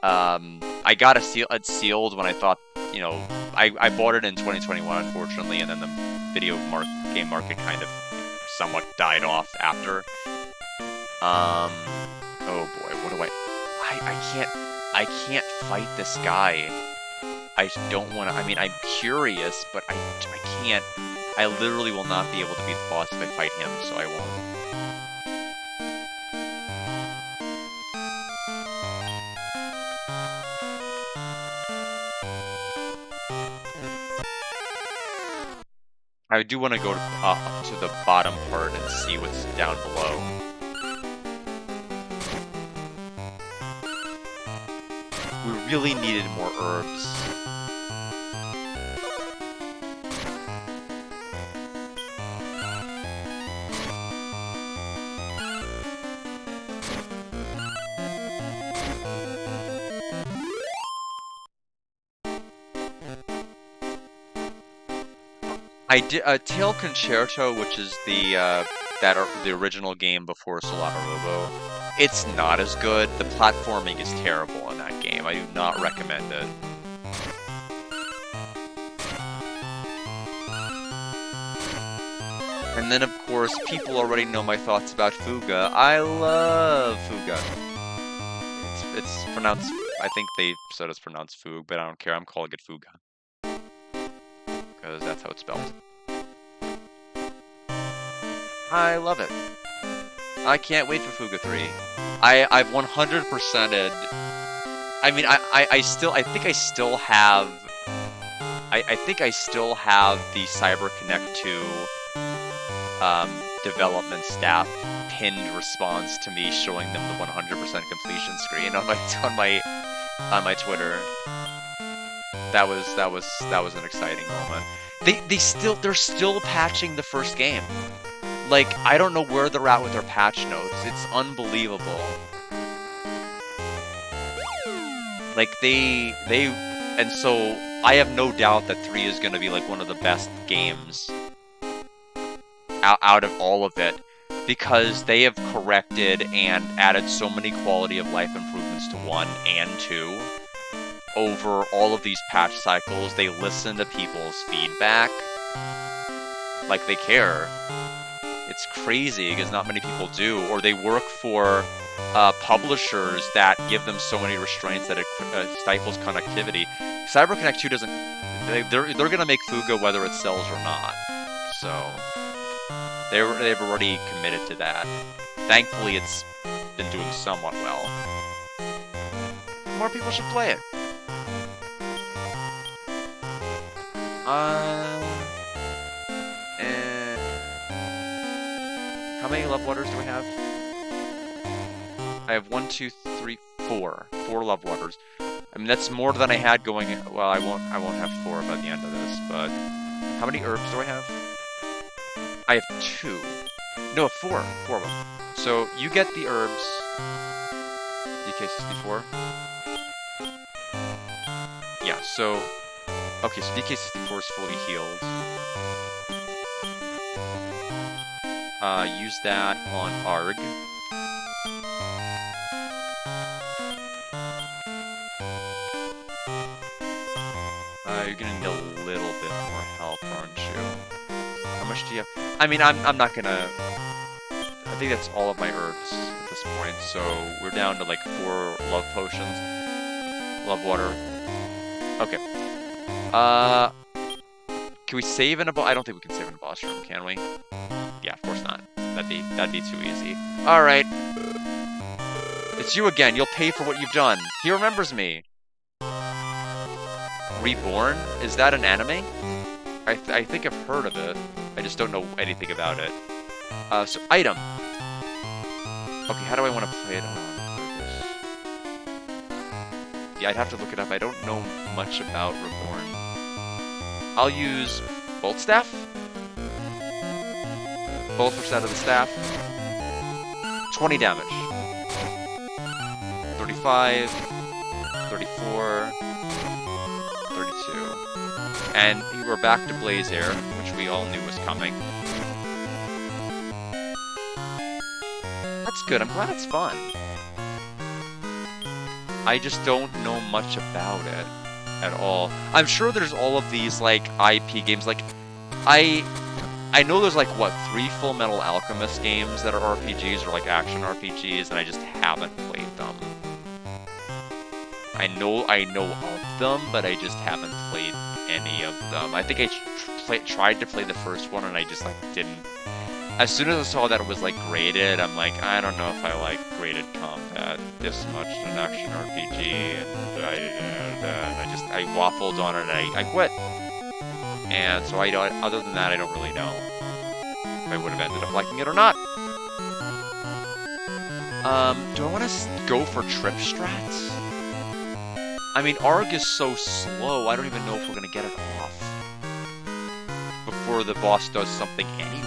I got it sealed when I thought, I bought it in 2021, unfortunately, and then the video game market kind of somewhat died off after. Oh boy, what do I can't fight this guy. I don't want to, I mean, I'm curious, but I can't. I literally will not be able to beat the boss if I fight him, so I won't. I do want to go to the bottom part and see what's down below. We really needed more herbs. I did Tail Concerto, which is the original game before Solana Robo. It's not as good. The platforming is terrible in that game. I do not recommend it. And then, of course, people already know my thoughts about Fuga. I love Fuga. It's pronounced. I think they said it's pronounced Fug, but I don't care. I'm calling it Fuga because that's how it's spelled. I love it. I can't wait for Fuga 3. I've 100%ed. I mean, I think I still have the CyberConnect 2 development staff pinned response to me showing them the 100% completion screen on my Twitter. That was an exciting moment. They're still patching the first game. Like, I don't know where they're at with their patch notes. It's unbelievable. Like, and so I have no doubt that 3 is going to be like one of the best games out of all of it, because they have corrected and added so many quality of life improvements to 1 and 2 over all of these patch cycles. They listen to people's feedback. Like, they care. It's crazy because not many people do, or they work for publishers that give them so many restraints that it stifles connectivity. CyberConnect 2 doesn't. They're gonna make Fuga whether it sells or not. So they've already committed to that. Thankfully, it's been doing somewhat well. More people should play it. How many love waters do we have? I have 1, 2, 3, 4. 4 Love Waters. I mean, that's more than I had going. Well, I won't have 4 by the end of this, but how many herbs do I have? I have 2. No, 4. 4 of them. So you get the herbs. DK64. Yeah, so okay, so DK64 is fully healed. Use that on Arg. You're gonna need a little bit more help, aren't you? How much do you have? I mean, I'm not gonna... I think that's all of my herbs at this point, so we're down to like 4 love potions. Love water. Okay. Can we save in a boss? I don't think we can save in a boss room, can we? Yeah, of course not. That'd be too easy. Alright. It's you again. You'll pay for what you've done. He remembers me. Reborn? Is that an anime? I think I've heard of it. I just don't know anything about it. So, item. Okay, how do I want to play it? Yeah, I'd have to look it up. I don't know much about Reborn. I'll use Bolt Staff. Bolt % of the staff. 20 damage. 35. 34. 32. And we're back to Blaze Air, which we all knew was coming. That's good. I'm glad it's fun. I just don't know much about it at all. I'm sure there's all of these, like, IP games. Like, I know there's, like, what, 3 Full Metal Alchemist games that are RPGs or, like, action RPGs, and I just haven't played them. I know of them, but I just haven't played any of them. I think I tried to play the first one, and I just, like, didn't. As soon as I saw that it was, like, graded, I'm like, I don't know if I like graded combat this much in an action RPG, and I waffled on it, and I quit. And so other than that, I don't really know if I would have ended up liking it or not. Do I want to go for trip strats? I mean, Arg is so slow, I don't even know if we're going to get it off before the boss does something anyway.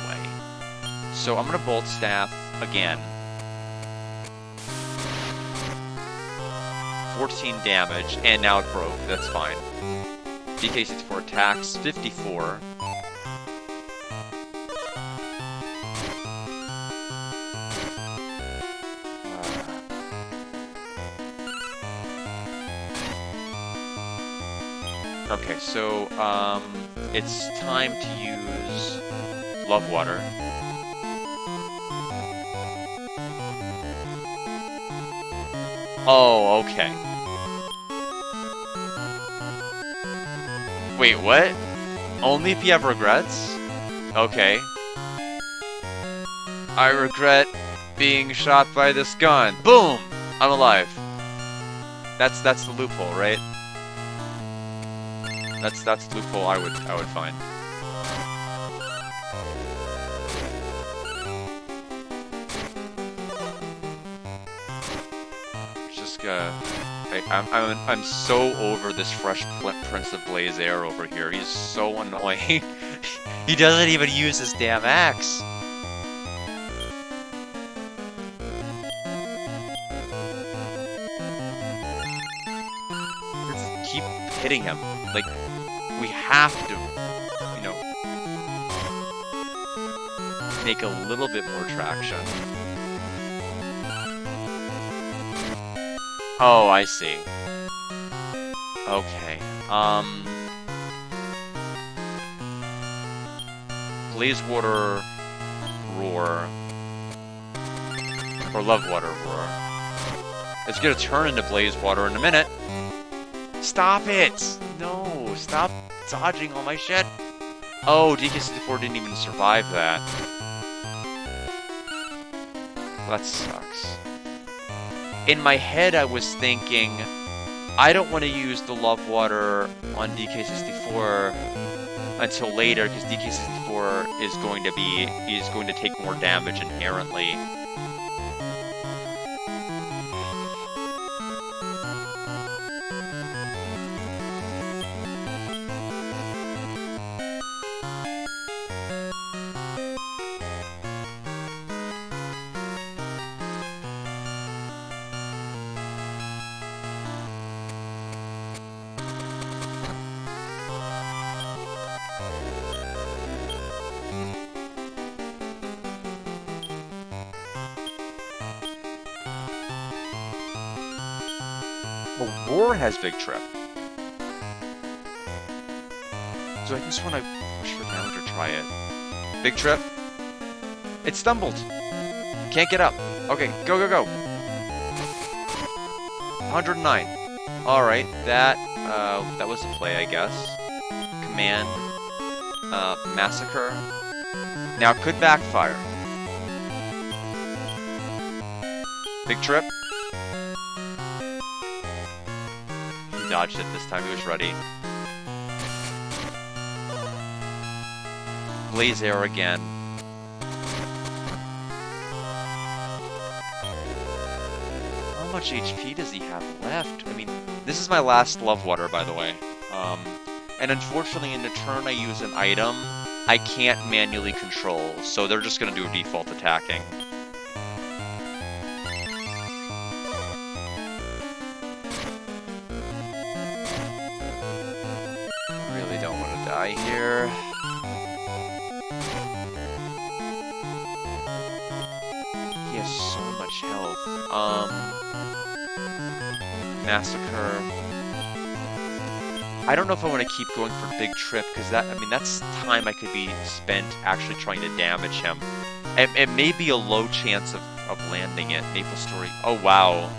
So I'm going to Bolt Staff again. 14 damage, and now it broke. That's fine. DK64 attacks, 54. Okay, so it's time to use Love Water. Oh, okay. Wait, what? Only if you have regrets? Okay. I regret being shot by this gun. Boom! I'm alive. That's the loophole, right? That's the loophole I would find. Just I'm so over this Fresh Prince of Blaze Air over here. He's so annoying. He doesn't even use his damn axe. Just keep hitting him. Like, we have to, you know, make a little bit more traction. Oh, I see. Okay. Blaze Water Roar. Or Love Water Roar. It's gonna turn into Blaze Water in a minute. Stop it! No, stop dodging all my shit. Oh, DK64 didn't even survive that. Well, that sucks. In my head, I was thinking, I don't want to use the Love Water on DK64 until later, because DK64 is going to take more damage inherently. Well, Roar has Big Trip. So I just want to push for damage or try it. Big Trip. It stumbled. Can't get up. Okay, go, go, go. 109. Alright, that was a play, I guess. Command. Massacre. Now it could backfire. Big Trip. He dodged it this time, he was ready. Blaze Air again. How much HP does he have left? I mean, this is my last Love Water, by the way. And unfortunately, in the turn I use an item, I can't manually control, so they're just gonna do default attacking. Really don't want to die here. He has so much health. Massacre. I don't know if I want to keep going for Big Trip, because that's time I could be spent actually trying to damage him. It may be a low chance of landing it. Maple Story. Oh, wow.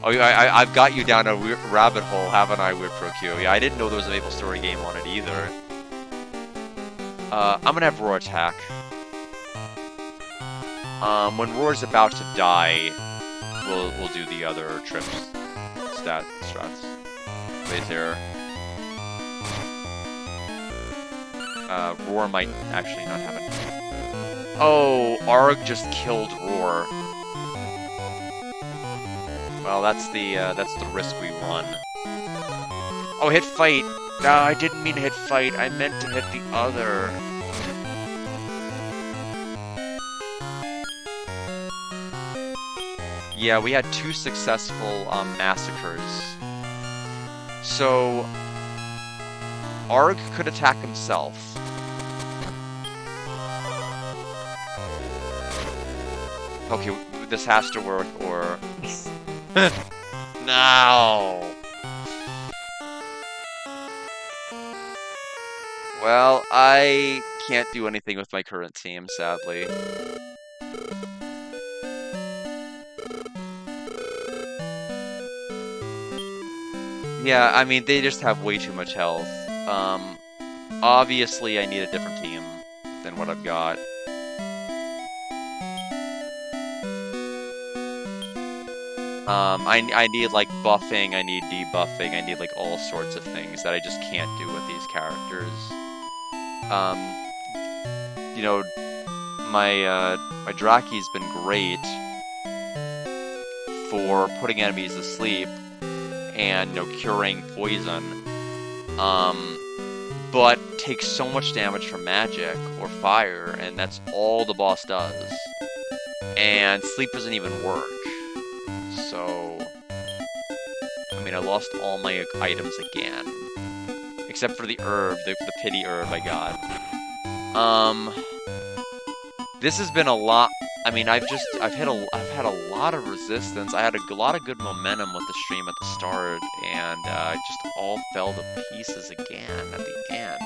Oh, I've got you down a rabbit hole, haven't I, Weird Pro Q? Yeah, I didn't know there was a Maple Story game on it either. I'm gonna have Roar attack. When Roar's about to die, we'll do the other trips. Strats. Blaze Air. Roar might actually not have it. Oh, Arg just killed Roar. Well, that's the risk we run. Oh, hit fight. No, I didn't mean to hit fight. I meant to hit the other. Yeah, we had 2 successful massacres. So, Arg could attack himself. Okay, this has to work, or... No! Well, I can't do anything with my current team, sadly. Yeah, I mean, they just have way too much health. Obviously I need a different team than what I've got. I need, like, buffing, I need debuffing, I need, like, all sorts of things that I just can't do with these characters. You know, my Draki's been great for putting enemies to sleep and, you know, curing poison, but takes so much damage from magic or fire, and that's all the boss does. And sleep doesn't even work. So, I mean, I lost all my items again, except for the herb, the pity herb I got. This has been a lot. I mean, I've had a lot of resistance. I had a lot of good momentum with the stream at the start, and it just all fell to pieces again at the end.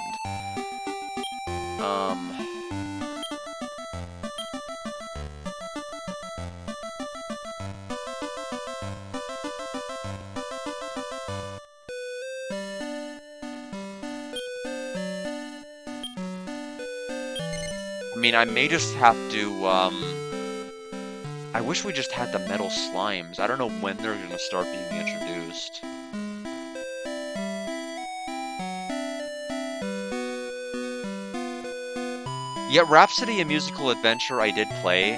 I mean, I may just have to, I wish we just had the metal slimes. I don't know when they're gonna start being introduced. Yeah, Rhapsody: A Musical Adventure I did play,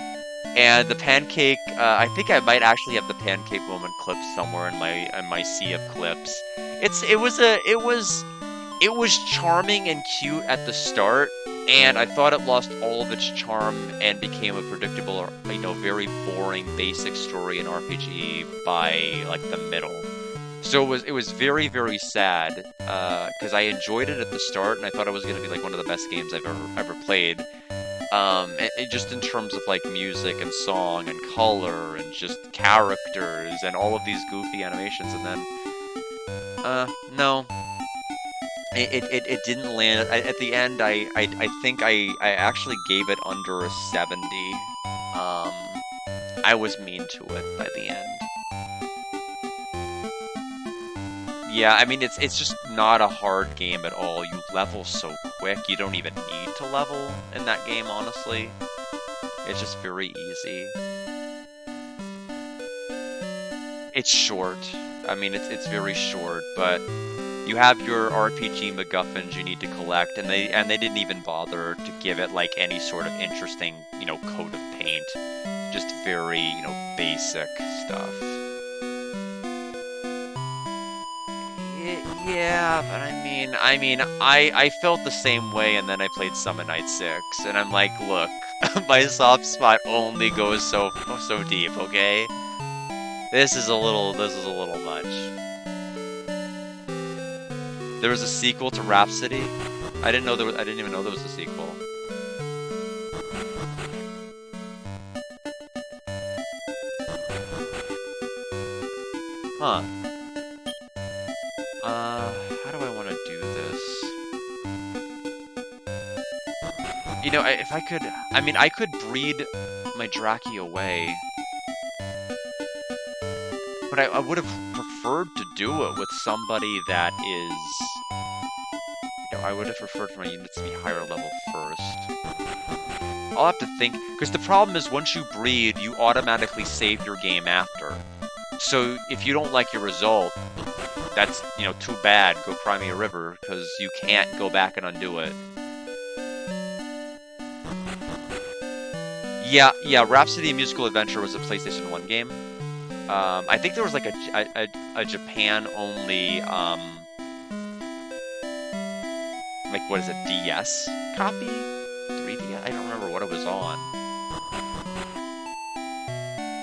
and the pancake, I think I might actually have the pancake moment clip somewhere in my sea of clips. It was It was charming and cute at the start, and I thought it lost all of its charm and became a predictable or, very boring basic story in RPG by, like, the middle. So it was very, very sad, because I enjoyed it at the start, and I thought it was gonna be, like, one of the best games I've ever played. And just in terms of, like, music and song and color and just characters and all of these goofy animations, and then, no. It didn't land. At the end, I think I actually gave it under a 70. Um, I was mean to it by the end. Yeah, I mean, it's just not a hard game at all. You level so quick, you don't even need to level in that game, honestly. It's just very easy. It's short. I mean, it's very short, but you have your RPG MacGuffins you need to collect, and they didn't even bother to give it, like, any sort of interesting, coat of paint. Just very, basic stuff. Yeah, but I felt the same way, and then I played Summon Night 6, and I'm like, look, my soft spot only goes so deep, okay? This is a little much. There was a sequel to Rhapsody. I didn't even know there was a sequel. Huh. How do I want to do this? If I could, I could breed my Draki away. But I would have preferred to do it with somebody that is... I would have preferred for my units to be higher level first. I'll have to think, because the problem is once you breed, you automatically save your game after. So if you don't like your result, that's, too bad, go cry me a river, because you can't go back and undo it. Yeah, Rhapsody: A Musical Adventure was a PlayStation 1 game. I think there was like a Japan-only, like, what is it, DS copy? 3DS? I don't remember what it was on.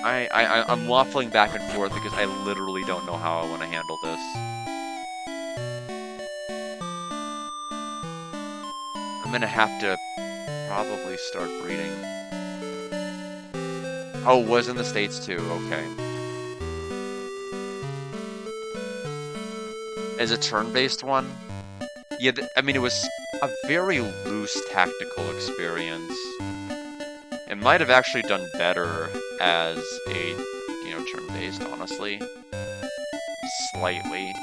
I'm waffling back and forth because I literally don't know how I want to handle this. I'm gonna have to probably start breeding. Oh, it was in the States too, okay. As a turn-based one? Yeah, it was a very loose tactical experience. It might have actually done better as a, turn-based, honestly. Slightly.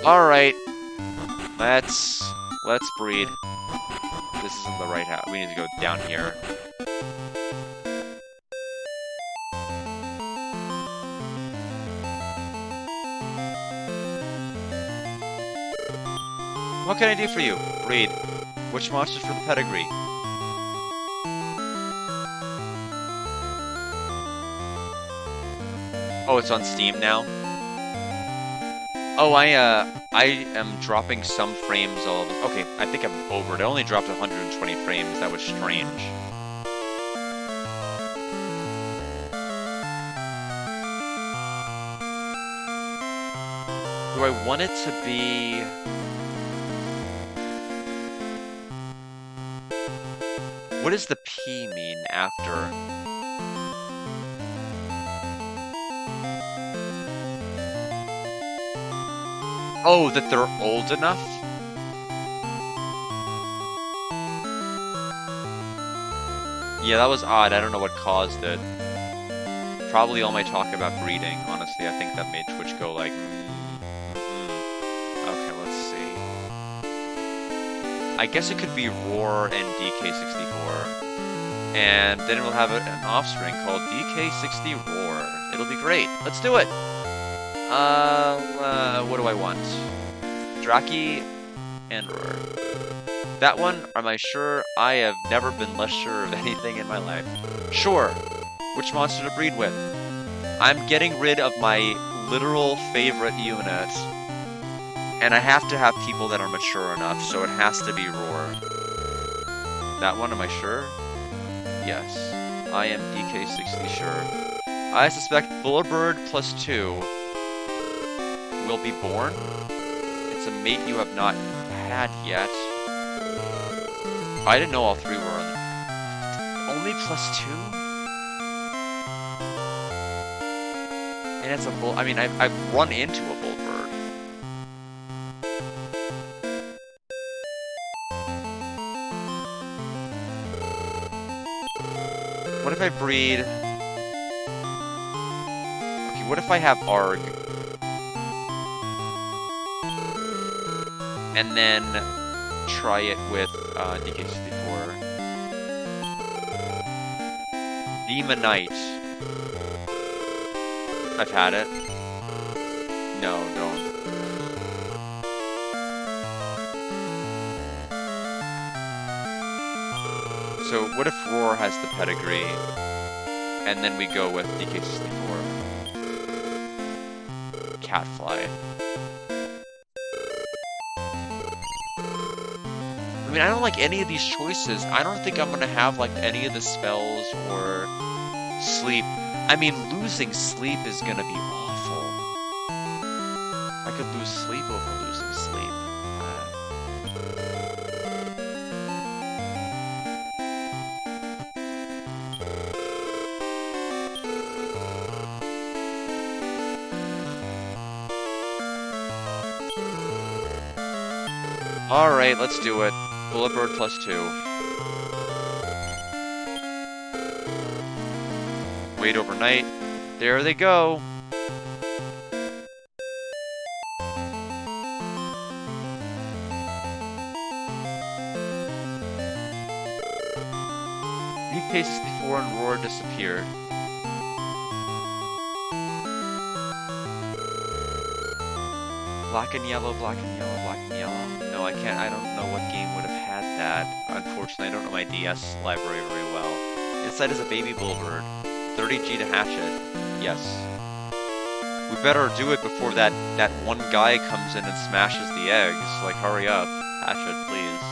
Alright. Let's breed. This isn't the right house. We need to go down here. What can I do for you? Breed. Which monsters for the pedigree? Oh, it's on Steam now? Oh, I am dropping some frames all of it. Okay, I think I'm over it. I only dropped 120 frames. That was strange. Do I want it to be... What does the P mean after? Oh, that they're old enough? Yeah, that was odd. I don't know what caused it. Probably all my talk about breeding. Honestly, I think that made Twitch go like... Okay, let's see. I guess it could be Roar and DK64. And then we'll have an offspring called DK60 Roar. It'll be great. Let's do it! What do I want? Draki and Roar. That one, am I sure? I have never been less sure of anything in my life. Sure. Which monster to breed with? I'm getting rid of my literal favorite unit. And I have to have people that are mature enough, so it has to be Roar. That one, am I sure? Yes. I am DK60 sure. I suspect Bulletbird +2 will be born. It's a mate you have not had yet. I didn't know all three were on. Only +2? And it's a bull. I mean, I've run into a Bulletbird. What if I breed? Okay, what if I have Arg? And then try it with DK64. Demonite. I've had it. No, don't. So what if Roar has the pedigree? And then we go with DK64. Catfly. I mean, I don't like any of these choices. I don't think I'm gonna have like any of the spells or sleep. I mean, losing sleep is gonna be awful. I could lose sleep over losing sleep. Alright, let's do it. Bulletbird +2. Wait overnight. There they go. DK64 and Roar disappeared. Black and yellow, black and yellow, black and yellow. No, I can't. I don't know what game would have had that. Unfortunately, I don't know my DS library very well. Inside is a baby Bulletbird. 30G to hatch it. Yes. We better do it before that one guy comes in and smashes the eggs. Like, hurry up. Hatch it, please.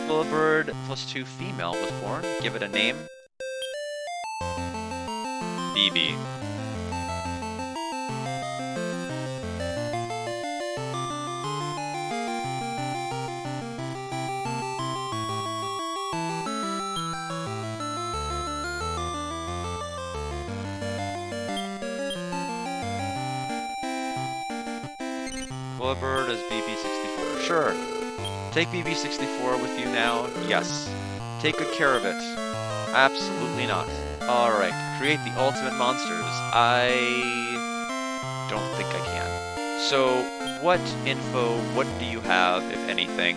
Bulletbird +2 female was born. Give it a name. BB. Bulletbird as BB64. Sure. Take BB64 with you now. Yes. Take good care of it. Absolutely not. Alright. Create the ultimate monsters. I don't think I can. So, what info, what do you have, if anything?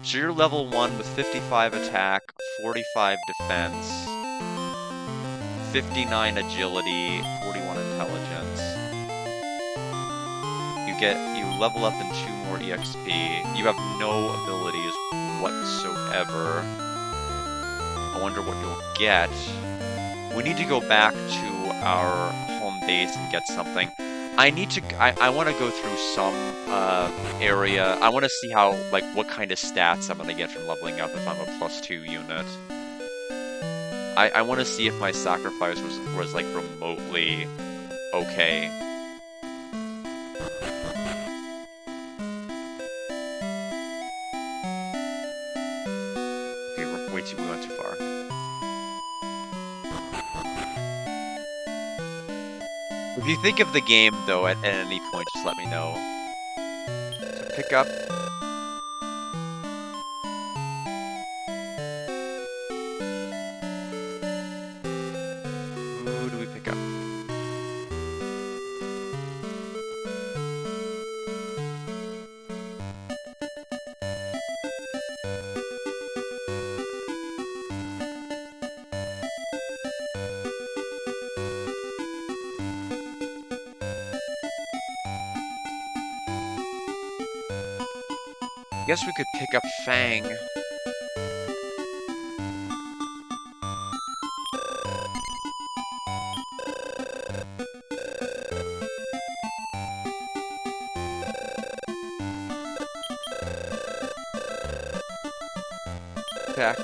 So you're level 1 with 55 attack, 45 defense, 59 agility, 41 intelligence. You level up in 2 more EXP. You have no abilities whatsoever. I wonder what you'll get. We need to go back to our home base and get something. I want to go through some area. I want to see how, like, what kind of stats I'm going to get from leveling up if I'm a +2 unit. I want to see if my sacrifice was like remotely okay. We went too far. If you think of the game, though, at any point, just let me know. So pick up. Who do we pick up? Guess we could pick up Fang. pack.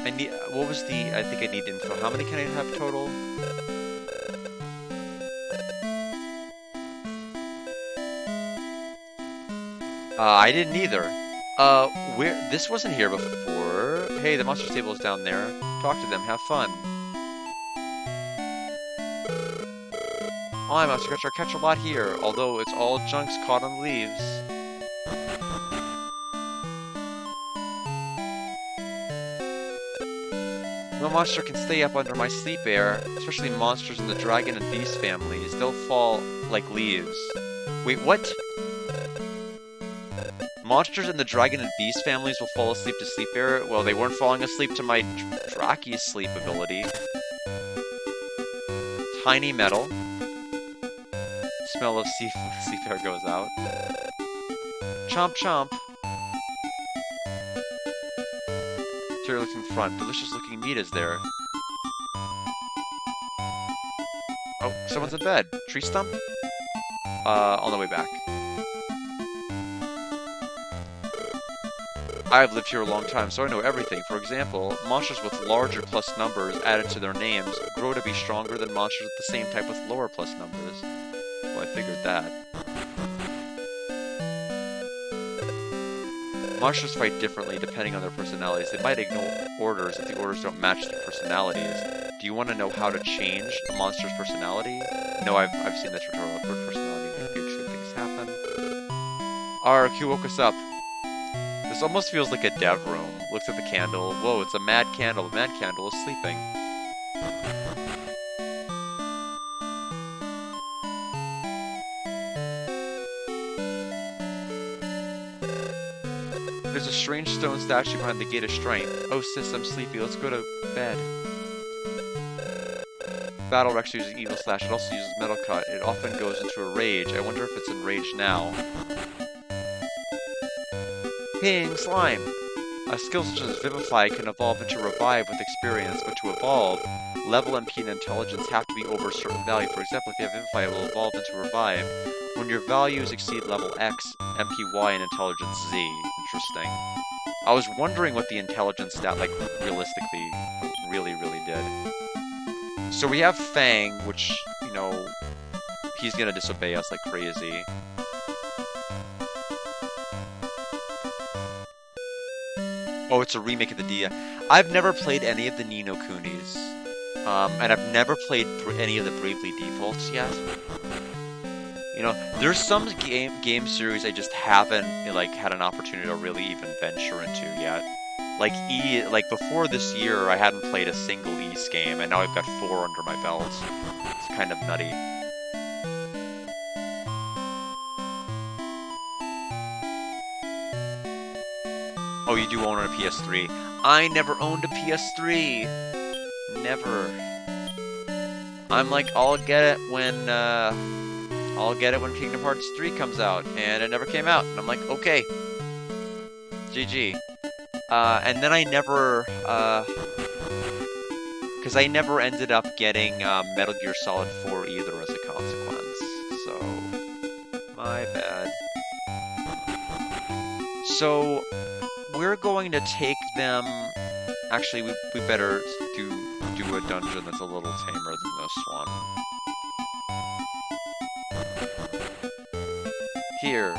I need, what was the, I think I need info. How many can I have total? I didn't either. This wasn't here before. Hey, the monster stable is down there. Talk to them, have fun. Hi, Monster Catcher, I catch a lot here, although it's all junks caught on leaves. No monster can stay up under my sleep air, especially monsters in the dragon and beast families. They'll fall like leaves. Wait, what? Monsters in the dragon and beast families will fall asleep to sleep air? Well, they weren't falling asleep to my Draki sleep ability. Tiny metal. Smell of sleep air goes out. Chomp chomp. Terry looks in front. Delicious looking meat is there. Oh, someone's in bed. Tree stump? On the way back. I've lived here a long time, so I know everything. For example, monsters with larger plus numbers added to their names grow to be stronger than monsters with the same type with lower plus numbers. Well, I figured that. Monsters fight differently depending on their personalities. They might ignore orders if the orders don't match their personalities. Do you want to know how to change a monster's personality? No, I've seen the tutorial. Upward personality can be true things happen. Ark, you woke us up. This almost feels like a dev room. Looks at the candle. Whoa, it's a mad candle. The mad candle is sleeping. There's a strange stone statue behind the Gate of Strength. Oh sis, I'm sleepy. Let's go to bed. Battle Rex uses Evil Slash. It also uses Metal Cut. It often goes into a rage. I wonder if it's enraged now. Ping! Slime! A skill such as Vivify can evolve into Revive with experience, but to evolve, level MP and intelligence have to be over a certain value. For example, if you have Vivify, it will evolve into Revive when your values exceed level X, MP Y, and intelligence Z. Interesting. I was wondering what the intelligence stat, like, realistically, really did. So we have Fang, which, you know, he's gonna disobey us like crazy. Oh, it's a remake of the Dia. I've never played any of the Ni no Kunis. And I've never played any of the Bravely Defaults yet. You know, there's some game series I just haven't, like, had an opportunity to really even venture into yet. Like, like, before this year, I hadn't played a single Ys game, and now I've got 4 under my belt. It's kind of nutty. Oh, you do own a PS3. I never owned a PS3. Never. I'm like, I'll get it when Kingdom Hearts 3 comes out, and it never came out. And I'm like, okay. GG. And then I never, because I never ended up getting Metal Gear Solid 4 either as a consequence. So, my bad. So, we're going to take them. Actually, we better do a dungeon that's a little tamer than this one. Here.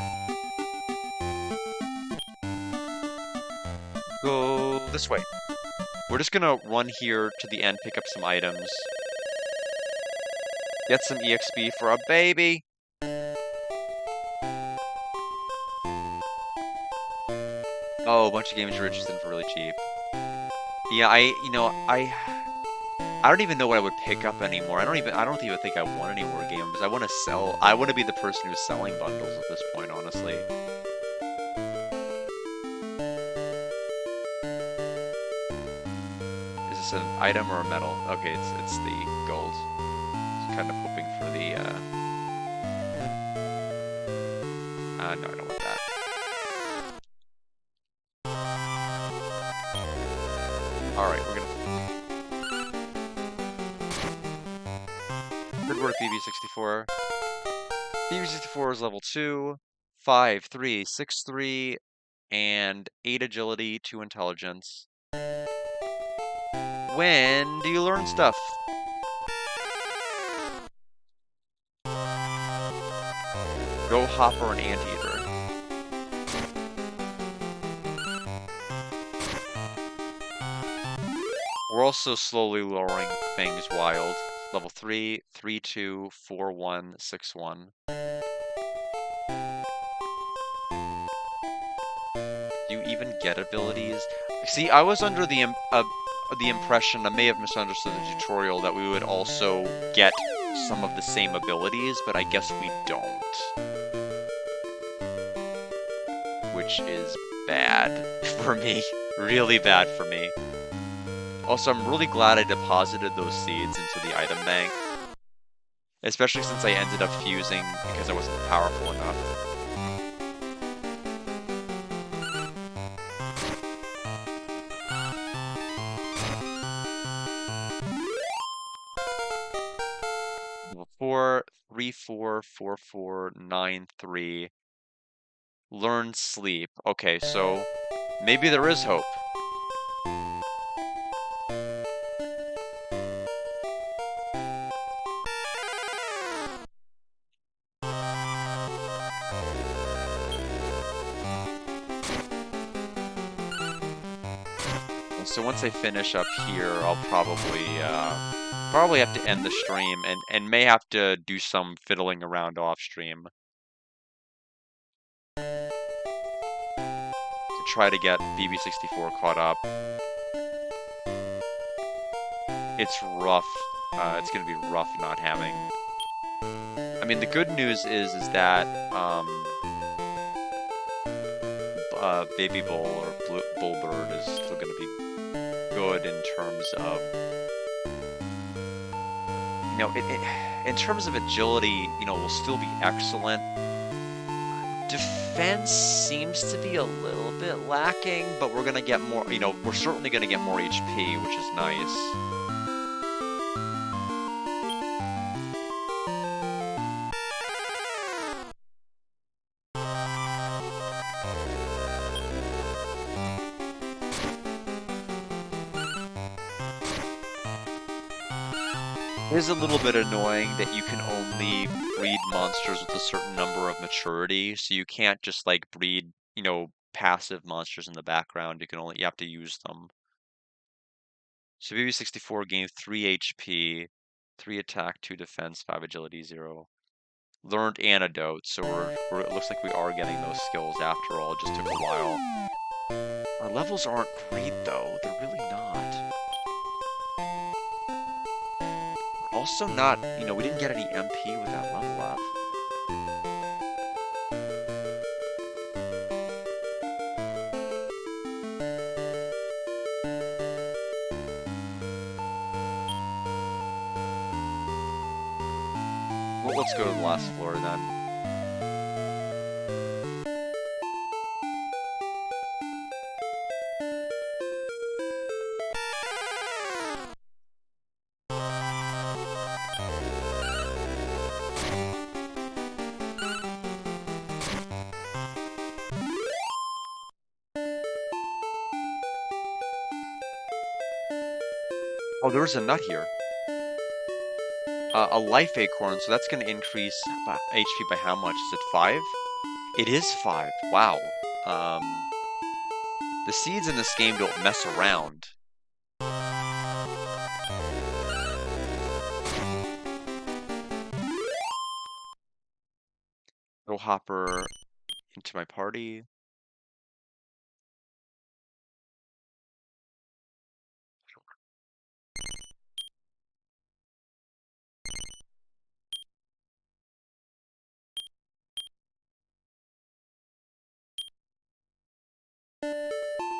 Go this way. We're just gonna run here to the end, pick up some items. Get some EXP for a baby. Oh, a bunch of games you're interested in for really cheap. Yeah, I don't even know what I would pick up anymore. I don't even think I want any more games. I want to sell. I want to be the person who's selling bundles at this point, honestly. Is this an item or a medal? Okay, it's the gold. Just kind of hoping for the no, I don't want that. Alright, we're gonna... work, BB64. BB64 is level 2, 5, 3, 6, 3, and 8 agility, 2 intelligence. When do you learn stuff? Go Hopper and Anteater. We're also slowly lowering Fang's Wild. Level 3, 3, 2, 4, 1, 6, 1. Do you even get abilities? See, I was under the impression, I may have misunderstood the tutorial, that we would also get some of the same abilities, but I guess we don't. Which is bad for me. Really bad for me. Also, I'm really glad I deposited those seeds into the item bank. Especially since I ended up fusing because I wasn't powerful enough. Level 4, 3, 4, 4, 4, 9, 3. Learn Sleep. Okay, so maybe there is hope. So once I finish up here, I'll probably have to end the stream and may have to do some fiddling around off stream to try to get BB64 caught up. It's rough. It's gonna be rough not having. I mean, the good news is that Baby Bull or Bullbird is still gonna be good in terms of, you know, in terms of agility, you know, will still be excellent. Defense seems to be a little bit lacking, but we're gonna get more, you know, we're certainly gonna get more HP, which is nice. It is a little bit annoying that you can only breed monsters with a certain number of maturity, so you can't just like breed, you know, passive monsters in the background. You have to use them. So BB64 gained 3 HP, 3 attack, 2 defense, 5 agility, 0. Learned Antidote, so it looks like we are getting those skills after all. It just took a while. Our levels aren't great though, they're really not. Also not, you know, we didn't get any MP with that level up. Well, let's go to the last floor then. Oh, there's a nut here. A life acorn, so that's going to increase HP by how much? Is it 5? It is 5. Wow. The seeds in this game don't mess around. Go Hopper into my party.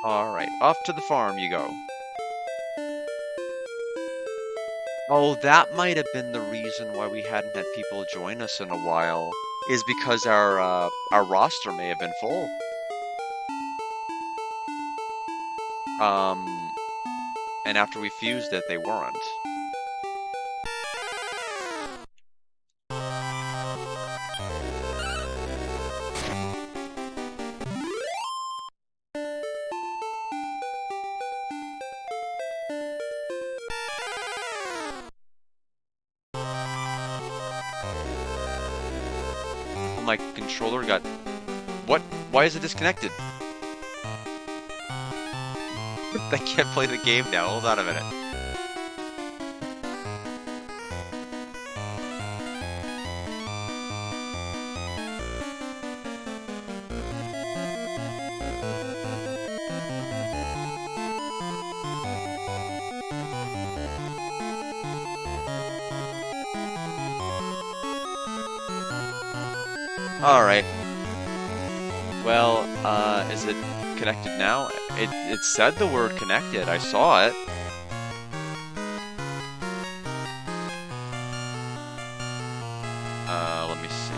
Alright, off to the farm you go. Oh, that might have been the reason why we hadn't had people join us in a while, is because our roster may have been full. And after we fused it, they weren't. my controller got... What? Why is it disconnected? I can't play the game now. Hold on a minute. Alright. Well, is it connected now? It said the word connected. I saw it. Let me see.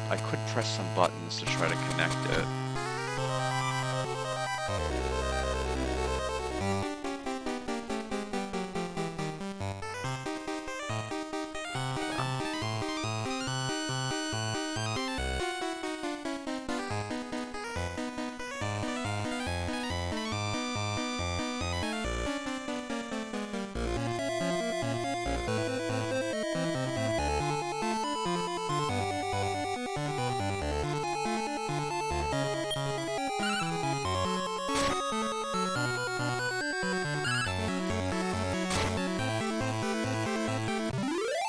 I could press some buttons to try to connect it.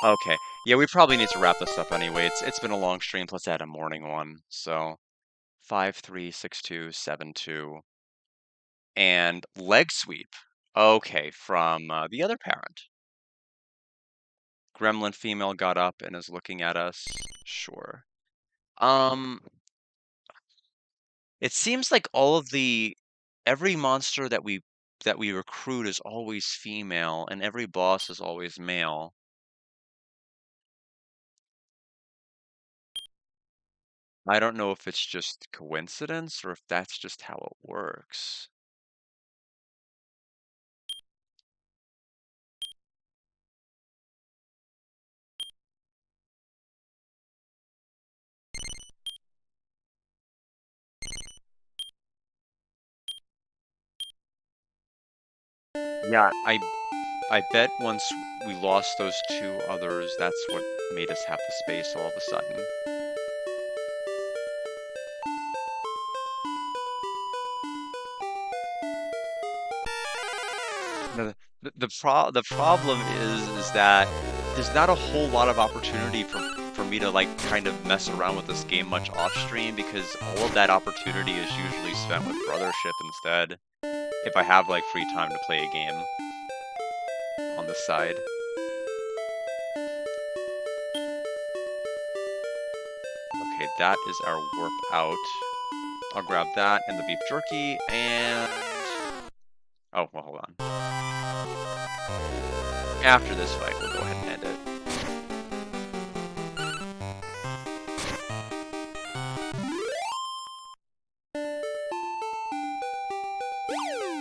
Okay. Yeah, we probably need to wrap this up anyway. It's been a long stream, plus I had a morning one. So 536272. And leg sweep. Okay, from the other parent. Gremlin female got up and is looking at us. Sure. It seems like every monster that we recruit is always female, and every boss is always male. I don't know if it's just coincidence or if that's just how it works. Yeah, I bet once we lost those two others, that's what made us have the space all of a sudden. The problem is that there's not a whole lot of opportunity for me to like kind of mess around with this game much off stream, because all of that opportunity is usually spent with Brothership instead. If I have like free time to play a game on the side. Okay, that is our warp out. I'll grab that and the beef jerky and... Oh, well, hold on. After this fight, we'll go ahead and end it.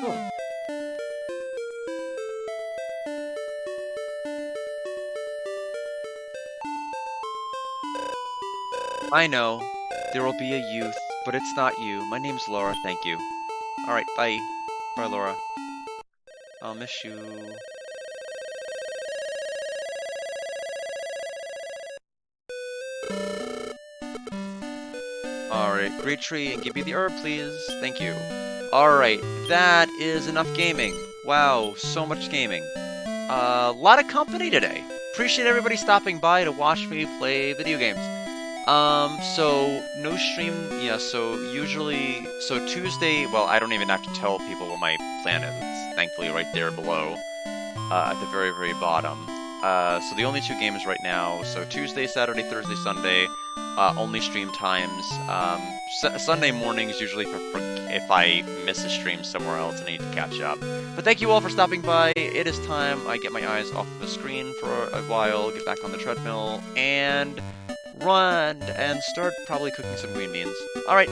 Oh. I know. There will be a youth, but it's not you. My name's Laura, thank you. Alright, bye. Bye, Laura. I'll miss you. Alright, great tree, and give me the herb, please. Thank you. Alright, that is enough gaming. Wow, so much gaming. A lot of company today. Appreciate everybody stopping by to watch me play video games. So no stream, yeah, so Tuesday, well, I don't even have to tell people what my plan is. It's thankfully right there below, at the very, very bottom. So the only two games right now, so Tuesday, Saturday, Thursday, Sunday, only stream times. Sunday mornings usually if I miss a stream somewhere else and I need to catch up. But thank you all for stopping by. It is time I get my eyes off the screen for a while, get back on the treadmill, and run and start probably cooking some green beans. Alright.